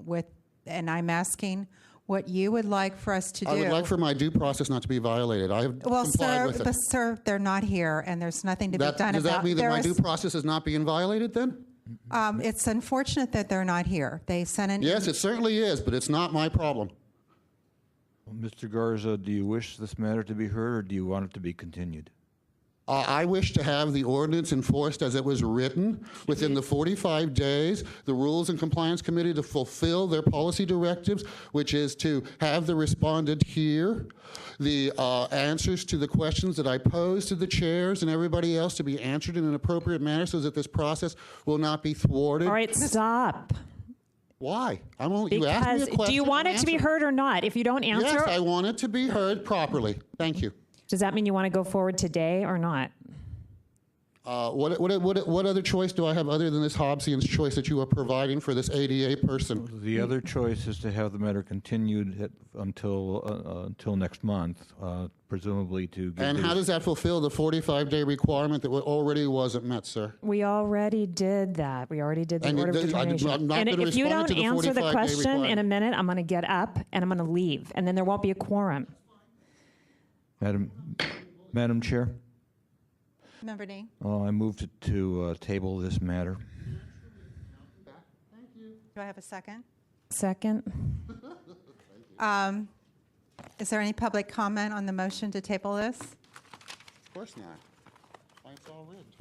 and I'm asking what you would like for us to do. I would like for my due process not to be violated. I have complied with it. Sir, they're not here, and there's nothing to be done about it. Does that mean that my due process is not being violated then? It's unfortunate that they're not here. They sent an Yes, it certainly is, but it's not my problem. Well, Mr. Garza, do you wish this matter to be heard, or do you want it to be continued? I wish to have the ordinance enforced as it was written within the 45 days, the Rules and Compliance Committee to fulfill their policy directives, which is to have the respondent hear, the answers to the questions that I pose to the chairs and everybody else to be answered in an appropriate manner so that this process will not be thwarted. All right, stop. Why? I'm only, you asked me a Because question. do you want I'm it to be answering. heard or not? If you don't answer, Yes, I want it to be heard properly. Thank you. does that mean you want to go forward today or not? What other choice do I have other than this Hobbesian's choice that you are providing for this ADA person? The other choice is to have the matter continued until next month, presumably to give And how does that fulfill the 45-day requirement that already wasn't met, sir? We already did that. We already did the And order of I'm determination. not And gonna if you respond don't to the answer the 45-day question in a requirement. minute, I'm going to get up and I'm going to leave, and then there won't be a quorum. Madam Chair, Member Nee? I move to table this matter. Do I have a second? Second. Is there any public comment on the motion to table this? Of course not. Why, it's all rigged.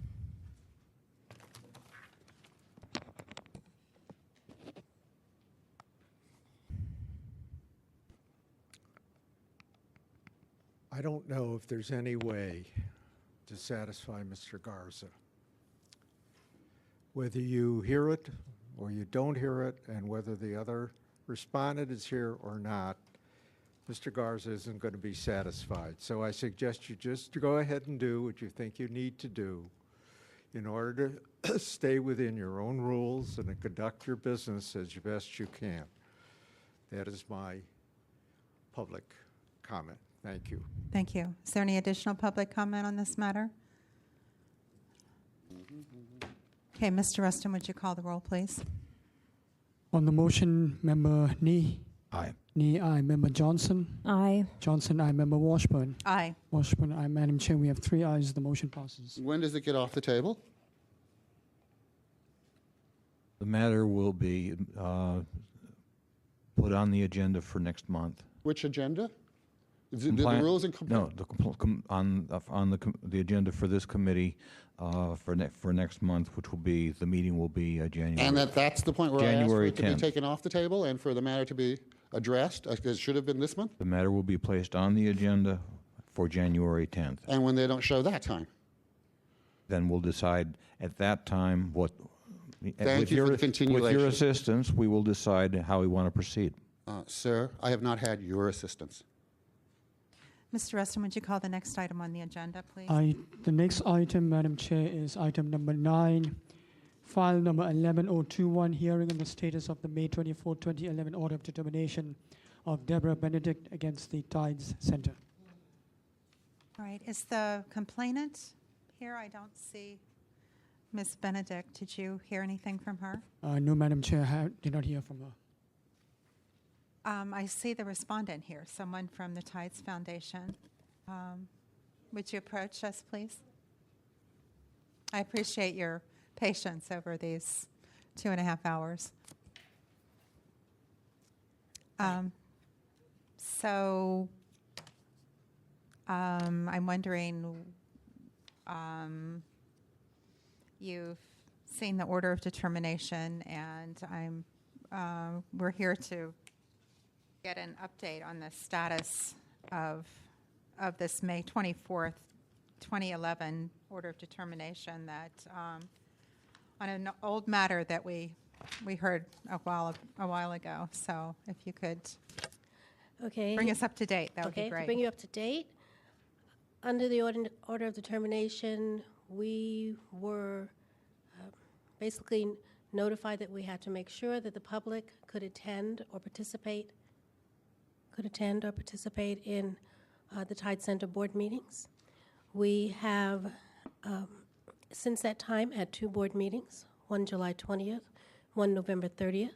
I don't know if there's any way to satisfy Mr. Garza. Whether you hear it or you don't hear it, and whether the other respondent is here or not, Mr. Garza isn't going to be satisfied. So I suggest you just go ahead and do what you think you need to do in order to stay within your own rules and to conduct your business as best you can. That is my public comment. Thank you. Thank you. Is there any additional public comment on this matter? Okay, Mr. Rustin, would you call the roll, please? On the motion, Member Nee. Aye. Nee, aye. Member Johnson. Aye. Johnson, aye. Member Washburn. Aye. Washburn, aye. Madam Chair, we have 3 ayes. The motion passes. When does it get off the table? The matter will be put on the agenda for next month. Which agenda? The rules and No, on the agenda for this committee for next month, which will be, the meeting will be January. And that's the point where January I asked for it to 10th. be taken off the table and for the matter to be addressed. It should have been this month. The matter will be placed on the agenda for January 10th. And when they don't show that time. Then we'll decide at that time what. Thank you for the continuation. With your assistance, we will decide how we want to proceed. Sir, I have not had your assistance. Mr. Rustin, would you call the next item on the agenda, please? The next item, Madam Chair, is item number 9, file number 11021, hearing on the status of the May 24, 2011 order of determination of Deborah Benedict against the Tides Center. All right. Is the complainant here? I don't see Ms. Benedict. Did you hear anything from her? No, Madam Chair, I did not hear from her. I see the respondent here, someone from the Tides Foundation. Would you approach us, please? I appreciate your patience over these 2.5 hours. I'm wondering, you've seen the order of determination, and we're here to get an update on the status of this May 24th, 2011 order of determination that on an old matter that we heard a while ago. So if you could bring us up to date, that would be great. To bring you up to date, under the order of determination, we were basically notified that we had to make sure that the public could attend or participate in the Tide Center board meetings. We have, since that time, had 2 board meetings, one July 20th, one November 30th.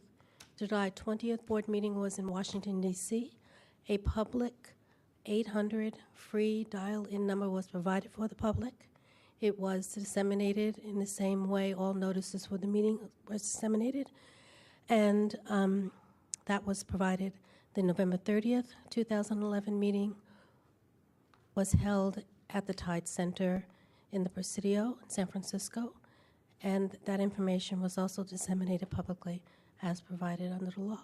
The July 20th board meeting was in Washington, D.C. A public 800 free dial-in number was provided for the public. It was disseminated in the same way all notices for the meeting was disseminated, and that was provided. The November 30th, 2011 meeting was held at the Tide Center in the Presidio in San Francisco, and that information was also disseminated publicly as provided under the law.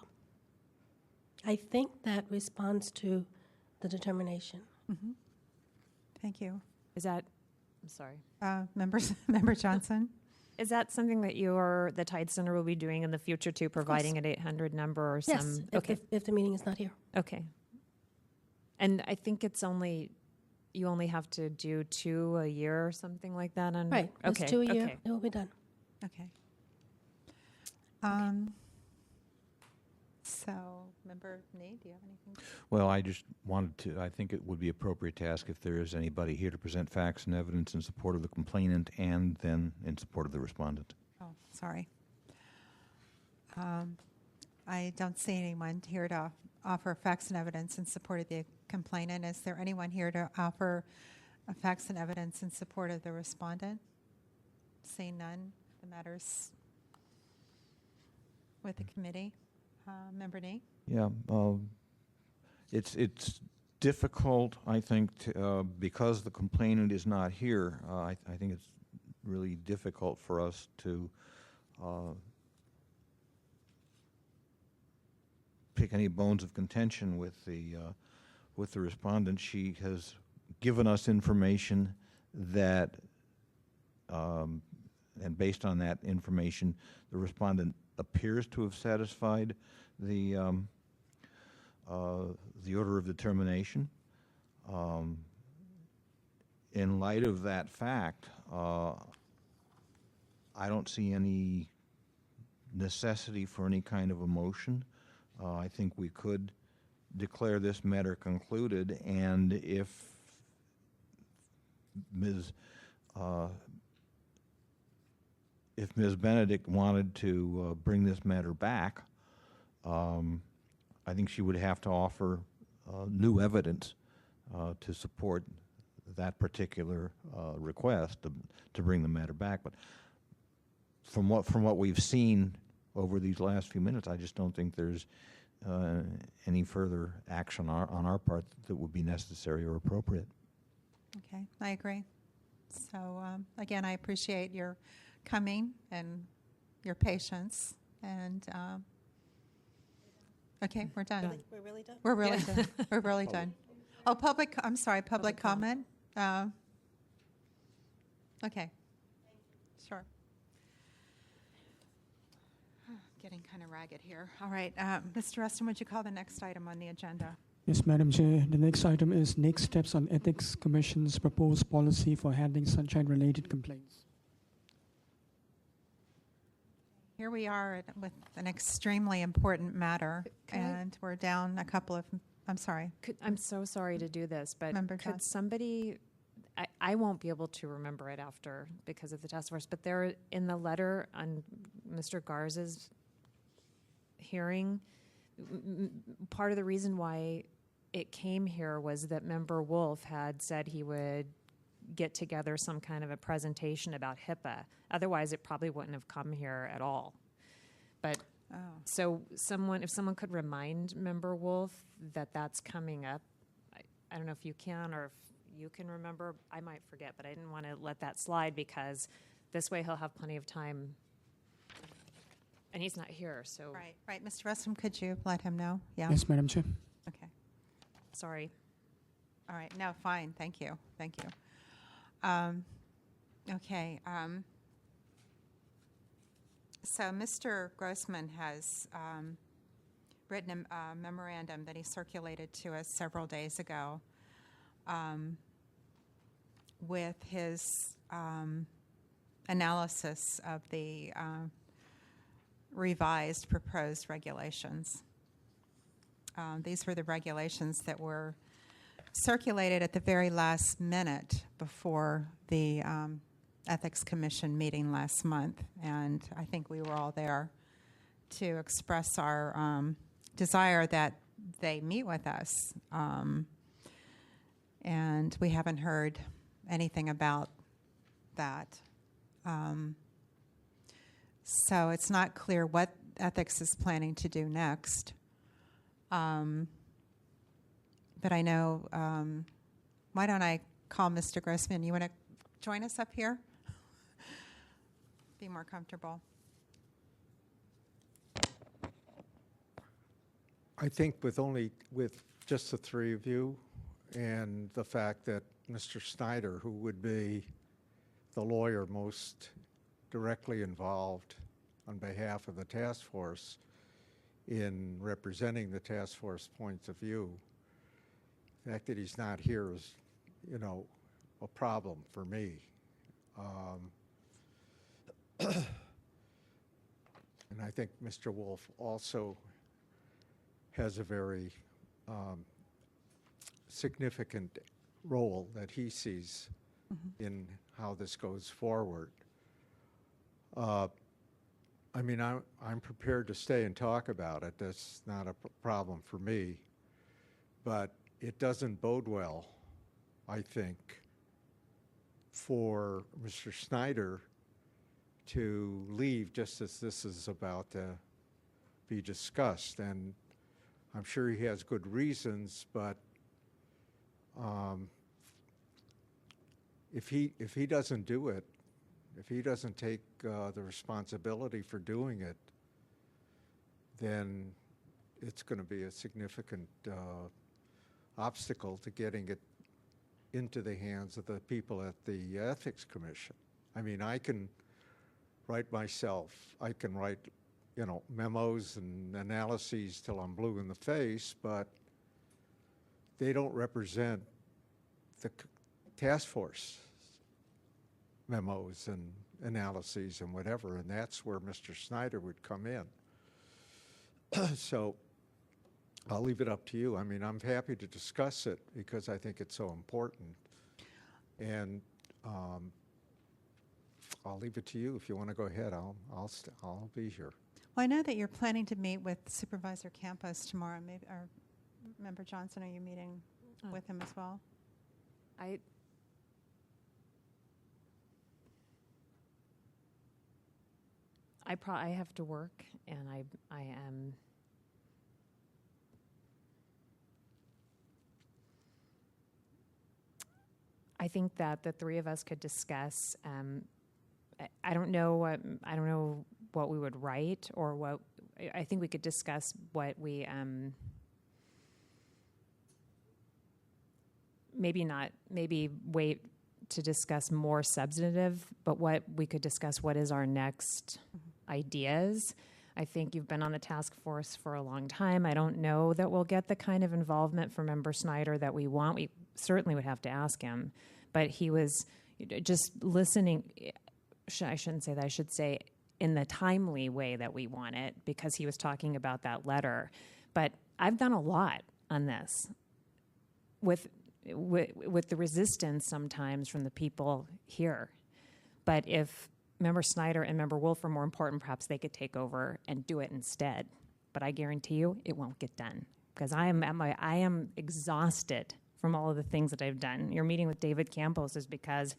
I think that responds to the determination. Mm-hmm. Thank you. Is that, I'm sorry. Member Johnson? Is that something that the Tide Center will be doing in the future too, providing an 800 number or Yes, some? if the meeting is not here. Okay. And I think you only have to do 2 a year or something like that. Right. That's Okay. 2 a year. Okay. It will be done. Okay. So, Member Nee, do you have anything? Well, I just wanted to, I think it would be appropriate to ask if there is anybody here to present facts and evidence in support of the complainant and then in support of the respondent. Oh, sorry. I don't see anyone here to offer facts and evidence in support of the complainant. Is there anyone here to offer facts and evidence in support of the respondent? Seeing none, the matter's with the committee. Member Nee? Yeah, it's difficult, I think, because the complainant is not here. I think it's really difficult for us to pick any bones of contention with the respondent. She has given us information that, and based on that information, the respondent appears to have satisfied the order of determination. In light of that fact, I don't see any necessity for any kind of a motion. I think we could declare this matter concluded, and if Ms. Benedict wanted to bring this matter back, I think she would have to offer new evidence to support that particular request to bring the matter back. But from what we've seen over these last few minutes, I just don't think there's any further action on our part that would be necessary or appropriate. Okay, I agree. So again, I appreciate your coming and your patience. And okay, we're done. We're really done? We're really done. We're really done. Oh, I'm sorry, public comment? Okay, sure. Getting kind of ragged here. All right, Mr. Rustin, would you call the next item on the agenda? Yes, Madam Chair. The next item is next steps on Ethics Commission's proposed policy for handling sunshine-related complaints. Here we are with an extremely important matter, and we're down a couple of, I'm sorry. I'm so sorry to do this, but Member could Todd. somebody, I won't be able to remember it after because of the task force, but there in the letter on Mr. Garza's hearing, part of the reason why it came here was that Member Wolf had said he would get together some kind of a presentation about HIPAA. Otherwise, it probably wouldn't have come here at all. But so if someone could remind Member Wolf that that's coming up, I don't know if you can or if you can remember. I might forget, but I didn't want to let that slide because this way he'll have plenty of time. And he's not here, so. Right. Mr. Rustin, could you let him know? Yeah. Yes, Madam Chair. Okay. Sorry. All right. No, fine. Thank you. Thank you. Okay. So Mr. Grossman has written a memorandum that he circulated to us several days ago with his analysis of the revised proposed regulations. These were the regulations that were circulated at the very last minute before the Ethics Commission meeting last month, and I think we were all there to express our desire that they meet with us. And we haven't heard anything about that. So it's not clear what Ethics is planning to do next. But I know, why don't I call Mr. Grossman? You want to join us up here? Be more comfortable. I think with just the three of you and the fact that Mr. Snyder, who would be the lawyer most directly involved on behalf of the task force in representing the task force points of view. The fact that he's not here is, you know, a problem for me. And I think Mr. Wolf also has a very significant role that he sees in how this goes forward. I mean, I'm prepared to stay and talk about it. That's not a problem for me. But it doesn't bode well, I think, for Mr. Snyder to leave just as this is about to be discussed. And I'm sure he has good reasons, but if he doesn't do it, if he doesn't take the responsibility for doing it, then it's going to be a significant obstacle to getting it into the hands of the people at the Ethics Commission. I mean, I can write myself, I can write, you know, memos and analyses till I'm blue in the face, but they don't represent the task force memos and analyses and whatever, and that's where Mr. Snyder would come in. So I'll leave it up to you. I mean, I'm happy to discuss it because I think it's so important. And I'll leave it to you. If you want to go ahead, I'll be here. Well, I know that you're planning to meet with Supervisor Campos tomorrow. Maybe, or Member Johnson, are you meeting with him as well? I have to work, and I am. I think that the three of us could discuss. I don't know what we would write, or what. I think we could discuss what we. Maybe wait to discuss more substantive, but what we could discuss what is our next ideas. I think you've been on the task force for a long time. I don't know that we'll get the kind of involvement from Member Snyder that we want. We certainly would have to ask him, but he was just listening. I shouldn't say that. I should say in the timely way that we want it, because he was talking about that letter. But I've done a lot on this with the resistance sometimes from the people here. But if Member Snyder and Member Wolf are more important, perhaps they could take over and do it instead. But I guarantee you it won't get done, because I am exhausted from all of the things that I've done. Your meeting with David Campos is because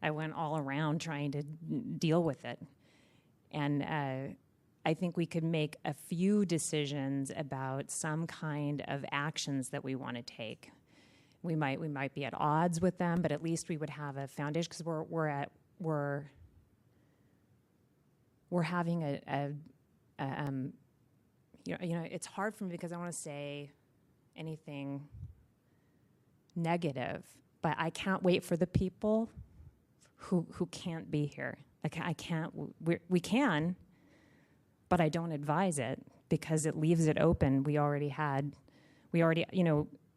I went all around trying to deal with it. And I think we could make a few decisions about some kind of actions that we want to take. We might be at odds with them, but at least we would have a foundation, because we're having it's hard for me because I want to say anything negative, but I can't wait for the people who can't be here. I can't. We can, but I don't advise it because it leaves it open. We already,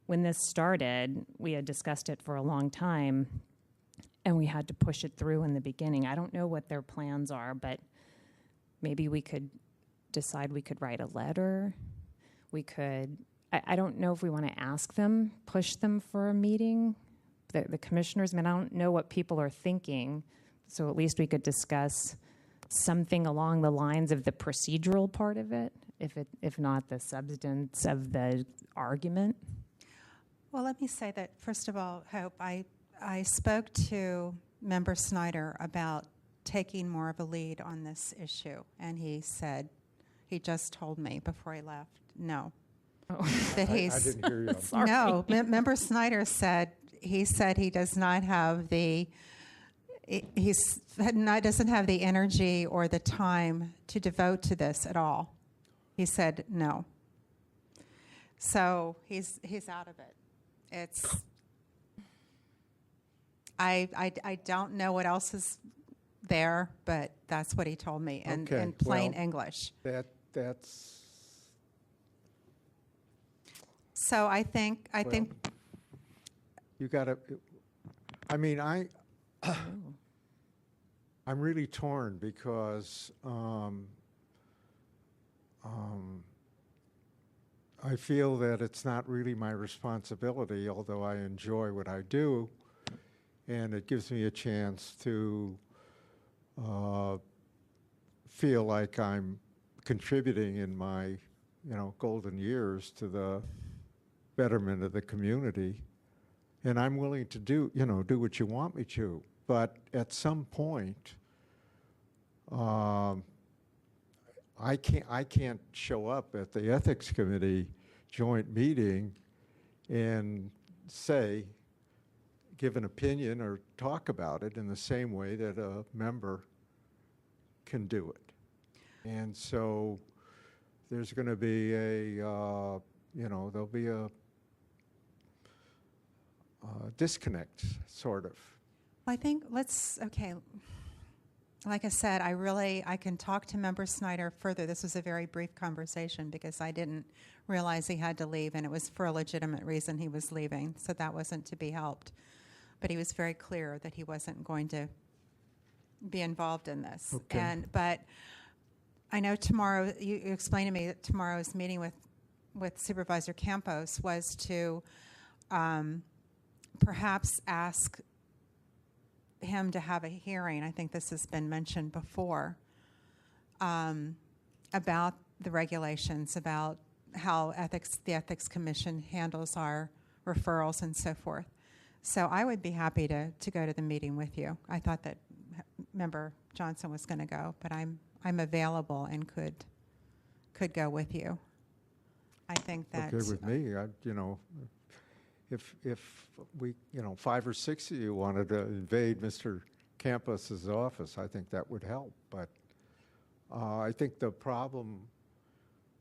when this started, we had discussed it for a long time, and we had to push it through in the beginning. I don't know what their plans are, but maybe we could decide we could write a letter. We could, I don't know if we want to ask them, push them for a meeting, the commissioners. I mean, I don't know what people are thinking, so at least we could discuss something along the lines of the procedural part of it, if not the substance of the argument. Well, let me say that, first of all, Hope, I spoke to Member Snyder about taking more of a lead on this issue, and he just told me before he left, no. Oh. That I didn't hear you. Sorry. No, Member Snyder said he does not have the doesn't have the energy or the time to devote to this at all. He said no. So he's out of it. I don't know what else there, but that's what he told me in Okay, plain well, English. That's, So I think you gotta, I mean, I'm really torn because I feel that it's not really my responsibility, although I enjoy what I do, and it gives me a chance to feel like I'm contributing in my, golden years to the betterment of the community. And I'm willing to do what you want me to. But at some point, I can't show up at the Ethics Committee joint meeting and give an opinion or talk about it in the same way that a member can do it. And so there's going to be there'll be a disconnect, sort of. I think like I said, I can talk to Member Snyder further. This was a very brief conversation because I didn't realize he had to leave, and it was for a legitimate reason he was leaving, so that wasn't to be helped. But he was very clear that he wasn't going to be involved in this. Okay. But I know tomorrow, you explained to me that tomorrow's meeting with Supervisor Campos was to perhaps ask him to have a hearing. I think this has been mentioned before, about the regulations, about how the Ethics Commission handles our referrals and so forth. So I would be happy to go to the meeting with you. I thought that Member Johnson was going to go, but I'm available and could go with you. I think that Okay with me. If we, 5 or 6 of you wanted to invade Mr. Campos's office, I think that would help. But I think the problem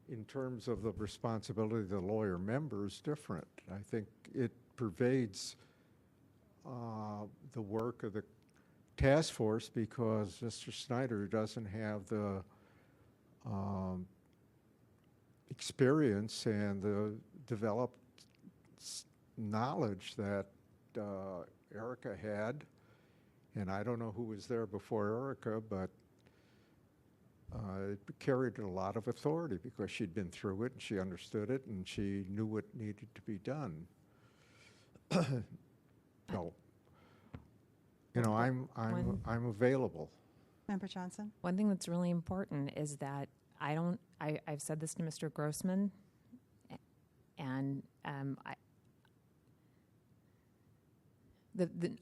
in terms of the responsibility of the lawyer member is different. I think it pervades the work of the task force because Mr. Snyder doesn't have the experience and the developed knowledge that Erica had, and I don't know who was there before Erica, but it carried a lot of authority because she'd been through it and she understood it and she knew what needed to be done. So, I'm available. Member Johnson? One thing that's really important is that I've said this to Mr. Grossman, and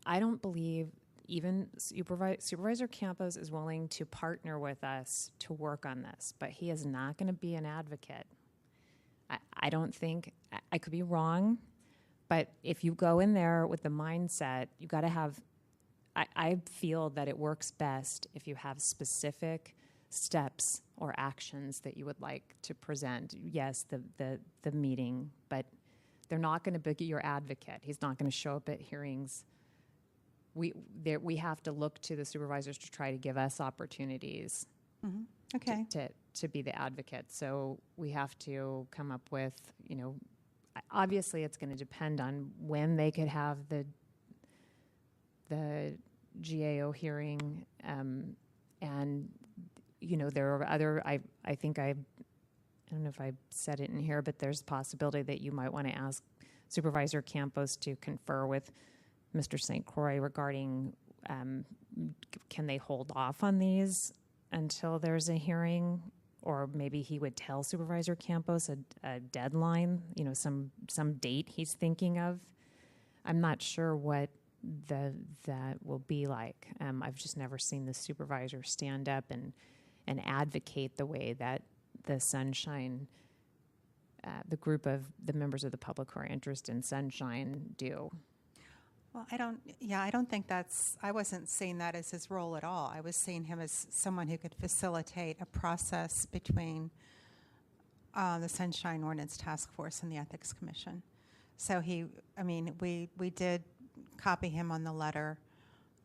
I don't believe even Supervisor Campos is willing to partner with us to work on this, but he is not going to be an advocate. I don't think, I could be wrong, but if you go in there with the mindset, you got to have, I feel that it works best if you have specific steps or actions that you would like to present. Yes, the meeting, but they're not going to be your advocate. He's not going to show up at hearings. We have to look to the supervisors to try to give us opportunities Okay. to be the advocate. So we have to come up with, obviously it's going to depend on when they could have the GAO hearing, and there are other, I don't know if I said it in here, but there's a possibility that you might want to ask Supervisor Campos to confer with Mr. St. Croix regarding can they hold off on these until there's a hearing, or maybe he would tell Supervisor Campos a deadline, some date he's thinking of. I'm not sure what that will be like. I've just never seen the supervisor stand up and advocate the way that the Sunshine, the group of the members of the public who are interested in Sunshine do. Well, I don't think I wasn't seeing that as his role at all. I was seeing him as someone who could facilitate a process between the Sunshine Ordinance Task Force and the Ethics Commission. So we did copy him on the letter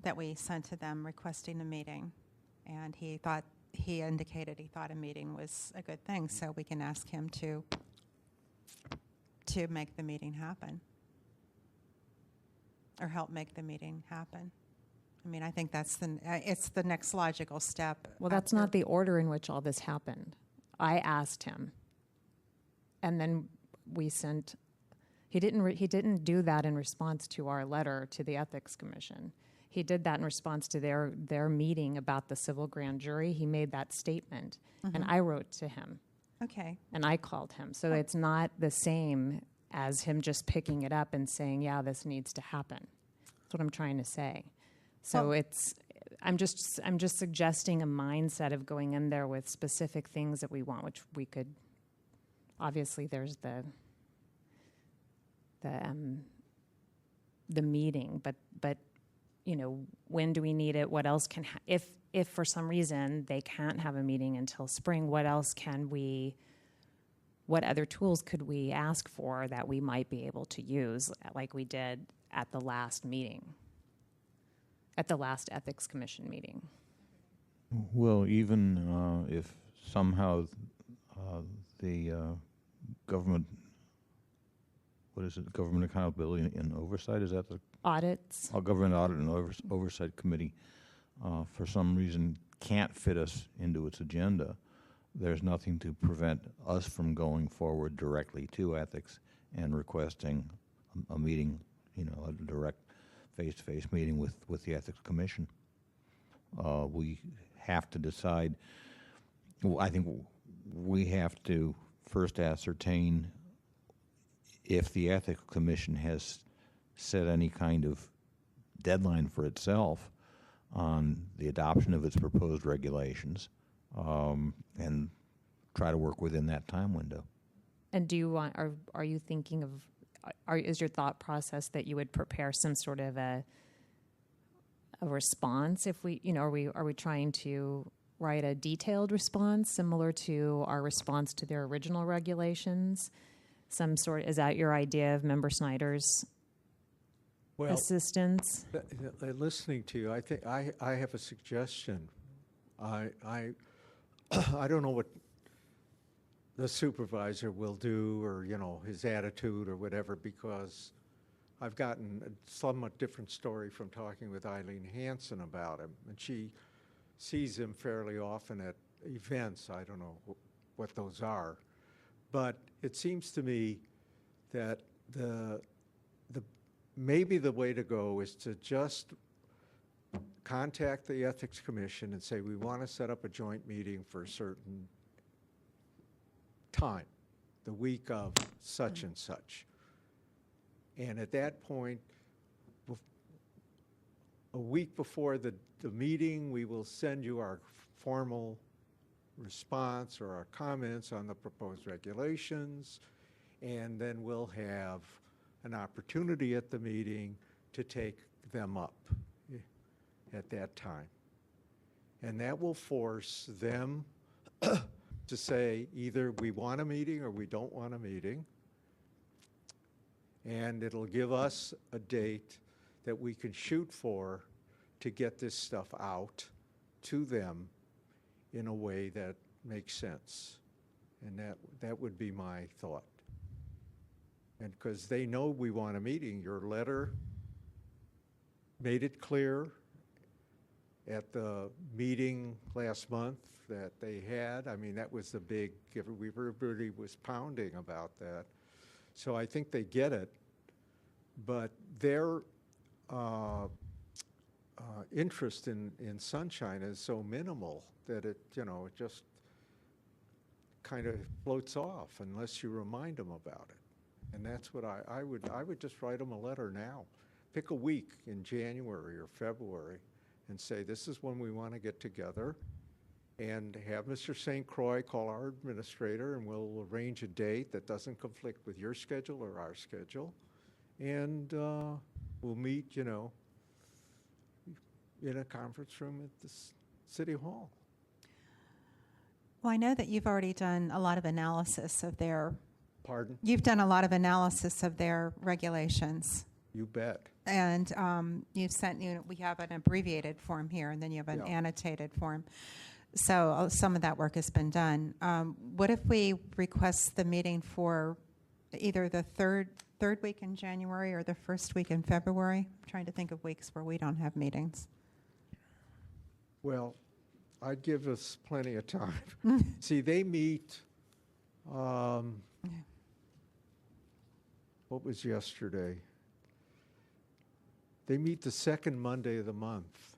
that we sent to them requesting a meeting. And he indicated he thought a meeting was a good thing, so we can ask him to make the meeting happen, or help make the meeting happen. I mean, I think that's it's the next logical step. Well, that's not the order in which all this happened. I asked him, and then we sent. He didn't do that in response to our letter to the Ethics Commission. He did that in response to their meeting about the civil grand jury. He made that statement, and I wrote to him. Okay. And I called him. So it's not the same as him just picking it up and saying, yeah, this needs to happen. That's what I'm trying to say. So I'm just suggesting a mindset of going in there with specific things that we want, which we could, obviously there's the meeting, but you know, when do we need it? What else can, if for some reason they can't have a meeting until spring, what other tools could we ask for that we might be able to use, like we did at the last meeting, at the last Ethics Commission meeting? Well, even if somehow the government, what is it, Government Accountability and Oversight, is that the audits? Government Audit and Oversight Committee, for some reason, can't fit us into its agenda, there's nothing to prevent us from going forward directly to ethics and requesting a meeting, you know, a direct face-to-face meeting with the Ethics Commission. We have to decide, well, I think we have to first ascertain if the Ethics Commission has set any kind of deadline for itself on the adoption of its proposed regulations, and try to work within that time window. And do you want, are you thinking of, is your thought process that you would prepare some sort of a response if we, you know, are we trying to write a detailed response similar to our response to their original regulations? Some sort, is that your idea of Member Snyder's assistance? Listening to you, I think I have a suggestion. I don't know what the supervisor will do, or, you know, his attitude or whatever, because I've gotten a somewhat different story from talking with Eileen Hansen about him, and she sees him fairly often at events. I don't know what those are, but it seems to me that maybe the way to go is to just contact the Ethics Commission and say, we want to set up a joint meeting for a certain time, the week of such and such. And at that point, a week before the meeting, we will send you our formal response or our comments on the proposed regulations, and then we'll have an opportunity at the meeting to take them up at that time. And that will force them to say either we want a meeting or we don't want a meeting. And it'll give us a date that we can shoot for to get this stuff out to them in a way that makes sense. And that would be my thought. And because they know we want a meeting, your letter made it clear at the meeting last month that they had. I mean, that was the big, everybody was pounding about that. So I think they get it, but their interest in sunshine is so minimal that it, you know, it just kind of floats off unless you remind them about it. And that's what I would just write them a letter now. Pick a week in January or February and say, this is when we want to get together, and have Mr. St. Croix call our administrator, and we'll arrange a date that doesn't conflict with your schedule or our schedule. And we'll meet, you know, in a conference room at the City Hall. Well, I know that you've already done a lot of analysis of their... Pardon? You've done a lot of analysis of their regulations. You bet. And you've sent, we have an abbreviated form here, and then you have an Yeah. annotated form. So some of that work has been done. What if we request the meeting for either the third week in January or the first week in February? I'm trying to think of weeks where we don't have meetings. Well, I'd give us plenty of time. See, they meet, what was yesterday? They meet the second Monday of the month,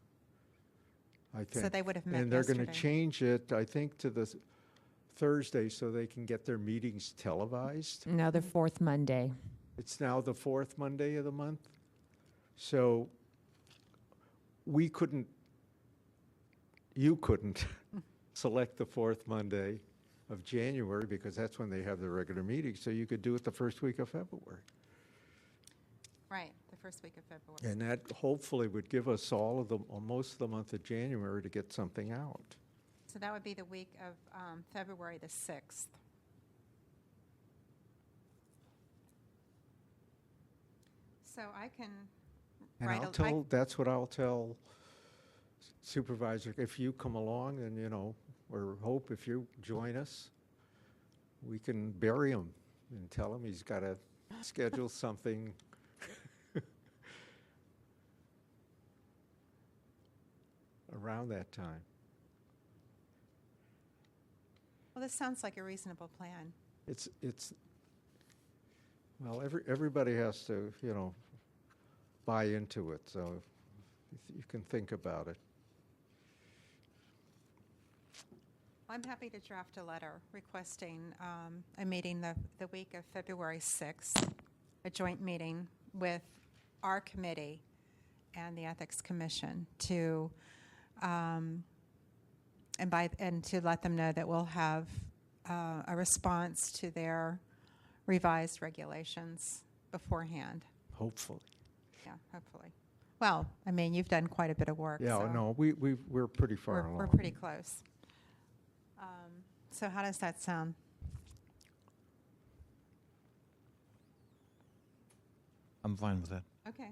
I think. So they would have met And they're going to yesterday. change it, I think, to the Thursday so they can get their meetings televised. No, the fourth Monday. It's now the fourth Monday of the month. So you couldn't select the fourth Monday of January because that's when they have their regular meeting. So you could do it the first week of February. Right, the first week of February. And that hopefully would give us all of the, or most of the month of January to get something out. So that would be the week of February the 6th. So I can And write that's what I'll tell Supervisor. If you come along and, or Hope, if you join us, we can bury him and tell him he's got to schedule something. Around that time. Well, this sounds like a reasonable plan. Well, everybody has to, buy into it, so you can think about it. I'm happy to draft a letter requesting a meeting the week of February 6th, a joint meeting with our committee and the Ethics Commission to and to let them know that we'll have a response to their revised regulations beforehand. Hopefully. Yeah, hopefully. Well, I mean, you've done quite a bit of work. Yeah, so no, we're pretty far along. we're pretty close. So how does that sound? I'm fine with that. Okay.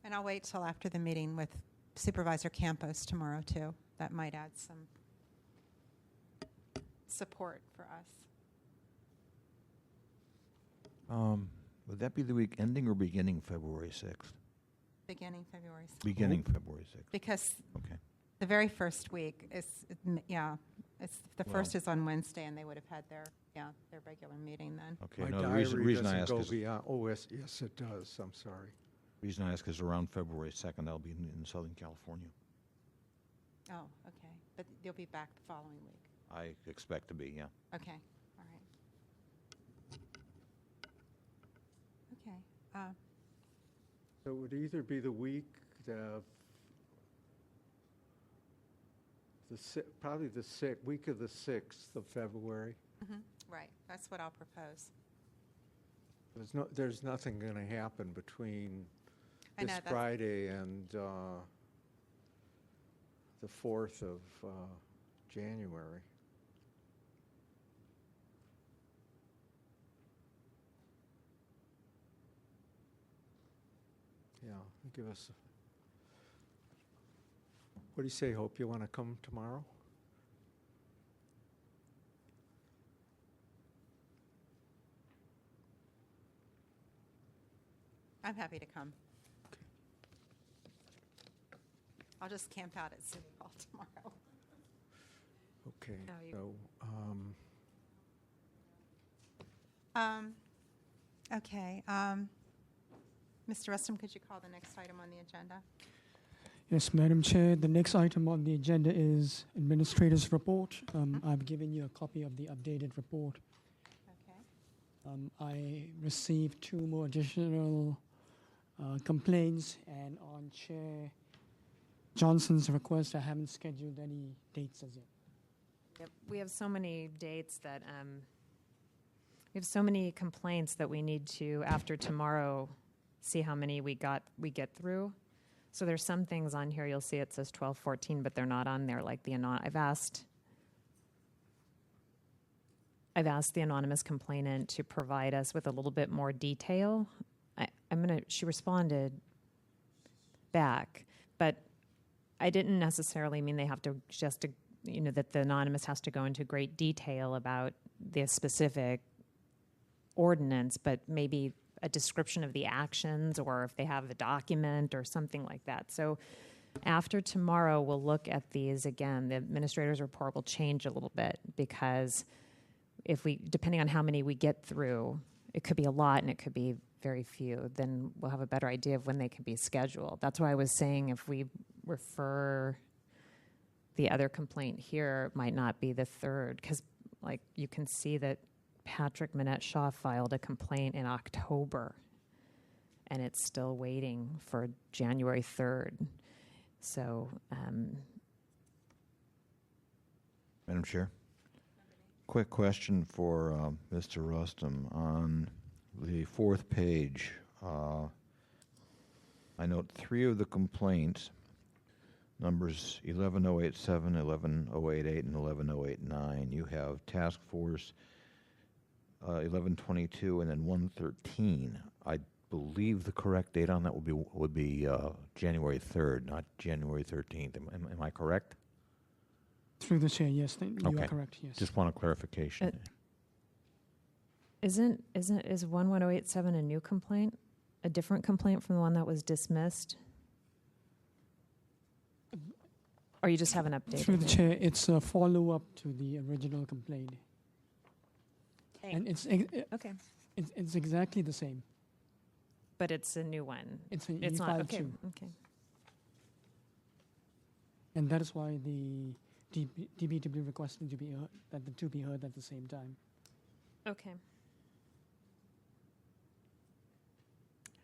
And I'll wait till after the meeting with Supervisor Campos tomorrow, too. That might add some support for us. Would that be the week ending or beginning February 6th? Beginning February 6th. Beginning February 6th. Because Okay. the very first week is, it's the Well- first is on Wednesday, and they would have had their regular meeting then. Okay. My No, the diary reason I doesn't ask go is beyond, yes, it does, I'm sorry. reason I ask is around February 2nd. I'll be in Southern California. Oh, okay. But you'll be back the following week. I expect to be, yeah. Okay, all right. Okay. So it would either be the week of probably the week of the 6th of February. Right, that's what I'll propose. There's nothing going to happen between I know, this that's- Friday and the 4th of January. Yeah, give us. What do you say, Hope? You want to come tomorrow? I'm happy to come. I'll just camp out at City Hall tomorrow. Okay. No, you- So, Okay. Mr. Rustam, could you call the next item on the agenda? Yes, Madam Chair. The next item on the agenda is Administrator's Report. I've given you a copy of the updated report. Okay. I received 2 more additional complaints, and on Chair Johnson's request, I haven't scheduled any dates as yet. Yep. We have so many dates that we have so many complaints that we need to, after tomorrow, see how many we get through. So there's some things on here you'll see it says 1214, but they're not on there. Like the I've asked the anonymous complainant to provide us with a little bit more detail. She responded back, but I didn't necessarily mean they have to that the anonymous has to go into great detail about the specific ordinance, but maybe a description of the actions, or if they have a document or something like that. So after tomorrow, we'll look at these again. The administrator's report will change a little bit, because depending on how many we get through, it could be a lot and it could be very few, then we'll have a better idea of when they can be scheduled. That's why I was saying if we refer the other complaint here, it might not be the 3rd, because you can see that Patrick Manette Shaw filed a complaint in October, and it's still waiting for January 3rd. So, Madam Chair, quick question for Mr. Rustum. On the 4th page, I note 3 of the complaints, numbers 11087, 11088, and 11089. You have task force 1122 and then 113. I believe the correct date on that would be January 3rd, not January 13th. Am I correct? Through the chair, yes, you Okay. are correct, yes. Just want a clarification. Is 11087 a new complaint? A different complaint from the one that was dismissed? Or you just have an update? Through the chair, it's a follow-up to the original complaint. And it's okay. It's exactly the same. But it's a new one. It's not filed okay. too. Okay. And that is why the DBW requesting to be that the two be heard at the same time. Okay.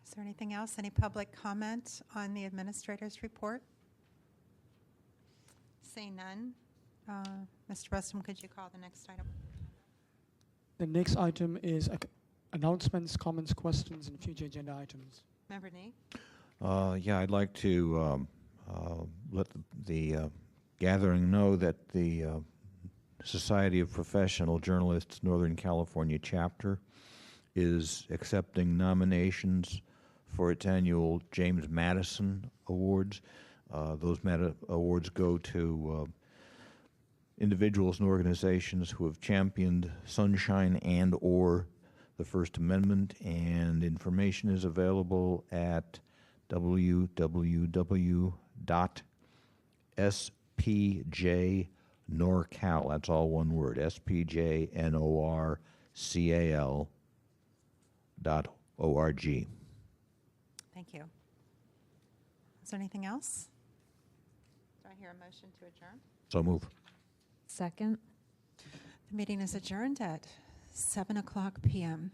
Is there anything else? Any public comment on the administrator's report? Seeing none. Mr. Rustum, could you call the next item? The next item is announcements, comments, questions, and future agenda items. Member Nee? Yeah, I'd like to let the gathering know that the Society of Professional Journalists Northern California chapter is accepting nominations for its annual James Madison Awards. Those awards go to individuals and organizations who have championed sunshine and or the First Amendment, and information is available at www.spjnorcal, that's all one word, spjnorcal.org. Thank you. Is there anything else? Do I hear a motion to adjourn? So move. Second. The meeting is adjourned at 7:00 p.m.